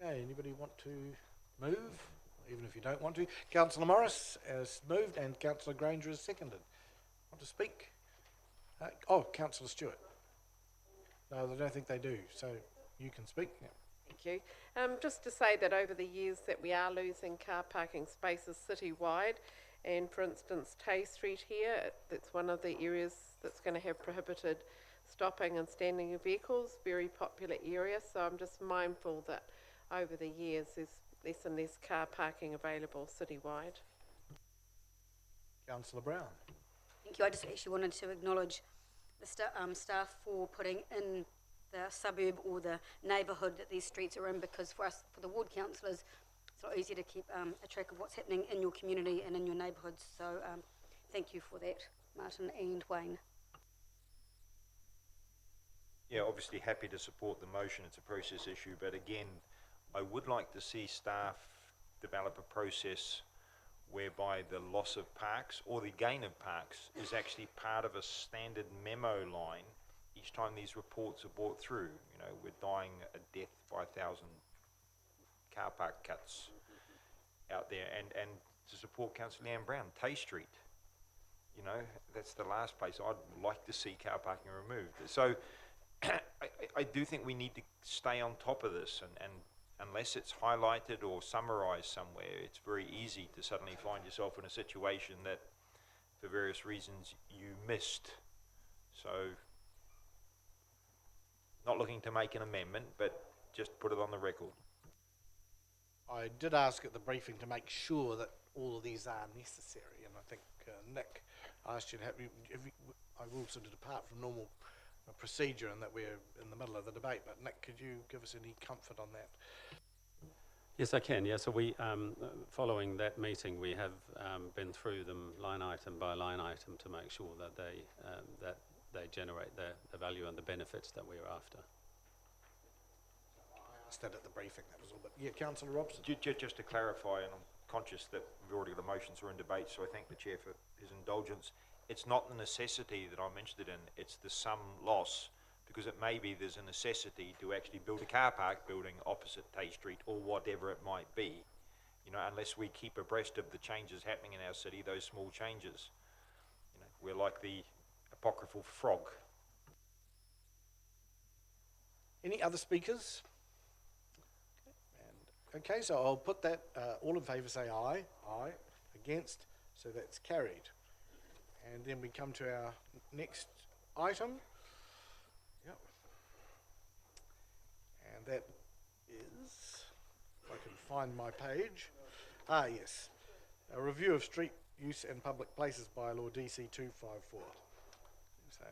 Okay, anybody want to move? Even if you don't want to. Councillor Morris has moved and Councillor Granger has seconded. Want to speak? Councillor Stewart. No, I don't think they do, so you can speak. Yeah. Thank you. Just to say that over the years that we are losing car parking spaces citywide, and for instance Tay Street here, that's one of the areas that's going to have prohibited stopping and standing of vehicles, very popular area, so I'm just mindful that over the years there's less and less car parking available citywide. Councillor Brown. Thank you. I just actually wanted to acknowledge the staff for putting in the suburb or the neighbourhood that these streets are in, because for us, for the ward councillors, it's not easy to keep a track of what's happening in your community and in your neighbourhoods. So thank you for that, Martin and Wayne. Yeah, obviously happy to support the motion. It's a process issue, but again, I would like to see staff develop a process whereby the loss of parks or the gain of parks is actually part of a standard memo line each time these reports are brought through. You know, we're dying a death by 1,000 car park cuts out there, and to support Councillor Leanne Brown, Tay Street. You know, that's the last place I'd like to see car parking removed. So I do think we need to stay on top of this, and unless it's highlighted or summarised somewhere, it's very easy to suddenly find yourself in a situation that, for various reasons, you missed. So, not looking to make an amendment, but just put it on the record. I did ask at the briefing to make sure that all of these are necessary, and I think Nick asked you to I've also to depart from normal procedure and that we're in the middle of the debate, but Nick, could you give us any comfort on that? Yes, I can. Yeah, so we, following that meeting, we have been through them line item by line item to make sure that they generate the value and the benefits that we're after. I asked that at the briefing, that was all. But yeah, Councillor Robson. Just to clarify, and I'm conscious that we've already got the motions are in debate, so I thank the Chair for his indulgence. It's not the necessity that I'm interested in, it's the sum loss, because it may be there's a necessity to actually build a car park building opposite Tay Street or whatever it might be. You know, unless we keep abreast of the changes happening in our city, those small changes. You know, we're like the apocryphal frog. Any other speakers? Okay, so I'll put that, all in favour say aye. Aye. Against, so that's carried. And then we come to our next item. Yep. And that is, if I can find my page. Ah, yes. A review of street use and public places bylaw DC 254. So,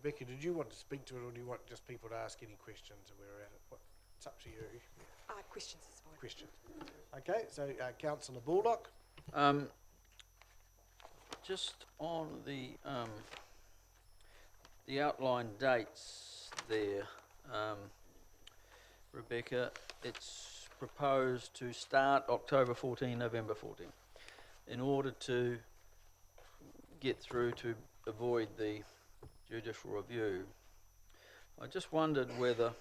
Rebecca, did you want to speak to it, or do you want just people to ask any questions and we're at it? It's up to you. Questions is fine. Questions. Okay, so Councillor Baldock. Just on the outlined dates there, Rebecca, it's proposed to start October 14, November 14, in order to get through to avoid the judicial review. I just wondered whether,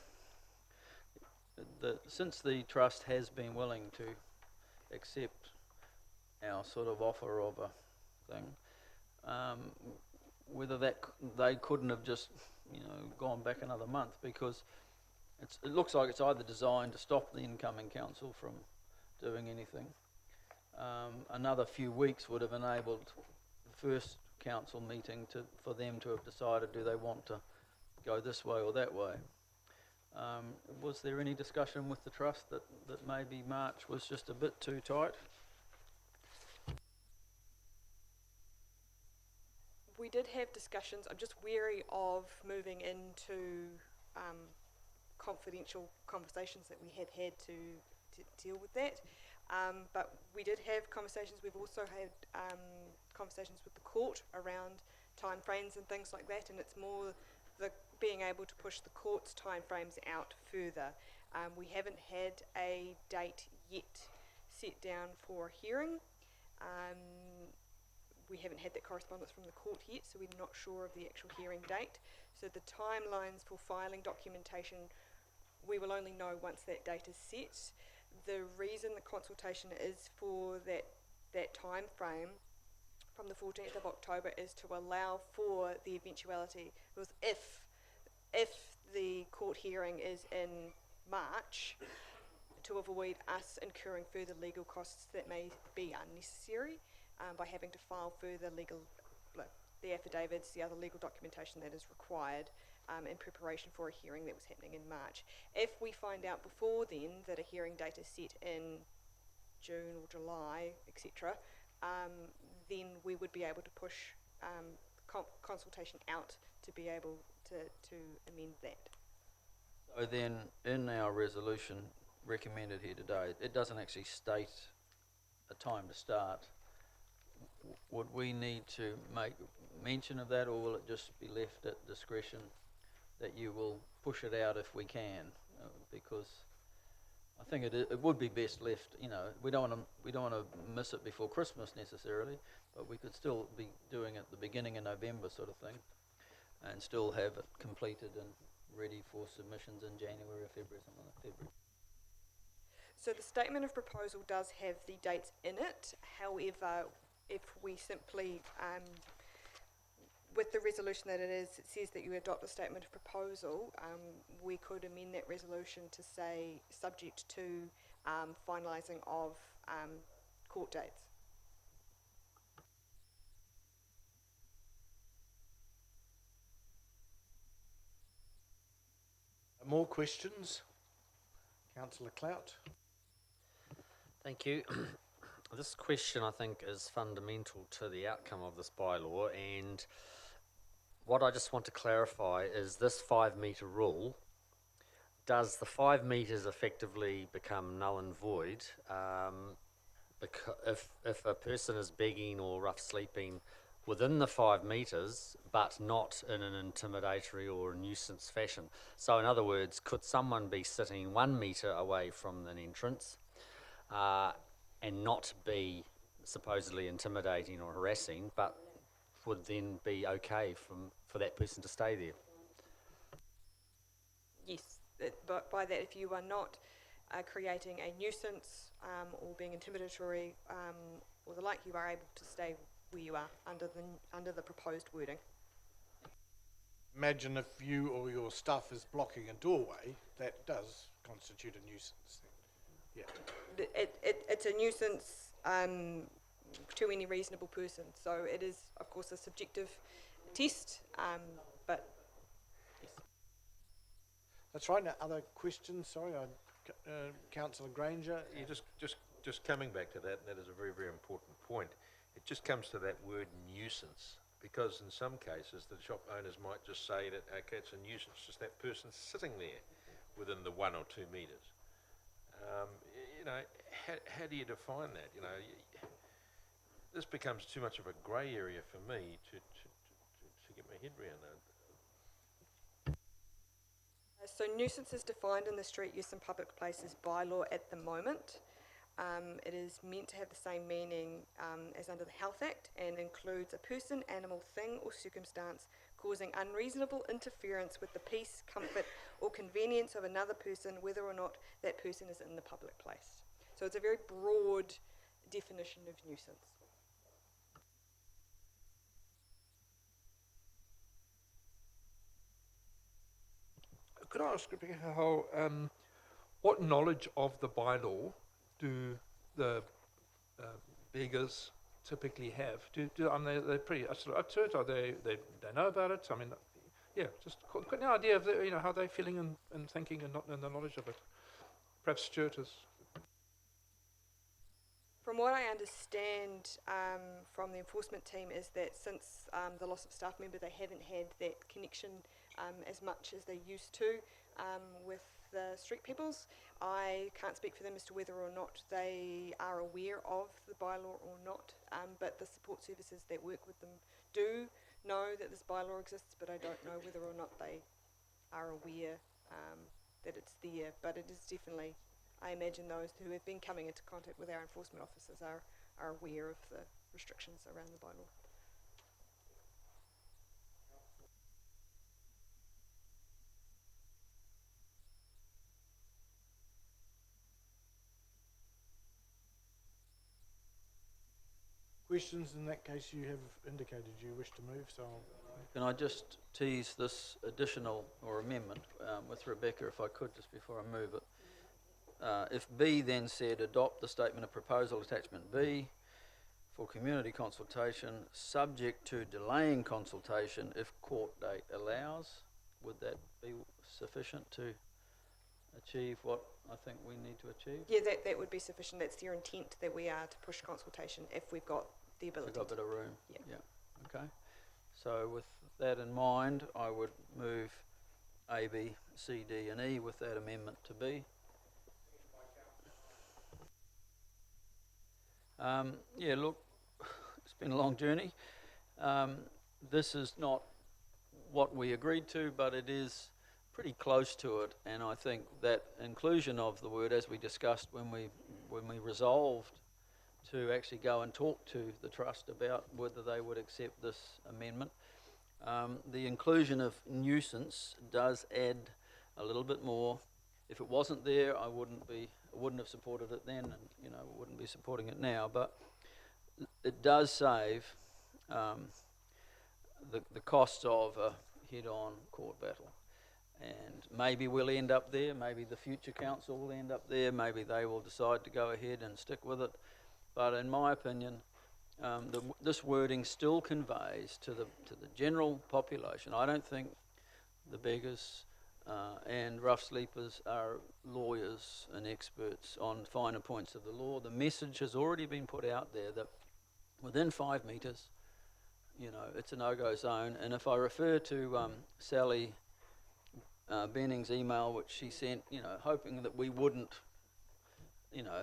since the Trust has been willing to accept our sort of offer of a thing, whether they couldn't have just, gone back another month, because it looks like it's either designed to stop the incoming council from doing anything. Another few weeks would have enabled the first council meeting for them to have decided, do they want to go this way or that way. Was there any discussion with the Trust that maybe March was just a bit too tight? We did have discussions. I'm just wary of moving into confidential conversations that we have had to deal with that. But we did have conversations. We've also had conversations with the court around timeframes and things like that, and it's more the being able to push the court's timeframes out further. We haven't had a date yet set down for a hearing. We haven't had that correspondence from the court yet, so we're not sure of the actual hearing date. So the timelines for filing documentation, we will only know once that date is set. The reason the consultation is for that time frame from the 14th of October is to allow for the eventuality, because if the court hearing is in March, to avoid us incurring further legal costs that may be unnecessary by having to file further the affidavits, the other legal documentation that is required in preparation for a hearing that was happening in March. If we find out before then that a hearing date is set in June or July, etc., then we would be able to push consultation out to be able to amend that. So then, in our resolution recommended here today, it doesn't actually state a time to start, would we need to make mention of that, or will it just be left at discretion that you will push it out if we can? Because I think it would be best left. You know, we don't want to miss it before Christmas necessarily, but we could still be doing it at the beginning of November, sort of thing, and still have it completed and ready for submissions in January or February, something like February. So the statement of proposal does have the dates in it. However, if we simply, with the resolution that it says that you adopt the statement of proposal, we could amend that resolution to say subject to finalising of court dates. More questions? Councillor Clout. Thank you. This question, I think, is fundamental to the outcome of this bylaw, and what I just want to clarify is this 5 metre rule. Does the 5 metres effectively become null and void if a person is begging or rough sleeping within the 5 metres, but not in an intimidatory or a nuisance fashion? So in other words, could someone be sitting 1 metre away from an entrance and not be supposedly intimidating or harassing, but would then be okay for that person to stay there? Yes, but by that, if you are not creating a nuisance or being intimidatory or the like, you are able to stay where you are under the proposed wording. Imagine if you or your stuff is blocking a doorway, that does constitute a nuisance. Yeah. It's a nuisance to any reasonable person. So it is, of course, a subjective test, but yes. That's right. Now, other questions? Sorry, Councillor Granger. Yeah, just coming back to that, and that is a very, very important point. It just comes to that word nuisance, because in some cases the shop owners might just say that, okay, it's a nuisance, just that person sitting there within the 1 or 2 metres. You know, how do you define that? You know, this becomes too much of a grey area for me to get my head around that. So nuisance is defined in the Street Use and Public Places bylaw at the moment. It is meant to have the same meaning as under the Health Act and includes a person, animal, thing or circumstance causing unreasonable interference with the peace, comfort or convenience of another person, whether or not that person is in the public place. So it's a very broad definition of nuisance. Could I ask Rebecca how, what knowledge of the bylaw do the beggars typically have? I mean, they're pretty sort of up to it, or they know about it? I mean, yeah, just got an idea of you know, how they're feeling and thinking and the knowledge of it. Perhaps Stuart is. From what I understand from the enforcement team is that since the loss of staff member, they haven't had that connection as much as they used to with the street peoples. I can't speak for them as to whether or not they are aware of the bylaw or not, but the support services that work with them do know that this bylaw exists, but I don't know whether or not they are aware that it's there. But it is definitely, I imagine those who have been coming into contact with our enforcement officers are aware of the restrictions around the bylaw. Questions? In that case, you have indicated you wish to move, so Can I just tease this additional or amendment with Rebecca, if I could, just before I move it? If B then said adopt the statement of proposal attachment B for community consultation, subject to delaying consultation if court date allows, would that be sufficient to achieve what I think we need to achieve? Yeah, that would be sufficient. That's their intent, that we are to push consultation if we've got the ability. We've got a bit of room. Yeah. Okay. So with that in mind, I would move A, B, C, D and E with that amendment to B. Yeah, look, it's been a long journey. This is not what we agreed to, but it is pretty close to it, and I think that inclusion of the word, as we discussed when we resolved to actually go and talk to the trust about whether they would accept this amendment, the inclusion of nuisance does add a little bit more. If it wasn't there, I wouldn't have supported it then, and wouldn't be supporting it now. But it does save the costs of a head-on court battle. And maybe we'll end up there, maybe the future council will end up there, maybe they will decide to go ahead and stick with it. But in my opinion, this wording still conveys to the general population. I don't think the beggars and rough sleepers are lawyers and experts on finer points of the law. The message has already been put out there that within 5 metres, it's a no-go zone. And if I refer to Sally Benning's email, which she sent, hoping that we wouldn't,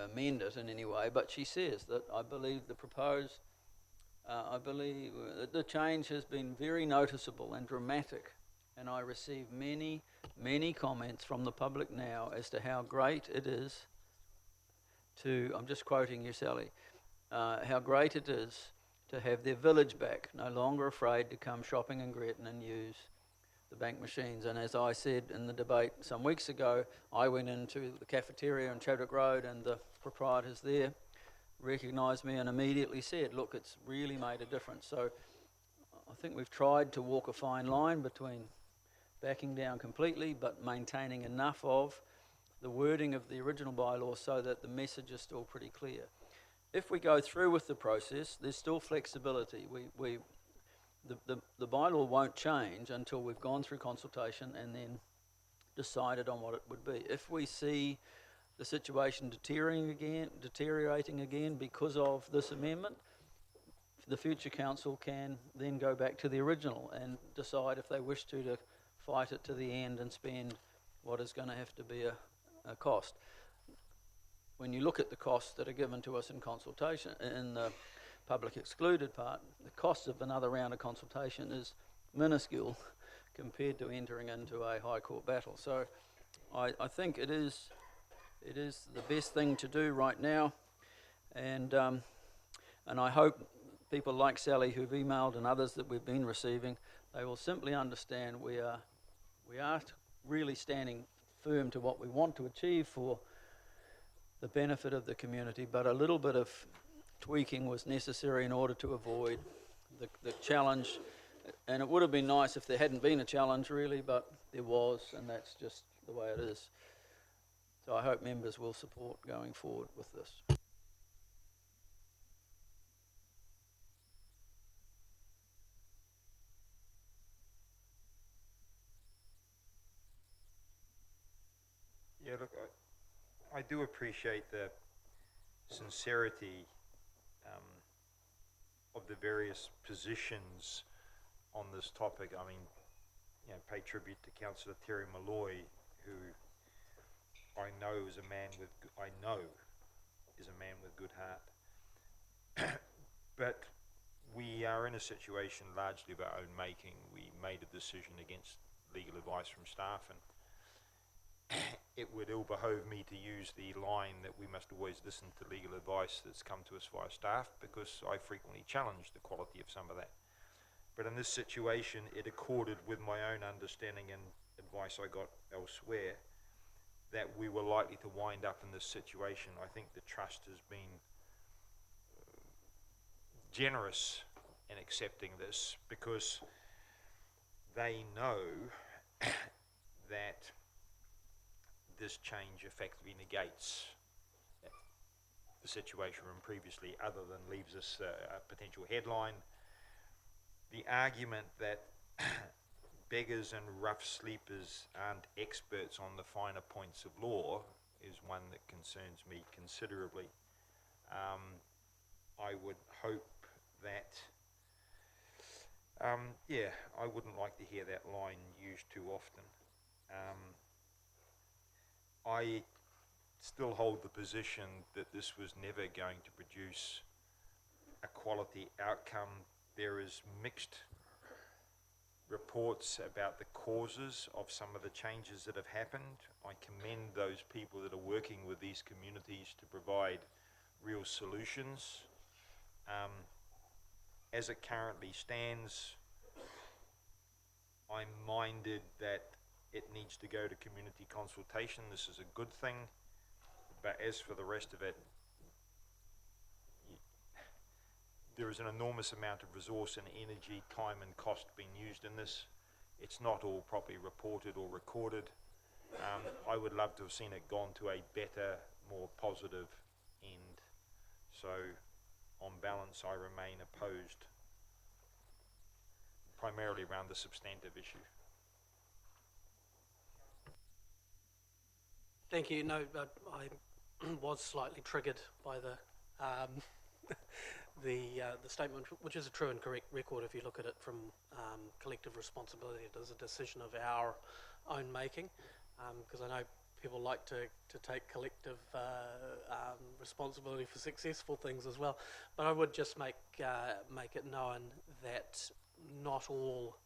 amend it in any way, but she says that I believe the change has been very noticeable and dramatic, and I receive many, many comments from the public now as to how great it is I'm just quoting you, Sally, how great it is to have their village back, no longer afraid to come shopping in Gretton and use the bank machines. And as I said in the debate some weeks ago, I went into the cafeteria on Chadwick Road and the proprietors there recognised me and immediately said, look, it's really made a difference. So I think we've tried to walk a fine line between backing down completely but maintaining enough of the wording of the original bylaw so that the message is still pretty clear. If we go through with the process, there's still flexibility. The bylaw won't change until we've gone through consultation and then decided on what it would be. If we see the situation deteriorating again because of this amendment, the future council can then go back to the original and decide if they wish to fight it to the end and spend what is going to have to be a cost. When you look at the costs that are given to us in consultation, in the public excluded part, the cost of another round of consultation is minuscule compared to entering into a High Court battle. So I think it is the best thing to do right now, and I hope people like Sally who've emailed and others that we've been receiving, they will simply understand we are really standing firm to what we want to achieve for the benefit of the community, but a little bit of tweaking was necessary in order to avoid the challenge. And it would have been nice if there hadn't been a challenge really, but there was, and that's just the way it is. So I hope members will support going forward with this. Yeah, look, I do appreciate the sincerity of the various positions on this topic. I mean, pay tribute to Councillor Terry Malloy, who I know is a man with good heart. But we are in a situation largely of our own making. We made a decision against legal advice from staff, and it would ill behove me to use the line that we must always listen to legal advice that's come to us via staff, because I frequently challenge the quality of some of that. But in this situation, it accorded with my own understanding and advice I got elsewhere that we were likely to wind up in this situation. I think the trust has been generous in accepting this, because they know that this change effectively negates the situation from previously, other than leaves us a potential headline. The argument that beggars and rough sleepers aren't experts on the finer points of law is one that concerns me considerably. I would hope that, I wouldn't like to hear that line used too often. I still hold the position that this was never going to produce a quality outcome. There is mixed reports about the causes of some of the changes that have happened. I commend those people that are working with these communities to provide real solutions. As it currently stands, I'm minded that it needs to go to community consultation. This is a good thing, but as for the rest of it, there is an enormous amount of resource and energy, time and cost being used in this. It's not all properly reported or recorded. I would love to have seen it gone to a better, more positive end. So, on balance, I remain opposed, primarily around the substantive issue. Thank you. No, I was slightly triggered by the the statement, which is a true and correct record if you look at it from collective responsibility. It is a decision of our own making, because I know people like to take collective responsibility for successful things as well. But I would just make it known that not all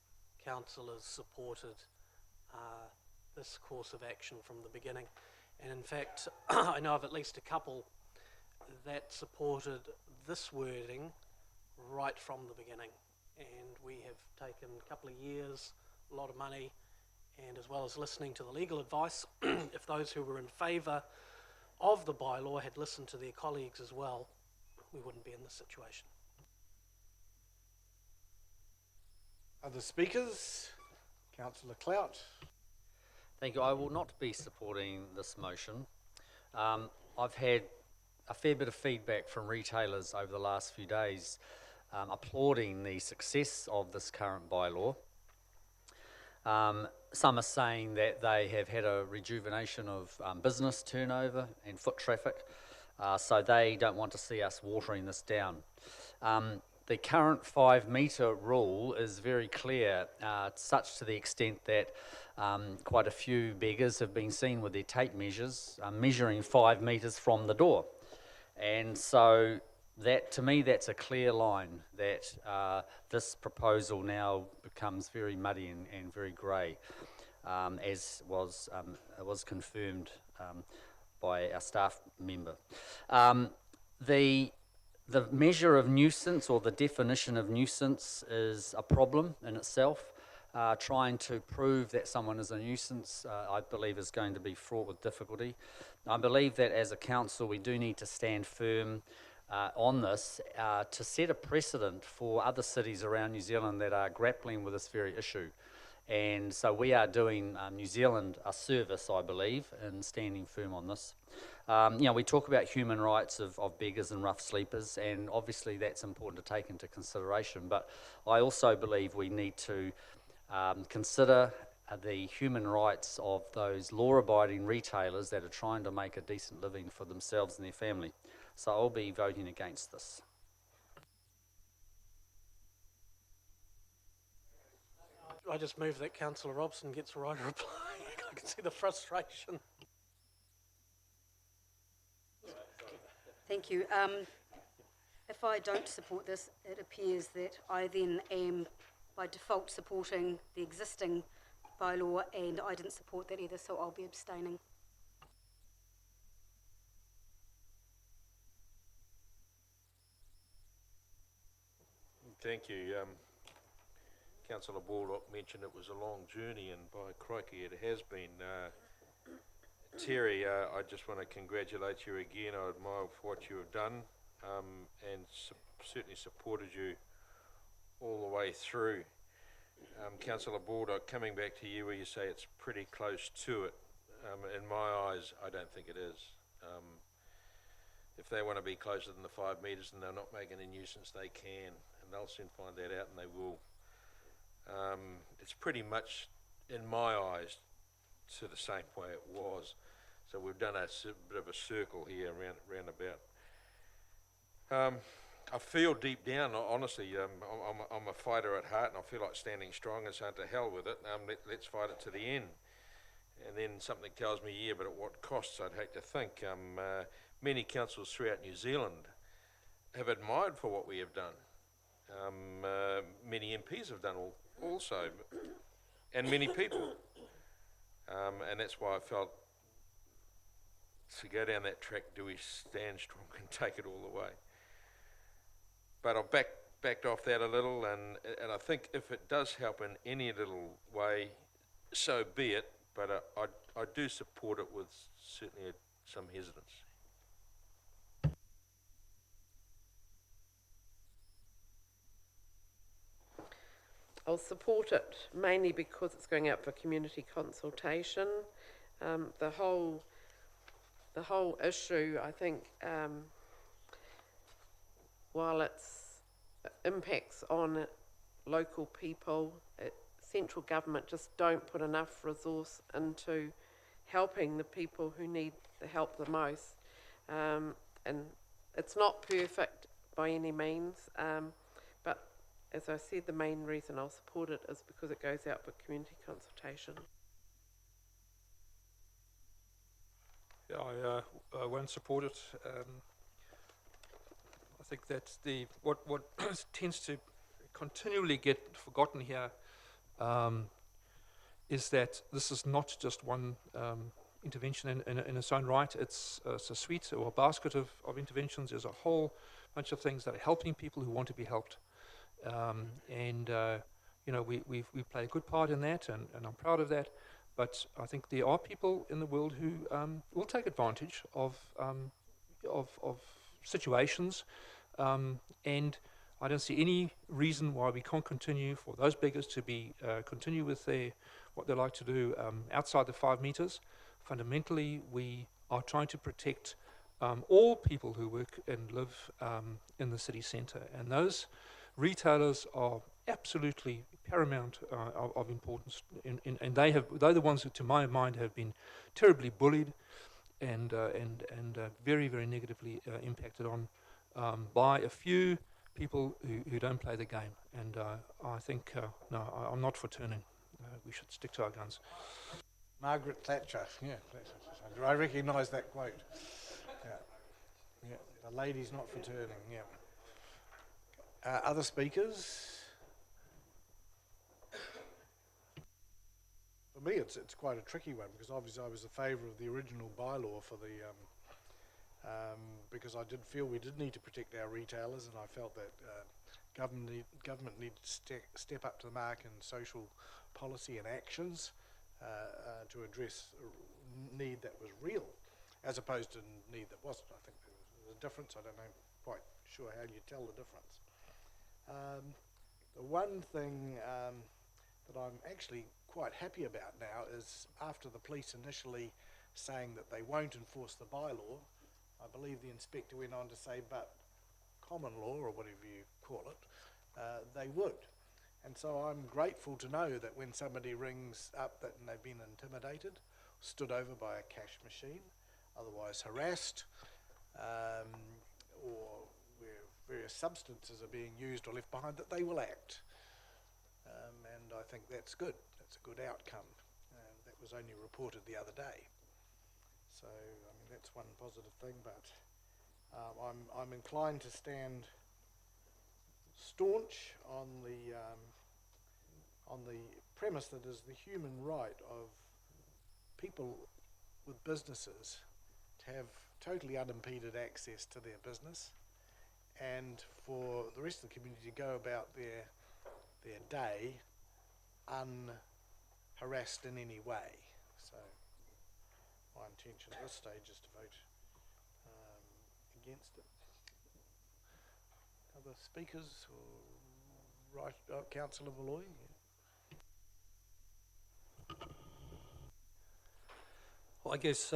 councillors supported this course of action from the beginning. And in fact, I know of at least a couple that supported this wording right from the beginning. And we have taken a couple of years, a lot of money, and as well as listening to the legal advice, if those who were in favour of the bylaw had listened to their colleagues as well, we wouldn't be in this situation. Other speakers? Councillor Clout. Thank you. I will not be supporting this motion. I've had a fair bit of feedback from retailers over the last few days applauding the success of this current bylaw. Some are saying that they have had a rejuvenation of business turnover and foot traffic, so they don't want to see us watering this down. The current 5 metre rule is very clear, such to the extent that quite a few beggars have been seen with their tape measures measuring 5 metres from the door. And so that, to me, that's a clear line that this proposal now becomes very muddy and very grey, as was confirmed by our staff member. The measure of nuisance, or the definition of nuisance, is a problem in itself. Trying to prove that someone is a nuisance, I believe, is going to be fraught with difficulty. I believe that as a council we do need to stand firm on this to set a precedent for other cities around New Zealand that are grappling with this very issue. And so we are doing New Zealand a service, I believe, in standing firm on this. We talk about human rights of beggars and rough sleepers, and obviously that's important to take into consideration. But I also believe we need to consider the human rights of those law-abiding retailers that are trying to make a decent living for themselves and their family. So I'll be voting against this. I just move that Councillor Robson gets a right reply. I can see the frustration. Thank you. If I don't support this, it appears that I then am by default supporting the existing bylaw, and I didn't support that either, so I'll be abstaining. Thank you. Councillor Baldock mentioned it was a long journey, and by crikey it has been. Terry, I just want to congratulate you again. I admire what you have done, and certainly supported you all the way through. Councillor Baldock, coming back to you where you say it's pretty close to it, in my eyes I don't think it is. If they want to be closer than the 5 metres and they're not making a nuisance, they can, and they'll soon find that out, and they will. It's pretty much, in my eyes, to the same way it was. So we've done a bit of a circle here round about. I feel deep down, honestly, I'm a fighter at heart, and I feel like standing strong and saying to hell with it. Let's fight it to the end. And then something tells me, yeah, but at what costs? I'd hate to think. Many councils throughout New Zealand have admired for what we have done. Many MPs have done also, and many people. And that's why I felt to go down that track, do we stand strong and take it all the way? But I've backed off that a little, and I think if it does help in any little way, so be it, but I do support it with certainly some hesitance. I'll support it mainly because it's going out for community consultation. The whole issue, I think, while it's impacts on local people, central government just don't put enough resource into helping the people who need the help the most. And it's not perfect by any means, but as I said, the main reason I'll support it is because it goes out for community consultation. Yeah, I won't support it. I think that's what tends to continually get forgotten here is that this is not just one intervention in its own right. It's a suite or a basket of interventions. There's a whole bunch of things that are helping people who want to be helped. We play a good part in that, and I'm proud of that. But I think there are people in the world who will take advantage of situations, and I don't see any reason why we can't continue for those beggars to be continue with what they like to do outside the 5 metres. Fundamentally, we are trying to protect all people who work and live in the city centre, and those retailers are absolutely paramount of importance, and they're the ones who, to my mind, have been terribly bullied and very, very negatively impacted on by a few people who don't play the game. And I think, no, I'm not for turning. We should stick to our guns. Margaret Thatcher, yeah, I recognise that quote. Yeah, the lady's not for turning, yeah. Other speakers? For me, it's quite a tricky one, because obviously I was in favour of the original bylaw for the because I did feel we did need to protect our retailers, and I felt that government needed to step up to the mark in social policy and actions to address a need that was real, as opposed to a need that wasn't. I think there was a difference. I don't know quite sure how you tell the difference. The one thing that I'm actually quite happy about now is, after the police initially saying that they won't enforce the bylaw, I believe the inspector went on to say, but common law, or whatever you call it, they would. And so I'm grateful to know that when somebody rings up that they've been intimidated, stood over by a cash machine, otherwise harassed, or where various substances are being used or left behind, that they will act. And I think that's good. That's a good outcome. That was only reported the other day. So, I mean, that's one positive thing, but I'm inclined to stand staunch on the premise that is the human right of people with businesses to have totally unimpeded access to their business, and for the rest of the community to go about their day unharassed in any way. So my intention at this stage is to vote against it. Other speakers? Or Councillor Valloy? Well, I guess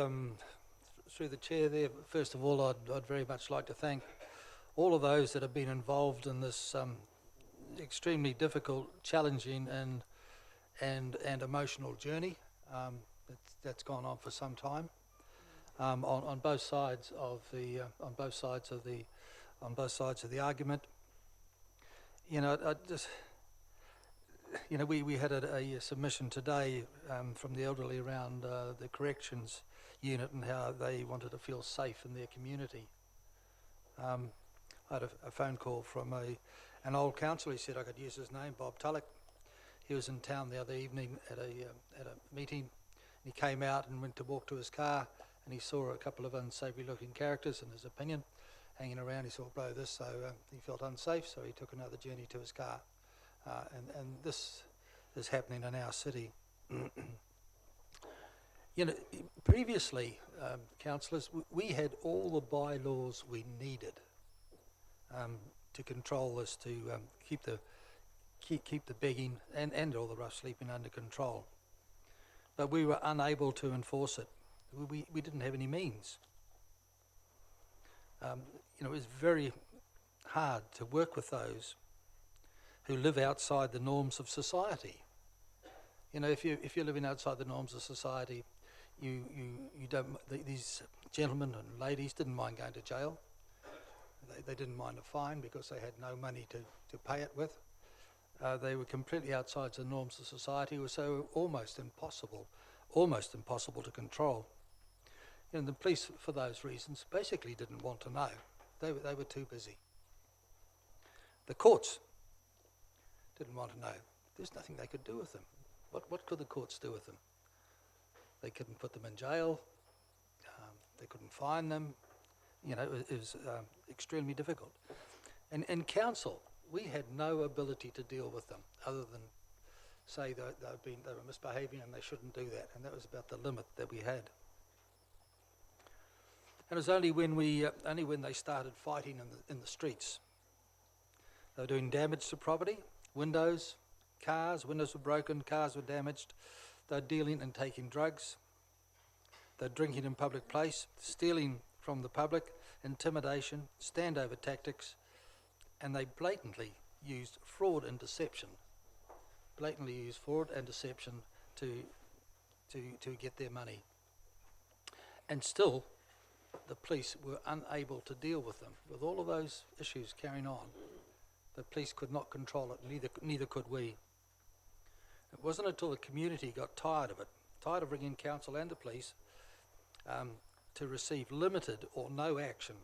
through the chair there, first of all, I'd very much like to thank all of those that have been involved in this extremely difficult, challenging and emotional journey that's gone on for some time on both sides of the argument. We had a submission today from the elderly around the corrections unit and how they wanted to feel safe in their community. I had a phone call from an old councillor. He said I could use his name, Bob Tulloch. He was in town the other evening at a meeting. He came out and went to walk to his car, and he saw a couple of unsavoury-looking characters, in his opinion, hanging around. He saw blow this, so he felt unsafe, so he took another journey to his car. And this is happening in our city. You know, previously, councillors, we had all the bylaws we needed to control this, to keep the begging and all the rough sleeping under control. But we were unable to enforce it. We didn't have any means. You know, it was very hard to work with those who live outside the norms of society. You know, if you're living outside the norms of society, you don't. These gentlemen and ladies didn't mind going to jail. They didn't mind a fine because they had no money to pay it with. They were completely outside the norms of society. It was so almost impossible to control. And the police, for those reasons, basically didn't want to know. They were too busy. The courts didn't want to know. There's nothing they could do with them. What could the courts do with them? They couldn't put them in jail. They couldn't fine them. You know, it was extremely difficult. And in council, we had no ability to deal with them other than say that they were misbehaving and they shouldn't do that. And that was about the limit that we had. And it was only when they started fighting in the streets. They were doing damage to property, windows were broken, cars were damaged. They were dealing and taking drugs. They were drinking in public place, stealing from the public, intimidation, standover tactics, and they blatantly used fraud and deception. To get their money. And still, the police were unable to deal with them. With all of those issues carrying on, the police could not control it, neither could we. It wasn't until the community got tired of bringing council and the police to receive limited or no action.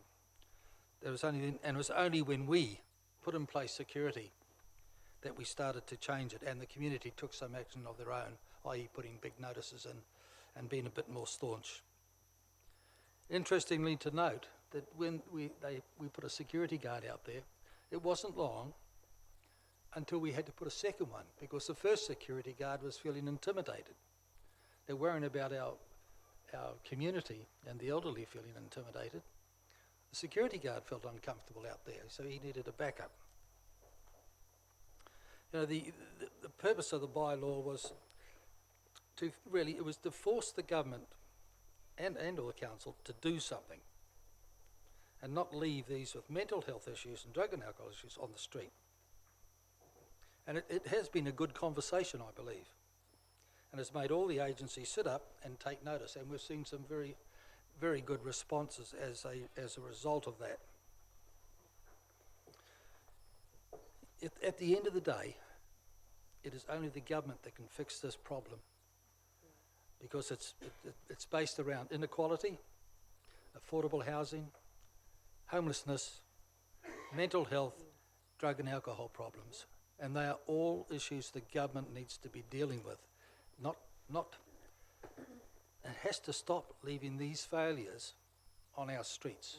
It was only when we put in place security that we started to change it, and the community took some action of their own, i.e. putting big notices in and being a bit more staunch. Interestingly to note that when we put a security guard out there, it wasn't long until we had to put a second one, because the first security guard was feeling intimidated. They're worrying about our community and the elderly feeling intimidated. The security guard felt uncomfortable out there, so he needed a backup. You know, the purpose of the bylaw was to force the government and or the council to do something and not leave these with mental health issues and drug and alcohol issues on the street. And it has been a good conversation, I believe, and has made all the agencies sit up and take notice, and we've seen some very, very good responses as a result of that. At the end of the day, it is only the government that can fix this problem, because it's based around inequality, affordable housing, homelessness, mental health, drug and alcohol problems, and they are all issues the government needs to be dealing with. It has to stop leaving these failures on our streets.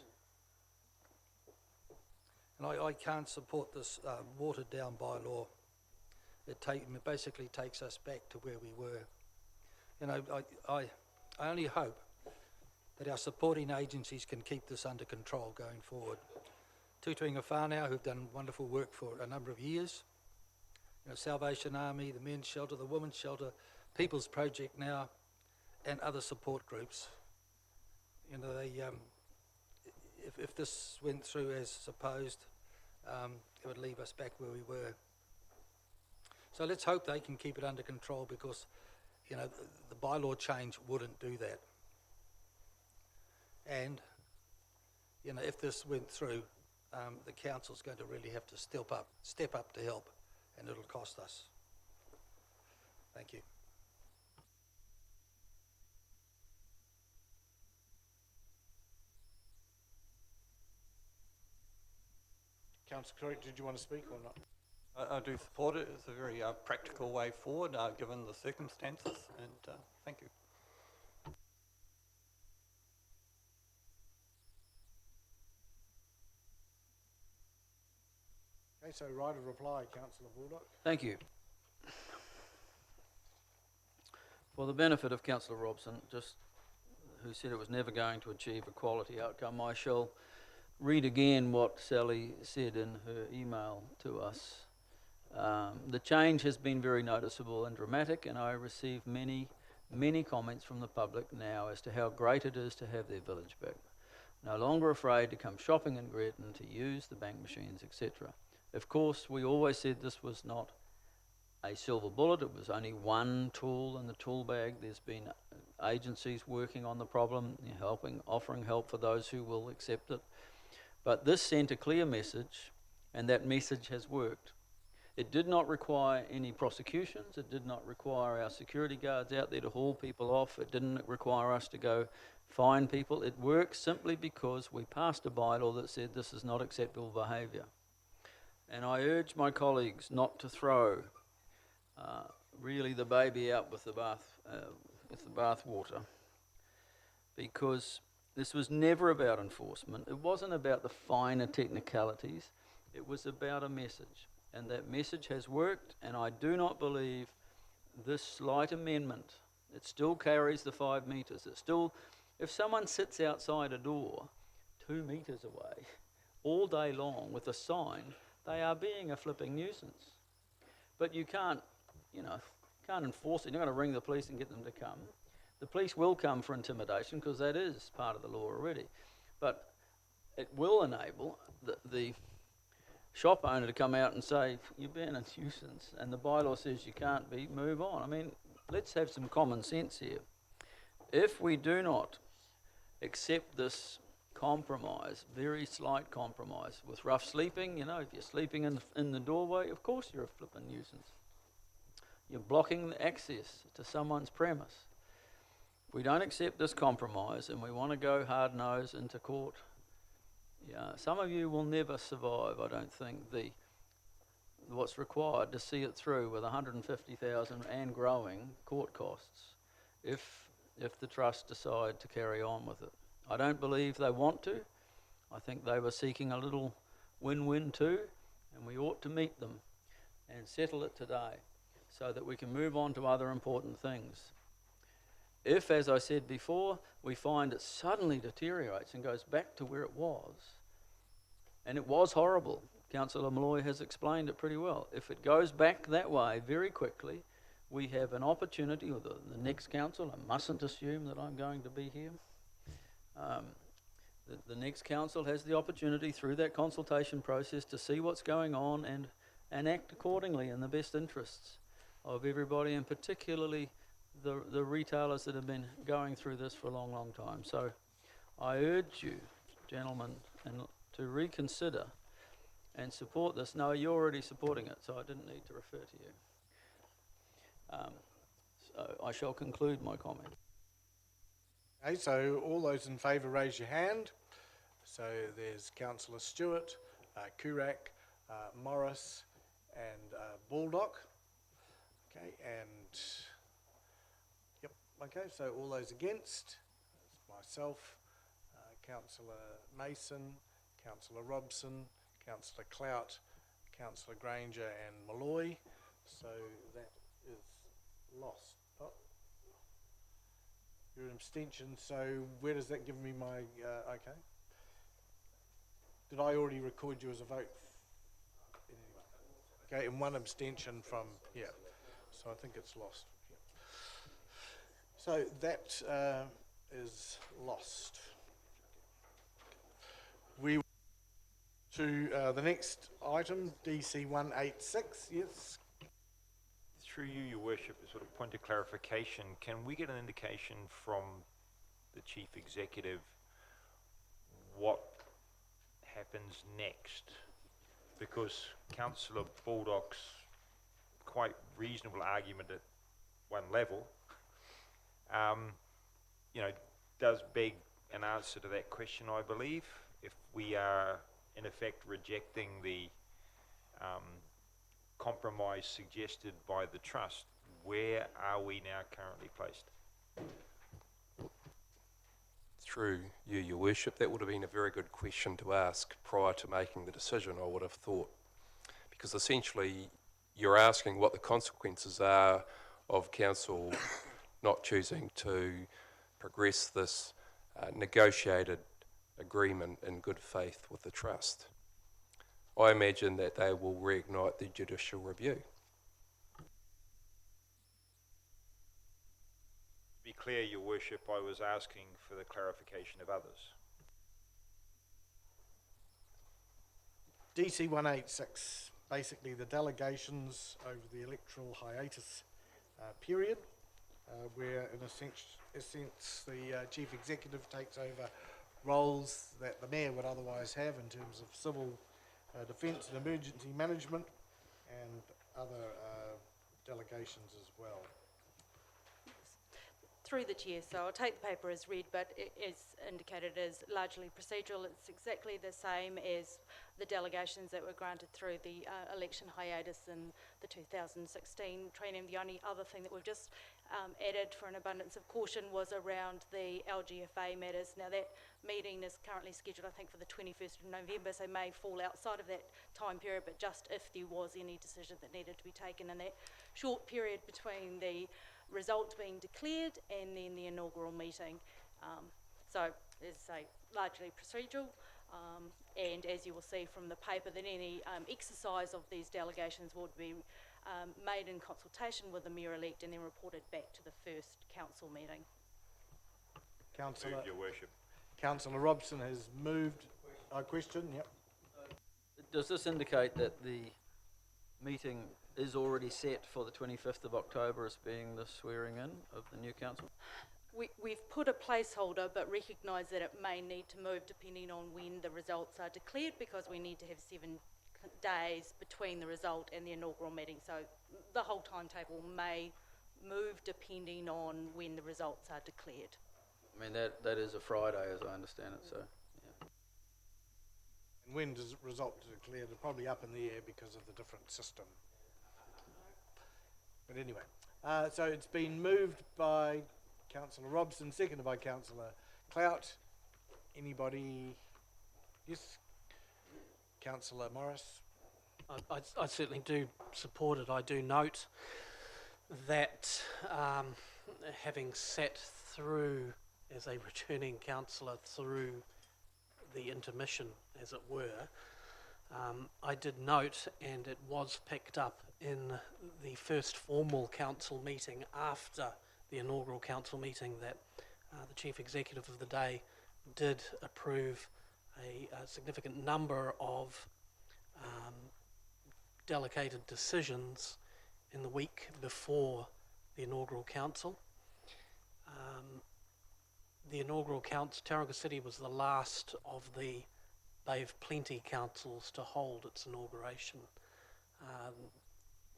And I can't support this watered down bylaw. It basically takes us back to where we were. You know, I only hope that our supporting agencies can keep this under control going forward. Tutuinga Whānau, who've done wonderful work for a number of years. You know, Salvation Army, the Men's Shelter, the Women's Shelter, People's Project now, and other support groups. You know, they, if this went through as supposed, it would leave us back where we were. So let's hope they can keep it under control, because, you know, the bylaw change wouldn't do that. And, you know, if this went through, the council's going to really have to step up to help, and it'll cost us. Thank you. Councillor Curry, did you want to speak or not? I do support it. It's a very practical way forward given the circumstances, and thank you. Okay, so right of reply, Councillor Baldock. Thank you. For the benefit of Councillor Robson, who said it was never going to achieve a quality outcome, I shall read again what Sally said in her email to us. The change has been very noticeable and dramatic, and I receive many comments from the public now as to how great it is to have their village back. No longer afraid to come shopping in Greaton, to use the bank machines, etc. Of course, we always said this was not a silver bullet. It was only one tool in the tool bag. There's been agencies working on the problem, offering help for those who will accept it. But this sent a clear message, and that message has worked. It did not require any prosecutions. It did not require our security guards out there to haul people off. It didn't require us to go fine people. It worked simply because we passed a bylaw that said this is not acceptable behaviour. And I urge my colleagues not to throw really the baby out with the bath water, because this was never about enforcement. It wasn't about the finer technicalities. It was about a message. And that message has worked, and I do not believe this slight amendment, it still carries the 5 metres. It still, if someone sits outside a door 2 metres away all day long with a sign, they are being a flipping nuisance. But you can't enforce it. You're not going to ring the police and get them to come. The police will come for intimidation because that is part of the law already. But it will enable the shop owner to come out and say, you're being a nuisance, and the bylaw says you can't be, move on. I mean, let's have some common sense here. If we do not accept this compromise, very slight compromise, with rough sleeping, if you're sleeping in the doorway, of course you're a flipping nuisance. You're blocking the access to someone's premise. If we don't accept this compromise and we want to go hard-nosed into court, some of you will never survive, I don't think, what's required to see it through with 150,000 and growing court costs if the trust decide to carry on with it. I don't believe they want to. I think they were seeking a little win-win too, and we ought to meet them and settle it today so that we can move on to other important things. If, as I said before, we find it suddenly deteriorates and goes back to where it was, and it was horrible, Councillor Malloy has explained it pretty well. If it goes back that way very quickly, we have an opportunity, or the next council, I mustn't assume that I'm going to be here, the next council has the opportunity through that consultation process to see what's going on and act accordingly in the best interests of everybody, and particularly the retailers that have been going through this for a long, long time. So I urge you, gentlemen, to reconsider and support this. No, you're already supporting it, so I didn't need to refer to you. So I shall conclude my comment. Okay, so all those in favour raise your hand. So there's Councillor Stewart, Kurak, Morris and Baldock. Okay, and yep, okay, so all those against, myself, Councillor Mason, Councillor Robson, Councillor Clout, Councillor Granger and Malloy. So that is lost. Oh. You're an abstention, so where does that give me my, okay. Did I already record you as a vote? Okay, and one abstention from, yeah, so I think it's lost. Yeah. So that is lost. We to the next item, DC 186, yes. Through you, Your Worship, a sort of point of clarification, can we get an indication from the Chief Executive what happens next? Because Councillor Baldock's quite reasonable argument at one level, does beg an answer to that question, I believe. If we are in effect rejecting the compromise suggested by the trust, where are we now currently placed? Through you, Your Worship, that would have been a very good question to ask prior to making the decision, I would have thought. Because essentially, you're asking what the consequences are of council not choosing to progress this negotiated agreement in good faith with the trust. I imagine that they will reignite the judicial review. To be clear, Your Worship, I was asking for the clarification of others. DC 186, basically the delegations over the electoral hiatus period, where in a sense the Chief Executive takes over roles that the Mayor would otherwise have in terms of civil defence and emergency management and other delegations as well. Through the chair, so I'll take the paper as read, but it is indicated as largely procedural. It's exactly the same as the delegations that were granted through the election hiatus in the 2016 training. The only other thing that we've just added for an abundance of caution was around the LGFA matters. Now that meeting is currently scheduled, I think, for the 21st of November, so may fall outside of that time period, but just if there was any decision that needed to be taken in that short period between the result being declared and then the inaugural meeting. So, as I say, largely procedural, and as you will see from the paper, that any exercise of these delegations would be made in consultation with the Mayor-elect and then reported back to the first council meeting. Councillor, Your Worship. Councillor Robson has moved. Question, yep. Does this indicate that the meeting is already set for the 25th of October as being the swearing in of the new council? We've put a placeholder, but recognise that it may need to move depending on when the results are declared, because we need to have 7 days between the result and the inaugural meeting. So the whole timetable may move depending on when the results are declared. I mean, that is a Friday, as I understand it, so, yeah. And when does the result declare? They're probably up in the air because of the different system. But anyway, so it's been moved by Councillor Robson, seconded by Councillor Clout. Anybody? Yes? Councillor Morris? I certainly do support it. I do note that having sat through, as a returning councillor, through the intermission, as it were, I did note, and it was picked up in the first formal council meeting after the inaugural council meeting, that the Chief Executive of the day did approve a significant number of delegated decisions in the week before the inaugural council. The inaugural council, Tauranga City was the last of the Bay of Plenty councils to hold its inauguration.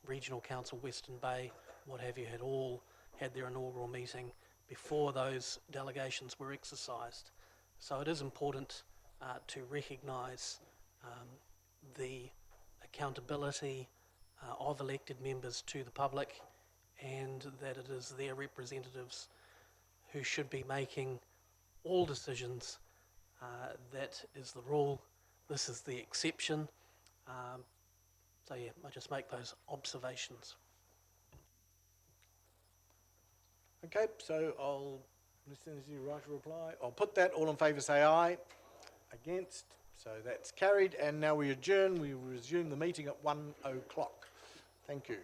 Regional Council, Western Bay, what have you, had all had their inaugural meeting before those delegations were exercised. So it is important to recognise the accountability of elected members to the public, and that it is their representatives who should be making all decisions. That is the rule. This is the exception. So yeah, I just make those observations. Okay, so I'll, as soon as you write a reply, I'll put that. All in favour say aye. Against. So that's carried, and now we adjourn. We resume the meeting at 1 o'clock. Thank you.